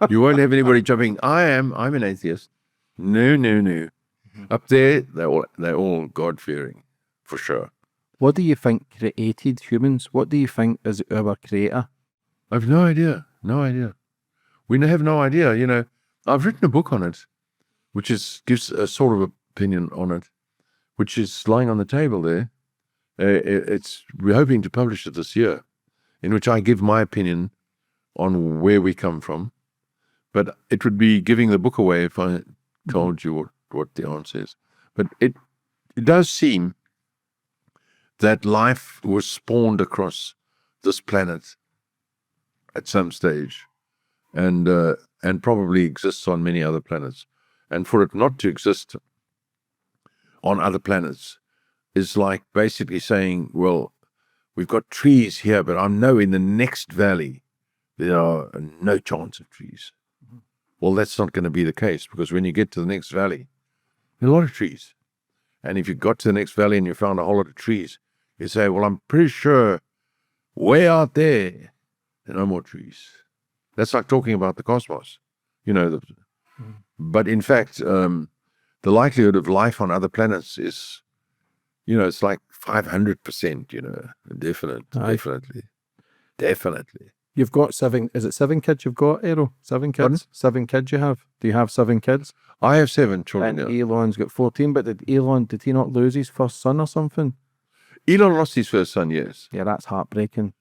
You won't have anybody jumping, I'm an atheist. No. Mm-hmm. Up there, they're all God-fearing, for sure. What do you think created humans? What do you think is our creator? I've no idea. We have no idea. I've written a book on it, which gives a sort of opinion on it, which is lying on the table there. We're hoping to publish it this year, in which I give my opinion on where we come from. But it would be giving the book away if I told you what the answer is. But it does seem that life was spawned across this planet at some stage, and probably exists on many other planets. And for it not to exist on other planets is like basically saying, well, we've got trees here, but I know in the next valley there are no chance of trees. Mm-hmm. Well, that's not going to be the case, because when you get to the next valley, there are a lot of trees. And if you got to the next valley and you found a whole lot of trees, you say, well, I'm pretty sure way out there are no more trees. That's like talking about the cosmos, But in fact, the likelihood of life on other planets is, it's like 500%, definitely. You've got 7, is it 7 kids you've got, Errol? 7 kids? Pardon? 7 kids you have? Do you have 7 kids? I have 7 children. And Elon's got 14, but did he not lose his first son or something? Elon lost his first son, yes. Yeah, that's heartbreaking.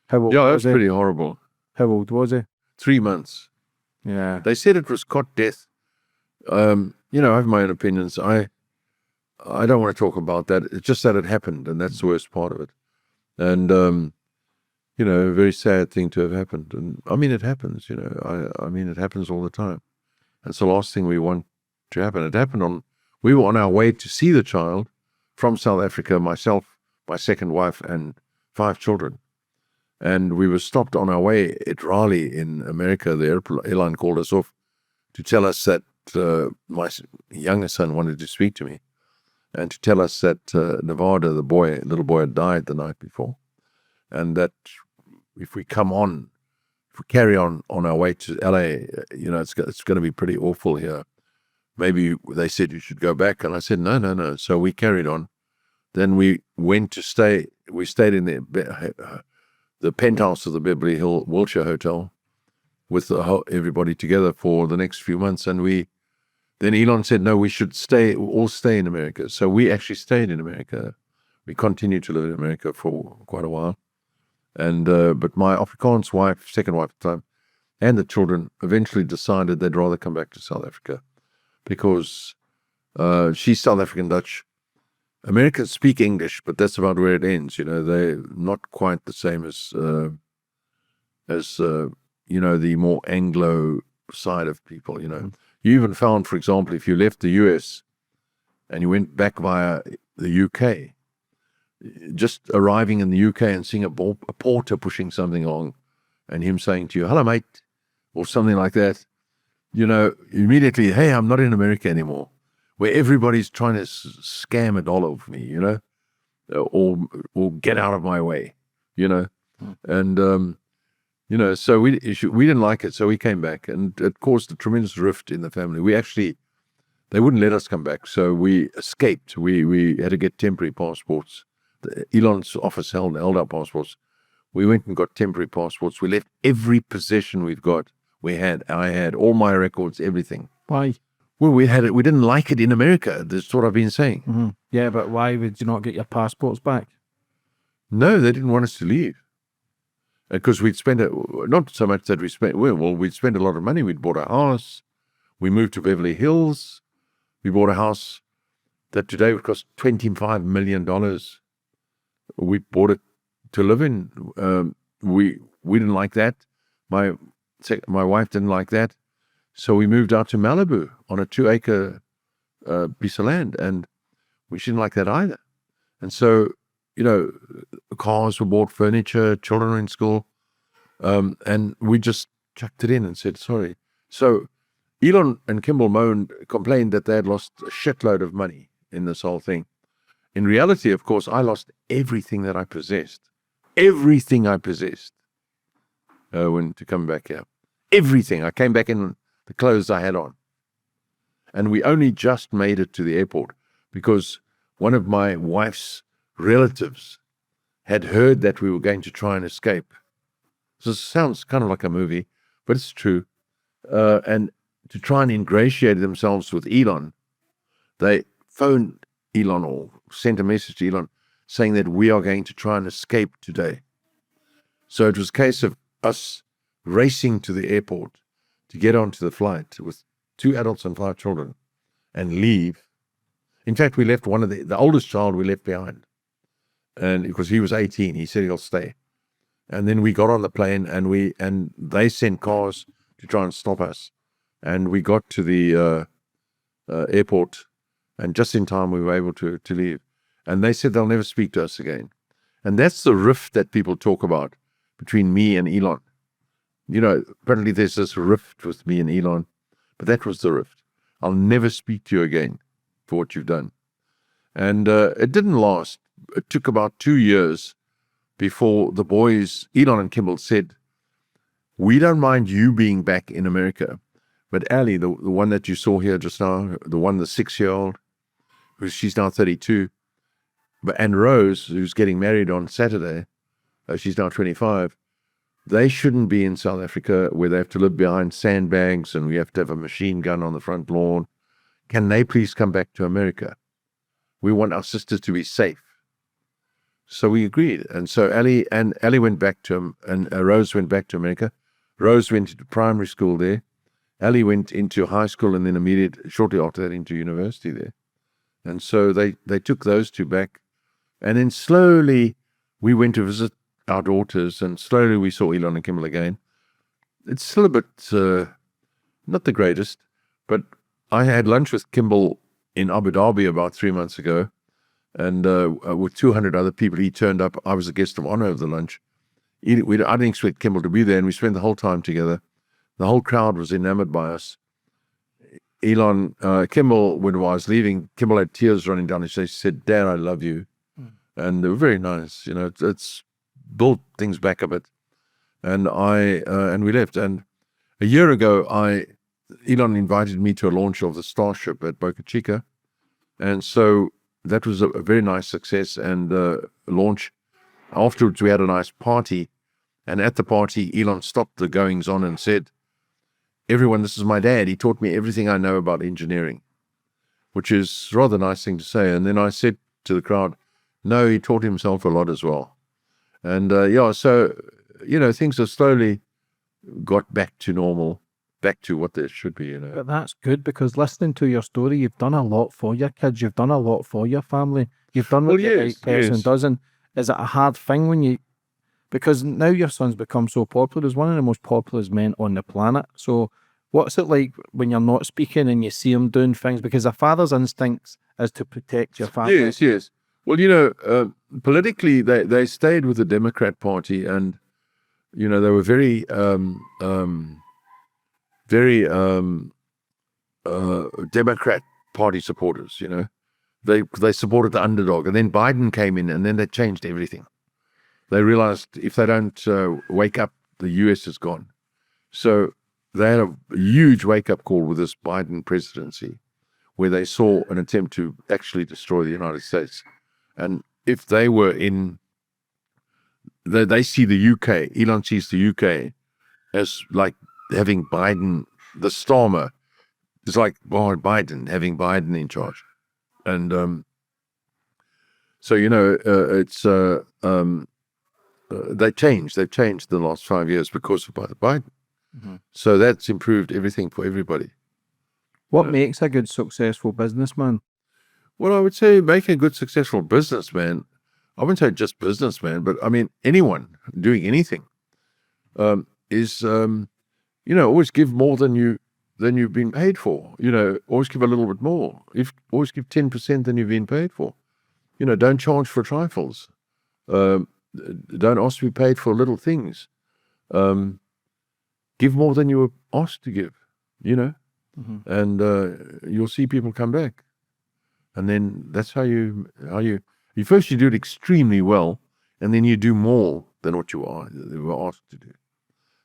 How old Yeah, was that's he? pretty horrible. How old was he? 3 months. Yeah. They said it was cot death. I have my own opinions. I don't want to talk about that. It's just that it happened, and that's the worst part of it. And, a very sad thing to have happened. And I mean, it happens, it happens all the time. And it's the last thing we want to happen. It happened we were on our way to see the child from South Africa, myself, my second wife, and 5 children. And we were stopped on our way at Raleigh in America. The airline called us off to tell us that my younger son wanted to speak to me, and to tell us that Nevada, the little boy had died the night before, and that if we carry on our way to LA, it's going to be pretty awful here. Maybe they said you should go back, and I said no. So we carried on. Then we went to stay. We stayed in the penthouse of the Beverly Hill Wilshire Hotel with everybody together for the next few months. And then Elon said, no, we should all stay in America. So we actually stayed in America. We continued to live in America for quite a while. And but my Afrikaans wife, second wife at the time, and the children eventually decided they'd rather come back to South Africa, because she's South African Dutch. Americans speak English, but that's about where it ends. They're not quite the same as the more Anglo side of people. You even found, for example, if you left the US and you went back via the UK, just arriving in the UK and seeing a porter pushing something along, and him saying to you, "Hello, mate," or something like that, immediately, hey, I'm not in America anymore, where everybody's trying to scam a dollar of me, or get out of my way, and so we didn't like it, so we came back, and it caused a tremendous rift in the family. They wouldn't let us come back, so we escaped. We had to get temporary passports. Elon's office held our passports. We went and got temporary passports. We left every possession we've got. I had all my records, everything. Why? Well, we had it. We didn't like it in America. That's what I've been saying. Mm-hmm. Yeah, but why would you not get your passports back? No, they didn't want us to leave. because we'd spent it, not so much that we'd spent a lot of money. We'd bought a house. We moved to Beverly Hills. We bought a house that today would cost $25 million. We bought it to live in. We didn't like that. My wife didn't like that. So we moved out to Malibu on a 2-acre piece of land, and she didn't like that either. And so, cars were bought, furniture, children were in school, and we just chucked it in and said, sorry. So Elon and Kimball complained that they had lost a shitload of money in this whole thing. In reality, of course, I lost everything that I possessed. Everything I possessed when to come back here. Everything. I came back in the clothes I had on. And we only just made it to the airport because one of my wife's relatives had heard that we were going to try and escape. So it sounds kind of like a movie, but it's true. And to try and ingratiate themselves with Elon, they phoned Elon or sent a message to Elon saying that we are going to try and escape today. So it was a case of us racing to the airport to get onto the flight with 2 adults and 5 children and leave. In fact, we left one of the oldest child we left behind. And because he was 18, he said he'll stay. And then we got on the plane and they sent cars to try and stop us. And we got to the airport, and just in time we were able to leave. And they said they'll never speak to us again. And that's the rift that people talk about between me and Elon. Apparently there's this rift with me and Elon, but that was the rift. I'll never speak to you again for what you've done. And it didn't last. It took about 2 years before the boys, Elon and Kimball, said, we don't mind you being back in America. But Ali, the one that you saw here just now, the 6-year-old, she's now 32, and Rose, who's getting married on Saturday, she's now 25, they shouldn't be in South Africa where they have to live behind sandbags and we have to have a machine gun on the front lawn. Can they please come back to America? We want our sisters to be safe. So we agreed. And so Ali went back to and Rose went back to America. Rose went into primary school there. Ali went into high school and then shortly after that into university there. And so they took those 2 back. And then slowly we went to visit our daughters, and slowly we saw Elon and Kimball again. It's still a bit, not the greatest, but I had lunch with Kimball in Abu Dhabi about 3 months ago, and with 200 other people. He turned up. I was a guest of honor of the lunch. I didn't expect Kimball to be there, and we spent the whole time together. The whole crowd was enamored by us. Kimball, when I was leaving, Kimball had tears running down his face. He said, Dad, I love you. And they were very nice. It's built things back a bit. And we left. And a year ago, Elon invited me to a launch of the Starship at Boca Chica. And so that was a very nice success and launch. Afterwards, we had a nice party. And at the party, Elon stopped the goings on and said, everyone, this is my dad. He taught me everything I know about engineering, which is a rather nice thing to say. And then I said to the crowd, no, he taught himself a lot as well. And so, things have slowly got back to normal, back to what they should be, But that's good, because listening to your story, you've done a lot for your kids. You've done a lot for your family. You've done what the right person does. And is it a hard thing because now your son's become so popular, he's one of the most popular men on the planet. So what's it like when you're not speaking and you see him doing things? Because a father's instincts is to protect your family. Yes. Well, politically, they stayed with the Democrat Party, and they were very Democrat Party supporters. They supported the underdog, and then Biden came in, and then they changed everything. They realized if they don't wake up, the U.S. is gone. So they had a huge wake-up call with this Biden presidency, where they saw an attempt to actually destroy the United States. And if they were they see the UK, Elon sees the UK as like having Biden, the Starmer. It's like Biden, having Biden in charge. And so, it's They've changed in the last 5 years because of Biden. Mm-hmm. So that's improved everything for everybody. What makes a good, successful businessman? Well, I would say make a good, successful businessman. I wouldn't say just businessman, but I mean anyone doing anything is always give more than you've been paid for. Always give a little bit more. Always give 10% than you've been paid for. Don't charge for trifles. Don't ask to be paid for little things. Give more than you were asked to give. Mm-hmm. And you'll see people come back. And then that's how you first you do it extremely well, and then you do more than what you were asked to do.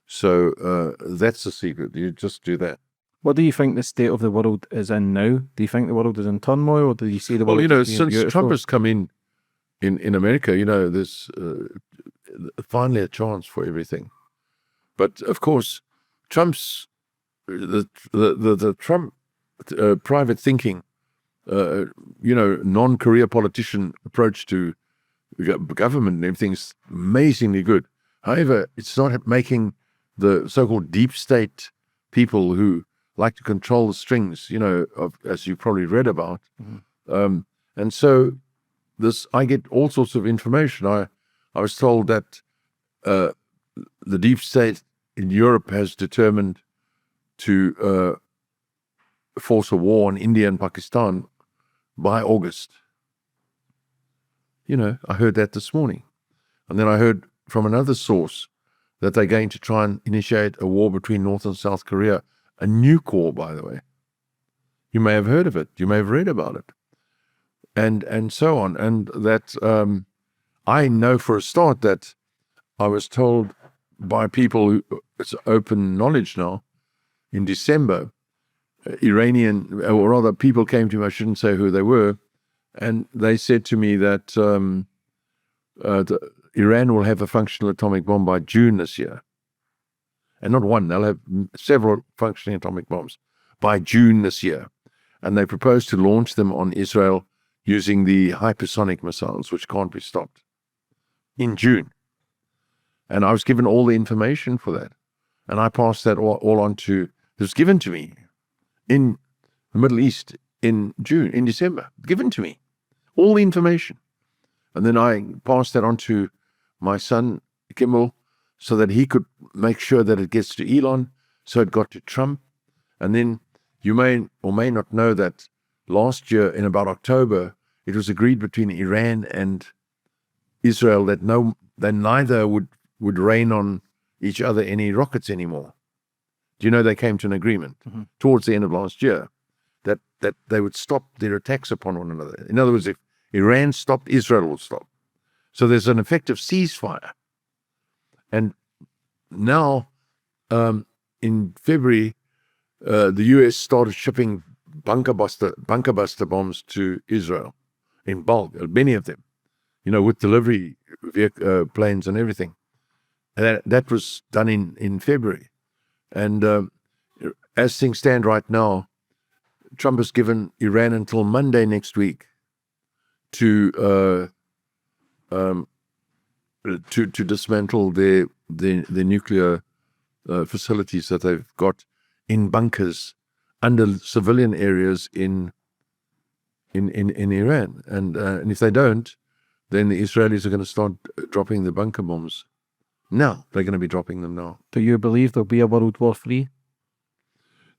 So that's the secret. You just do that. What do you think the state of the world is in now? Do you think the world is in turmoil, or do you see the world? Well, as being since beautiful? Trump has come in America, there's finally a chance for everything. But of course, Trump's the Trump private thinking, non-career politician approach to government and everything's amazingly good. However, it's not making the so-called deep state people who like to control the strings, as you probably read about. Mm-hmm. And so I get all sorts of information. I was told that the deep state in Europe has determined to force a war on India and Pakistan by August. I heard that this morning. And then I heard from another source that they're going to try and initiate a war between North and South Korea, a nuke war, by the way. You may have heard of it. You may have read about it. And so on. And that I know for a start that I was told by people who, it's open knowledge now, in December, Iranian, or rather people came to me, I shouldn't say who they were, and they said to me that Iran will have a functional atomic bomb by June this year. And not one, they'll have several functioning atomic bombs by June this year. And they propose to launch them on Israel using the hypersonic missiles, which can't be stopped, in June. And I was given all the information for that. And I passed that all on to, it was given to me in the Middle East in December, given to me, all the information. And then I passed that on to my son, Kimmel, so that he could make sure that it gets to Elon, so it got to Trump. And then you may or may not know that last year in about October, it was agreed between Iran and Israel that neither would rain on each other any rockets anymore. Do you know they came to an agreement towards the end of last year that they would stop their attacks upon one another? In other words, if Iran stopped, Israel will stop. So there's an effective ceasefire. And now, in February, the U.S. started shipping bunker buster bombs to Israel in bulk, many of them, with delivery planes and everything. And that was done in February. And as things stand right now, Trump has given Iran until Monday next week to dismantle their nuclear facilities that they've got in bunkers under civilian areas in Iran. And if they don't, then the Israelis are going to start dropping the bunker bombs. Now they're going to be dropping them now. Do you believe there'll be a World War III?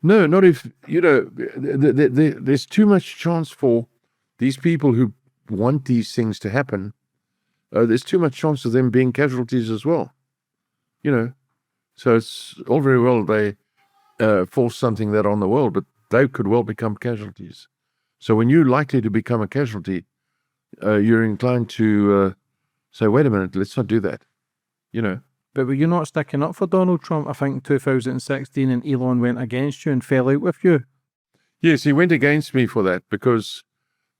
No, not if, there's too much chance for these people who want these things to happen. There's too much chance of them being casualties as well. So it's all very well they force something that on the world, but they could well become casualties. So when you're likely to become a casualty, you're inclined to say, wait a minute, let's not do that. But were you not sticking up for Donald Trump, I think, in 2016, and Elon went against you and fell out with you? Yes, he went against me for that because,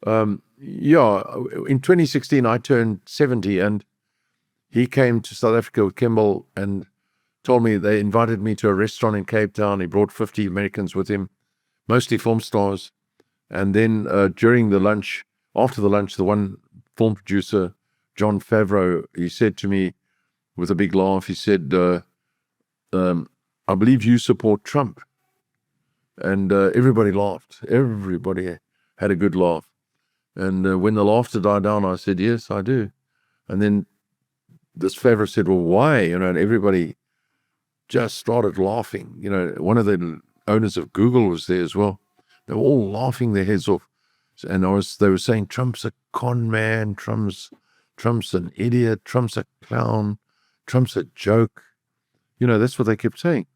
in 2016, I turned 70 and he came to South Africa with Kimball and told me they invited me to a restaurant in Cape Town. He brought 50 Americans with him, mostly film stars. And then during the lunch, after the lunch, the one film producer, John Favreau, he said to me, with a big laugh, he said, I believe you support Trump. And everybody laughed. Everybody had a good laugh. And when the laughter died down, I said, yes, I do. And then this favor said, well, why? And everybody just started laughing. One of the owners of Google was there as well. They were all laughing their heads off. And they were saying, Trump's a con man, Trump's an idiot, Trump's a clown, Trump's a joke. That's what they kept saying.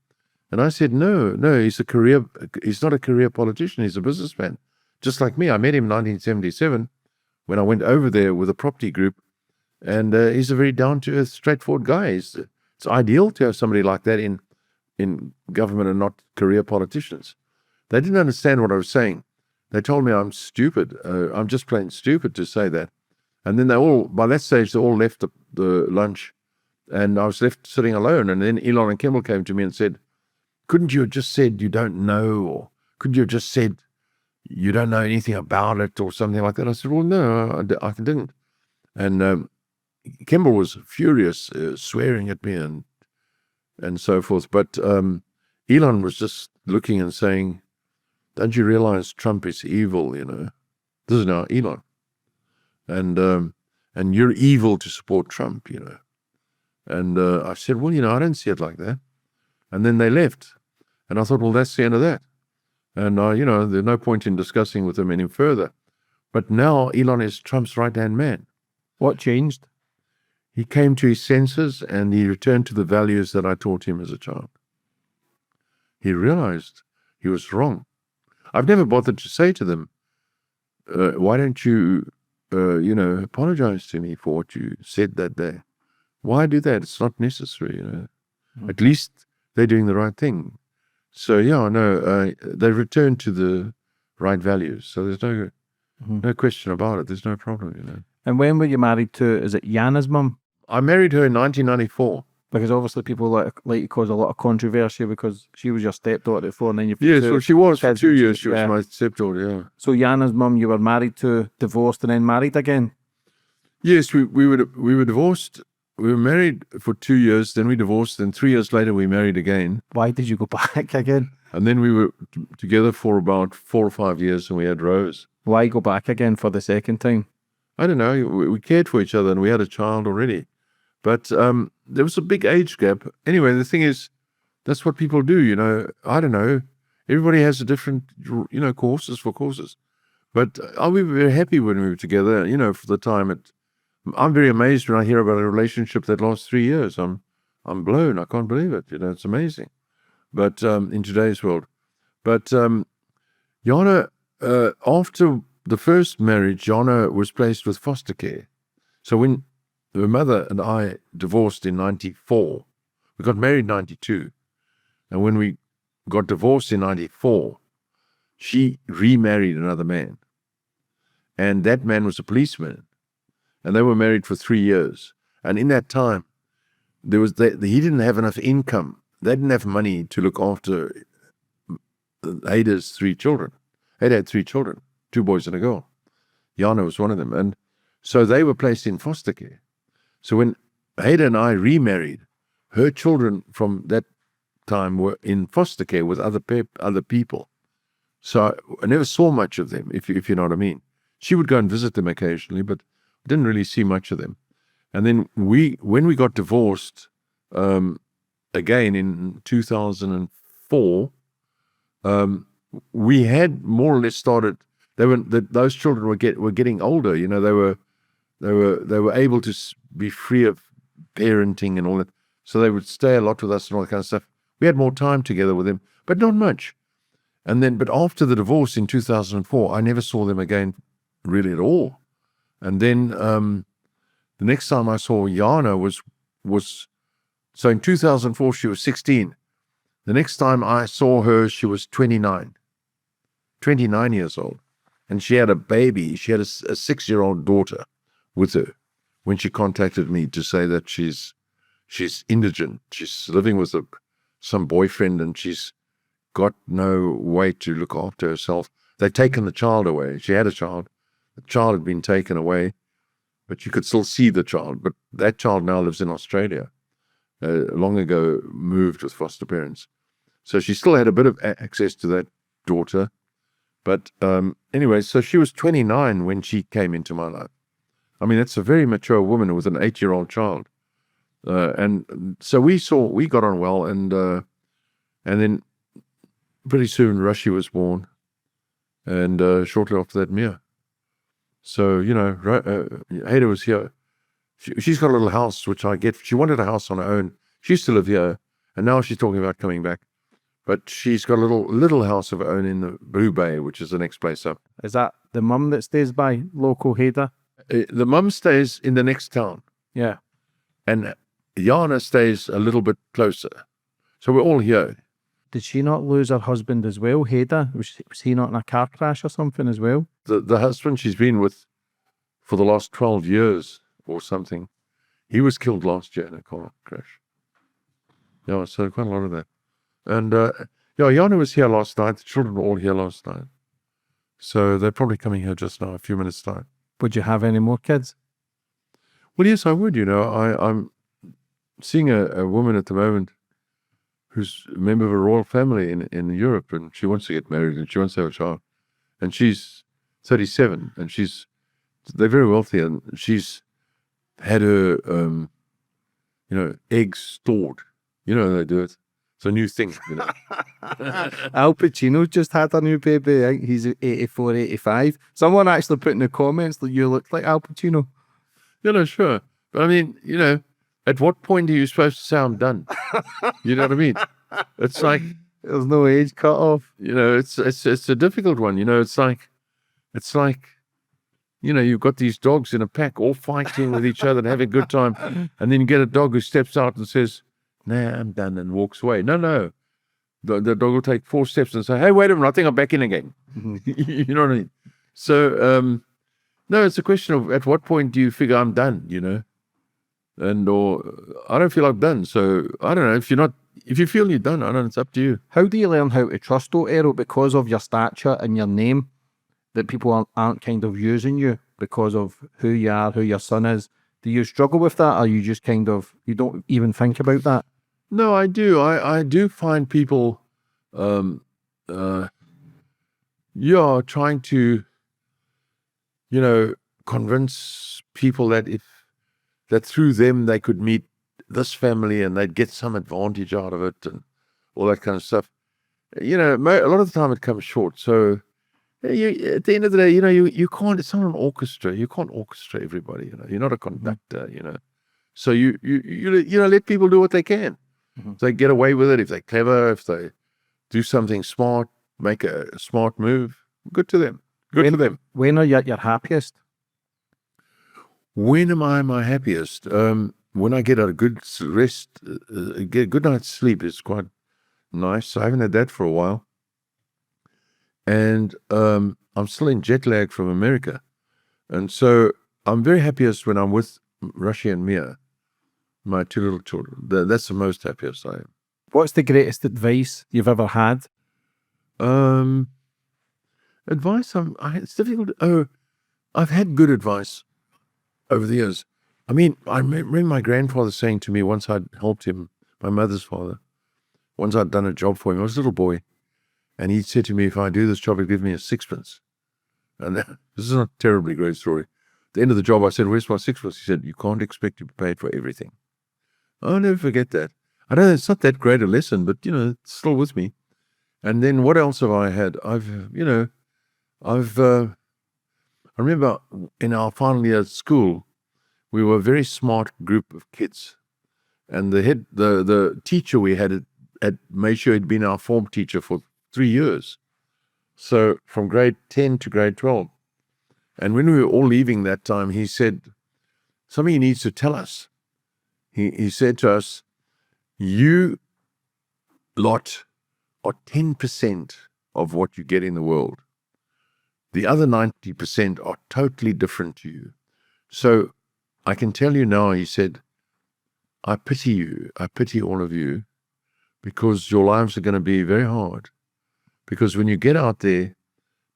And I said, no, he's not a career politician, he's a businessman. Just like me. I met him in 1977 when I went over there with a property group, and he's a very down-to-earth, straightforward guy. It's ideal to have somebody like that in government and not career politicians. They didn't understand what I was saying. They told me I'm stupid. I'm just plain stupid to say that. And then by that stage, they all left the lunch, and I was left sitting alone. And then Elon and Kimball came to me and said, couldn't you have just said you don't know, or couldn't you have just said you don't know anything about it, or something like that? I said, well, no, I didn't. And Kimball was furious, swearing at me and so forth. But Elon was just looking and saying, don't you realize Trump is evil, This is now Elon. And you're evil to support Trump, And I said, well, I don't see it like that. And then they left. And I thought, well, that's the end of that. And, there's no point in discussing with them any further. But now Elon is Trump's right-hand man. What changed? He came to his senses and he returned to the values that I taught him as a child. He realized he was wrong. I've never bothered to say to them, why don't you, apologize to me for what you said that day? Why do that? It's not necessary, At least they're doing the right thing. So, they returned to the right values. So there's no question about it. There's no problem, And when were you married to, is it Jana's mum? I married her in 1994. Because obviously people like to cause a lot of controversy because she was your stepdaughter before, and then you... Yes, well, she was for 2 years. She was my stepdaughter, yeah. So Jana's mum, you were married to, divorced, and then married again? Yes, we were divorced. We were married for 2 years, then we divorced, and 3 years later we married again. Why did you go back again? And then we were together for about 4 or 5 years, and we had Rose. Why go back again for the second time? I don't know. We cared for each other, and we had a child already. But there was a big age gap. Anyway, the thing is, that's what people do, I don't know. Everybody has a different, courses. But we were very happy when we were together, for the time. I'm very amazed when I hear about a relationship that lasts 3 years. I'm blown. I can't believe it. It's amazing. But in today's world. But Jana, after the first marriage, Jana was placed with foster care. So when her mother and I divorced in 94, we got married in 92. And when we got divorced in 94, she remarried another man. And that man was a policeman. And they were married for 3 years. And in that time, he didn't have enough income. They didn't have money to look after Ada's 3 children. Ada had 3 children, 2 boys and a girl. Jana was one of them. And so they were placed in foster care. So when Ada and I remarried, her children from that time were in foster care with other people. So I never saw much of them, if you know what I mean. She would go and visit them occasionally, but didn't really see much of them. And then when we got divorced, again in 2004, we had more or less started. Those children were getting older. They were able to be free of parenting and all that. So they would stay a lot with us and all that kind of stuff. We had more time together with them, but not much. But after the divorce in 2004, I never saw them again really at all. And then the next time I saw Jana was so in 2004 she was 16. The next time I saw her, she was 29 years old. And she had a baby. She had a 6-year-old daughter with her when she contacted me to say that she's indigent. She's living with some boyfriend and she's got no way to look after herself. They'd taken the child away. She had a child. The child had been taken away, but you could still see the child. But that child now lives in Australia. long ago moved with foster parents. So she still had a bit of access to that daughter. But anyway, so she was 29 when she came into my life. I mean, that's a very mature woman with an 8-year-old child. And so we got on well, and then pretty soon Rushy was born, and shortly after that, Mia. So, Ada was here. She's got a little house, which I get. She wanted a house on her own. She used to live here, and now she's talking about coming back. But she's got a little house of her own in the Blue Bay, which is the next place up. Is that the mum that stays by, local Hader? The mum stays in the next town. Yeah. And Jana stays a little bit closer. So we're all here. Did she not lose her husband as well, Hader? Was he not in a car crash or something as well? The husband she's been with for the last 12 years or something, he was killed last year in a car crash. Yeah, so quite a lot of that. And, Jana was here last night. The children were all here last night. So they're probably coming here just now, a few minutes' time. Would you have any more kids? Well, yes, I would. I'm seeing a woman at the moment who's a member of a royal family in Europe, and she wants to get married, and she wants to have a child. And she's 37, and they're very wealthy, and she's had her, eggs stored. They do it. It's a new thing, Al Pacino just had a new baby. I think he's 84, 85. Someone actually put in the comments that you look like Al Pacino. Sure. But I mean, at what point are you supposed to say I'm done? You know what I mean? It's like there's no age cut off. It's a difficult one. It's like you've got these dogs in a pack all fighting with each other and having a good time, and then you get a dog who steps out and says, "Nah, I'm done," and walks away. No. The dog will take 4 steps and say, "Hey, wait a minute, I think I'm back in again." You know what I mean? So, no, it's a question of at what point do you figure I'm done, or I don't feel I'm done. So I don't know, if you feel you're done, I don't know, it's up to you. How do you learn how to trust, Errol, because of your stature and your name, that people aren't kind of using you because of who you are, who your son is? Do you struggle with that, or you just you don't even think about that? No, I do. I do find people, trying to, convince people that through them they could meet this family and they'd get some advantage out of it and all that kind of stuff. A lot of the time it comes short. So at the end of the day, you can't. It's not an orchestra. You can't orchestrate everybody. You're not a conductor. So you let people do what they can. Mm-hmm. If they get away with it, if they're clever, if they do something smart, make a smart move, good to them. Good for them. When are you at your happiest? When am I my happiest? When I get a good rest, get a good night's sleep is quite nice. I haven't had that for a while. And I'm still in jet lag from America. And so I'm very happiest when I'm with Rushy and Mia, my 2 little children. That's the most happiest I am. What's the greatest advice you've ever had? Advice, it's difficult. I've had good advice over the years. I mean, I remember my grandfather saying to me once I'd helped him, my mother's father, once I'd done a job for him. I was a little boy. And he said to me, if I do this job, he'd give me a 6pence. And this is not a terribly great story. At the end of the job, I said, where's my 6pence? He said, you can't expect to be paid for everything. I'll never forget that. I know it's not that great a lesson, but, it's still with me. And then what else have I had? I remember in our final year at school, we were a very smart group of kids. And the teacher we had made sure he'd been our form teacher for 3 years. So from grade 10 to grade 12. And when we were all leaving that time, he said, something he needs to tell us. He said to us, you lot are 10% of what you get in the world. The other 90% are totally different to you. So I can tell you now, he said, I pity you. I pity all of you because your lives are going to be very hard. Because when you get out there,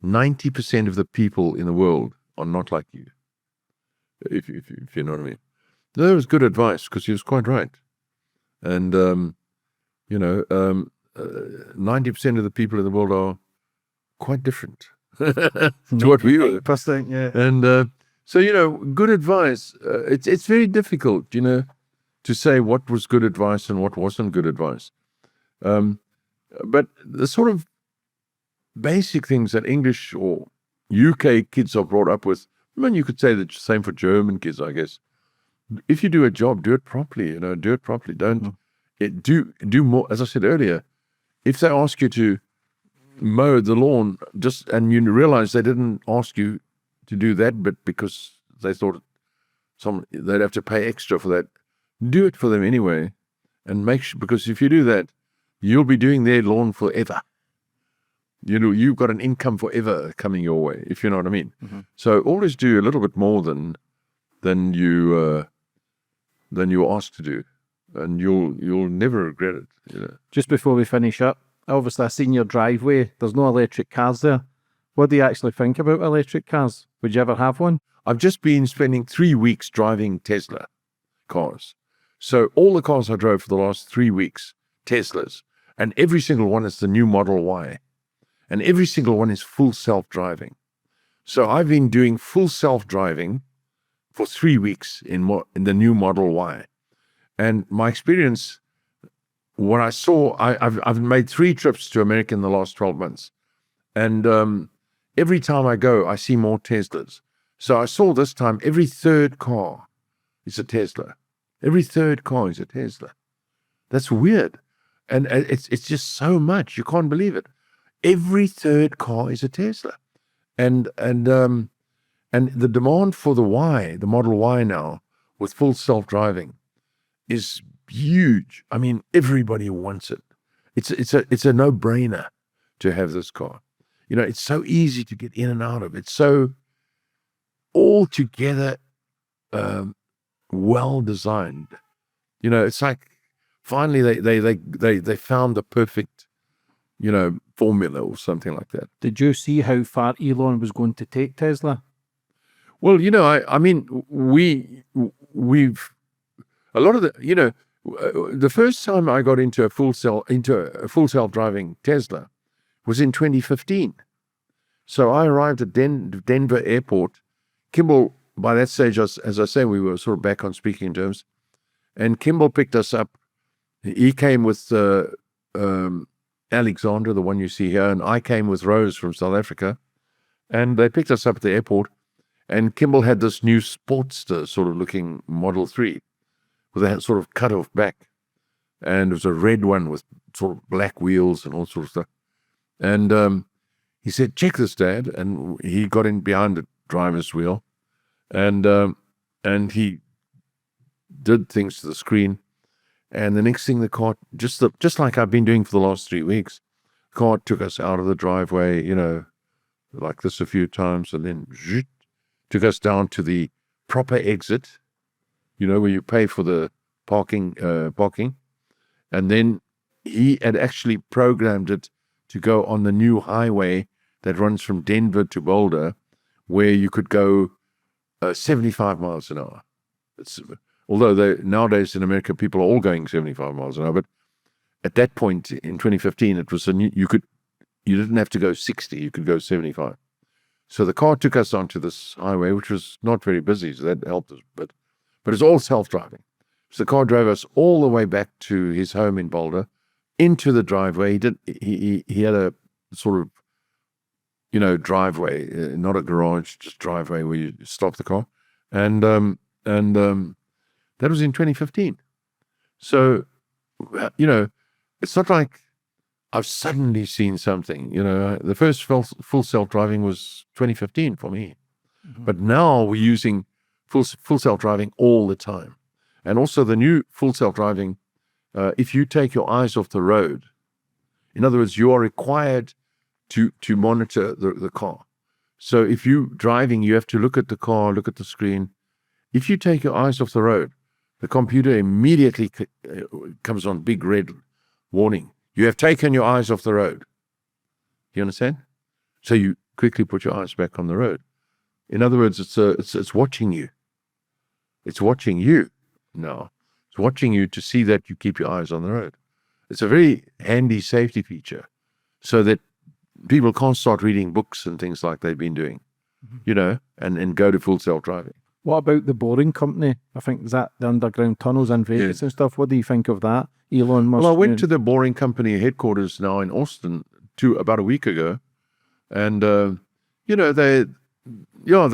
90% of the people in the world are not like you. If you know what I mean. That was good advice because he was quite right. And, 90% of the people in the world are quite different to what we were. 90%, yeah. And so, good advice. It's very difficult, to say what was good advice and what wasn't good advice. But the sort of basic things that English or UK kids are brought up with, you could say the same for German kids, I guess. If you do a job, do it properly, do it properly. Don't do more. As I said earlier, if they ask you to mow the lawn, and you realize they didn't ask you to do that, but because they thought they'd have to pay extra for that, do it for them anyway, and make sure, because if you do that, you'll be doing their lawn forever. You've got an income forever coming your way, if you know what I mean. Mm-hmm. So always do a little bit more than you asked to do, and you'll never regret it. Just before we finish up, obviously I seen your driveway. There's no electric cars there. What do you actually think about electric cars? Would you ever have one? I've just been spending 3 weeks driving Tesla cars. So all the cars I drove for the last 3 weeks, Teslas, and every single one is the new Model Y. And every single one is full self-driving. So I've been doing full self-driving for 3 weeks in the new Model Y. And my experience, what I saw, I've made 3 trips to America in the last 12 months. And every time I go, I see more Teslas. So I saw this time every third car is a Tesla. Every third car is a Tesla. That's weird. And it's just so much. You can't believe it. Every third car is a Tesla. And the demand for the Model Y now, with full self-driving, is huge. I mean, everybody wants it. It's a no-brainer to have this car. It's so easy to get in and out of. It's so altogether well designed. It's like finally they found the perfect formula or something like that. Did you see how far Elon was going to take Tesla? Well, I mean, we've a lot of the first time I got into a full self-driving Tesla was in 2015. So I arrived at Denver airport. Kimball, by that stage, as I say, we were sort of back on speaking terms, and Kimball picked us up. He came with Alexander, the one you see here, and I came with Rose from South Africa, and they picked us up at the airport, and Kimball had this new Sportster sort of looking Model 3 with a sort of cut-off back, and it was a red one with sort of black wheels and all sorts of stuff. And he said, "Check this, Dad," and he got in behind the driver's wheel, and he did things to the screen. And the next thing, the car, just like I've been doing for the last 3 weeks, the car took us out of the driveway, like this a few times, and then took us down to the proper exit, where you pay for the parking. And then he had actually programmed it to go on the new highway that runs from Denver to Boulder, where you could go 75 miles an hour. Although nowadays in America, people are all going 75 miles an hour, but at that point in 2015, it was you didn't have to go 60, you could go 75. So the car took us onto this highway, which was not very busy, so that helped us, but it's all self-driving. So the car drove us all the way back to his home in Boulder, into the driveway. He had a sort of, driveway, not a garage, just driveway where you stop the car. And that was in 2015. So, it's not like I've suddenly seen something. The first full self-driving was 2015 for me. Mm-hmm. But now we're using full self-driving all the time. And also the new full self-driving, if you take your eyes off the road, in other words, you are required to monitor the car. So if you're driving, you have to look at the car, look at the screen. If you take your eyes off the road, the computer immediately comes on big red warning. You have taken your eyes off the road. Do you understand? So you quickly put your eyes back on the road. In other words, it's watching you. It's watching you now. It's watching you to see that you keep your eyes on the road. It's a very handy safety feature so that people can't start reading books and things like they've been doing, and go to full self-driving. What about the Boring Company? I think, is that the underground tunnels in Vegas and stuff? What do you think of that? Elon Musk. Well, I went to the Boring Company headquarters now in Austin about a week ago, and they're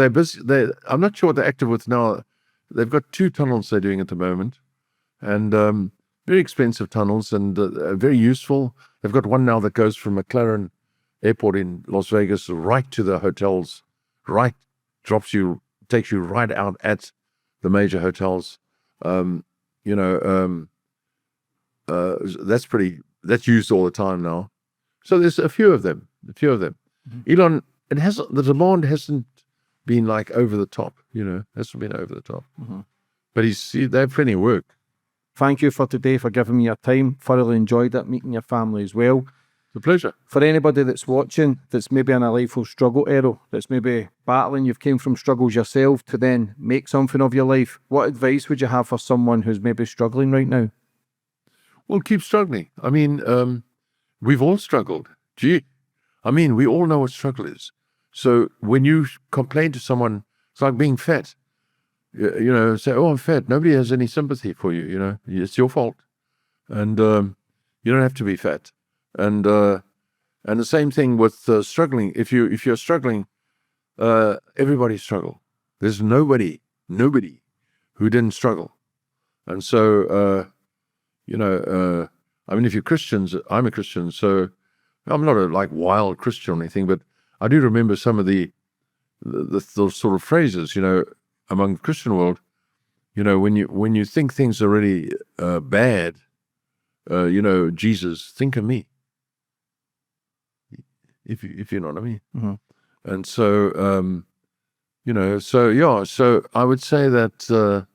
busy. I'm not sure what they're active with now. They've got 2 tunnels they're doing at the moment, and very expensive tunnels and very useful. They've got one now that goes from McLaren Airport in Las Vegas right to the hotels, takes you right out at the major hotels. That's used all the time now. So there's a few of them. Elon, the demand hasn't been like over the top, hasn't been over the top. But they have plenty of work. Thank you for today, for giving me your time. Thoroughly enjoyed it, meeting your family as well. It's a pleasure. For anybody that's watching, that's maybe in a life of struggle, Errol, that's maybe battling, you've came from struggles yourself to then make something of your life, what advice would you have for someone who's maybe struggling right now? Well, keep struggling. I mean, we've all struggled. We all know what struggle is. So when you complain to someone, it's like being fat. Say, oh, I'm fat. Nobody has any sympathy for you, It's your fault. And you don't have to be fat. And the same thing with struggling. If you're struggling, everybody struggle. There's nobody who didn't struggle. And so, if you're Christians, I'm a Christian, so I'm not a wild Christian or anything, but I do remember some of the sort of phrases, among the Christian world, when you think things are really bad, Jesus, think of me. If you know what I mean. Mm-hmm. And so, so I would say that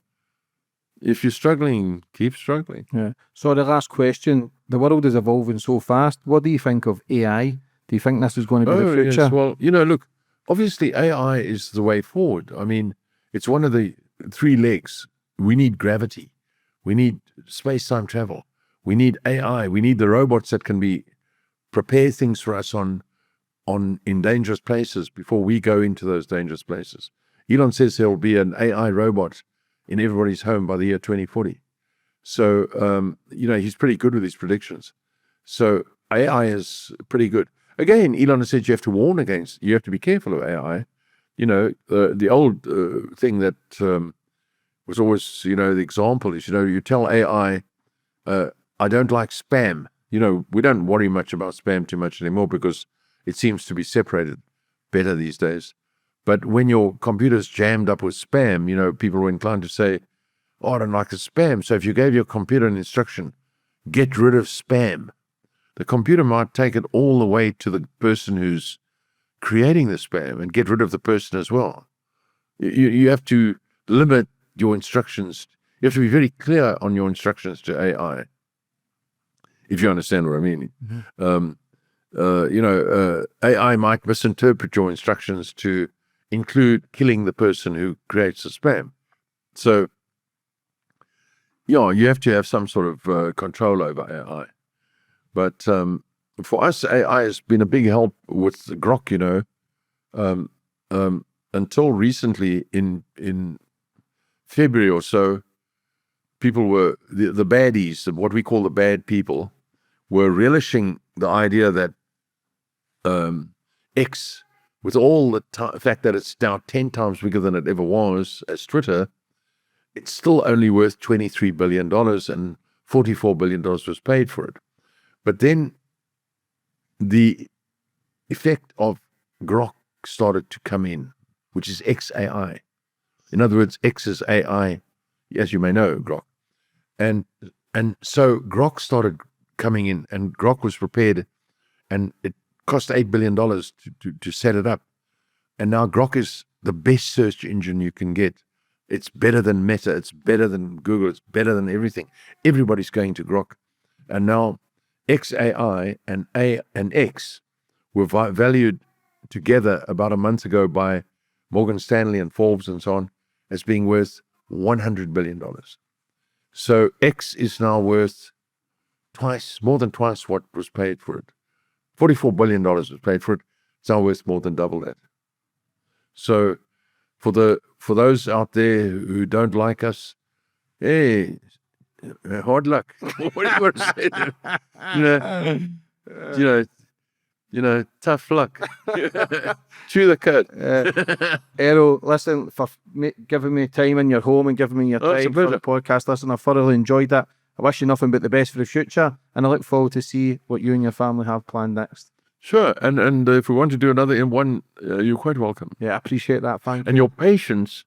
if you're struggling, keep struggling. Yeah. So the last question, the world is evolving so fast. What do you think of AI? Do you think this is going to be the future? Yes. Well, look, obviously AI is the way forward. I mean, it's one of the 3 legs. We need gravity. We need space-time travel. We need AI. We need the robots that can prepare things for us in dangerous places before we go into those dangerous places. Elon says there will be an AI robot in everybody's home by the year 2040. So, he's pretty good with his predictions. So AI is pretty good. Again, Elon has said you have to be careful of AI. The old thing that was always, the example is, you tell AI, I don't like spam. We don't worry much about spam too much anymore because it seems to be separated better these days. But when your computer's jammed up with spam, people are inclined to say, oh, I don't like the spam. So if you gave your computer an instruction, get rid of spam, the computer might take it all the way to the person who's creating the spam and get rid of the person as well. You have to limit your instructions. You have to be very clear on your instructions to AI, if you understand what I mean. Mm-hmm. AI might misinterpret your instructions to include killing the person who creates the spam. So, you have to have some sort of control over AI. But for us, AI has been a big help with the Grok, until recently in February or so, people were, the baddies, what we call the bad people, were relishing the idea that X, with all the fact that it's now 10 times bigger than it ever was as Twitter, it's still only worth $23 billion and $44 billion was paid for it. But then the effect of Grok started to come in, which is XAI. In other words, X is AI, as you may know, Grok. And so Grok started coming in, and Grok was prepared, and it cost $8 billion to set it up. And now Grok is the best search engine you can get. It's better than Meta. It's better than Google. It's better than everything. Everybody's going to Grok. And now XAI and A and X were valued together about a month ago by Morgan Stanley and Forbes and so on as being worth $100 billion. So X is now worth more than twice what was paid for it. $44 billion was paid for it. It's now worth more than double that. So for those out there who don't like us, hey, hard luck. What do you want to say? Tough luck. Chew the cud. Errol, listen, for giving me time in your home and giving me your it's a time for the pleasure. podcast. Listen, I thoroughly enjoyed that. I wish you nothing but the best for the future, and I look forward to see what you and your family have planned next. Sure, and if we want to do another in one, you're quite welcome. Yeah, I appreciate that. Thank you. And your patience,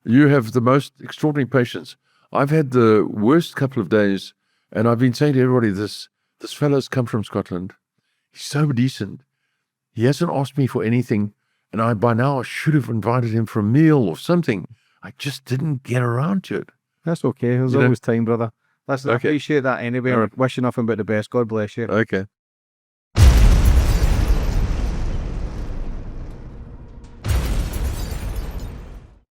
you have the most extraordinary patience. I've had the worst couple of days, and I've been saying to everybody, this fellow's come from Scotland. He's so decent. He hasn't asked me for anything, and I by now should have invited him for a meal or something. I just didn't get around to it. That's okay. There's You know? always time, brother. Listen, I Okay. appreciate that anyway. All right. Wish you nothing but the best. God bless you. Okay.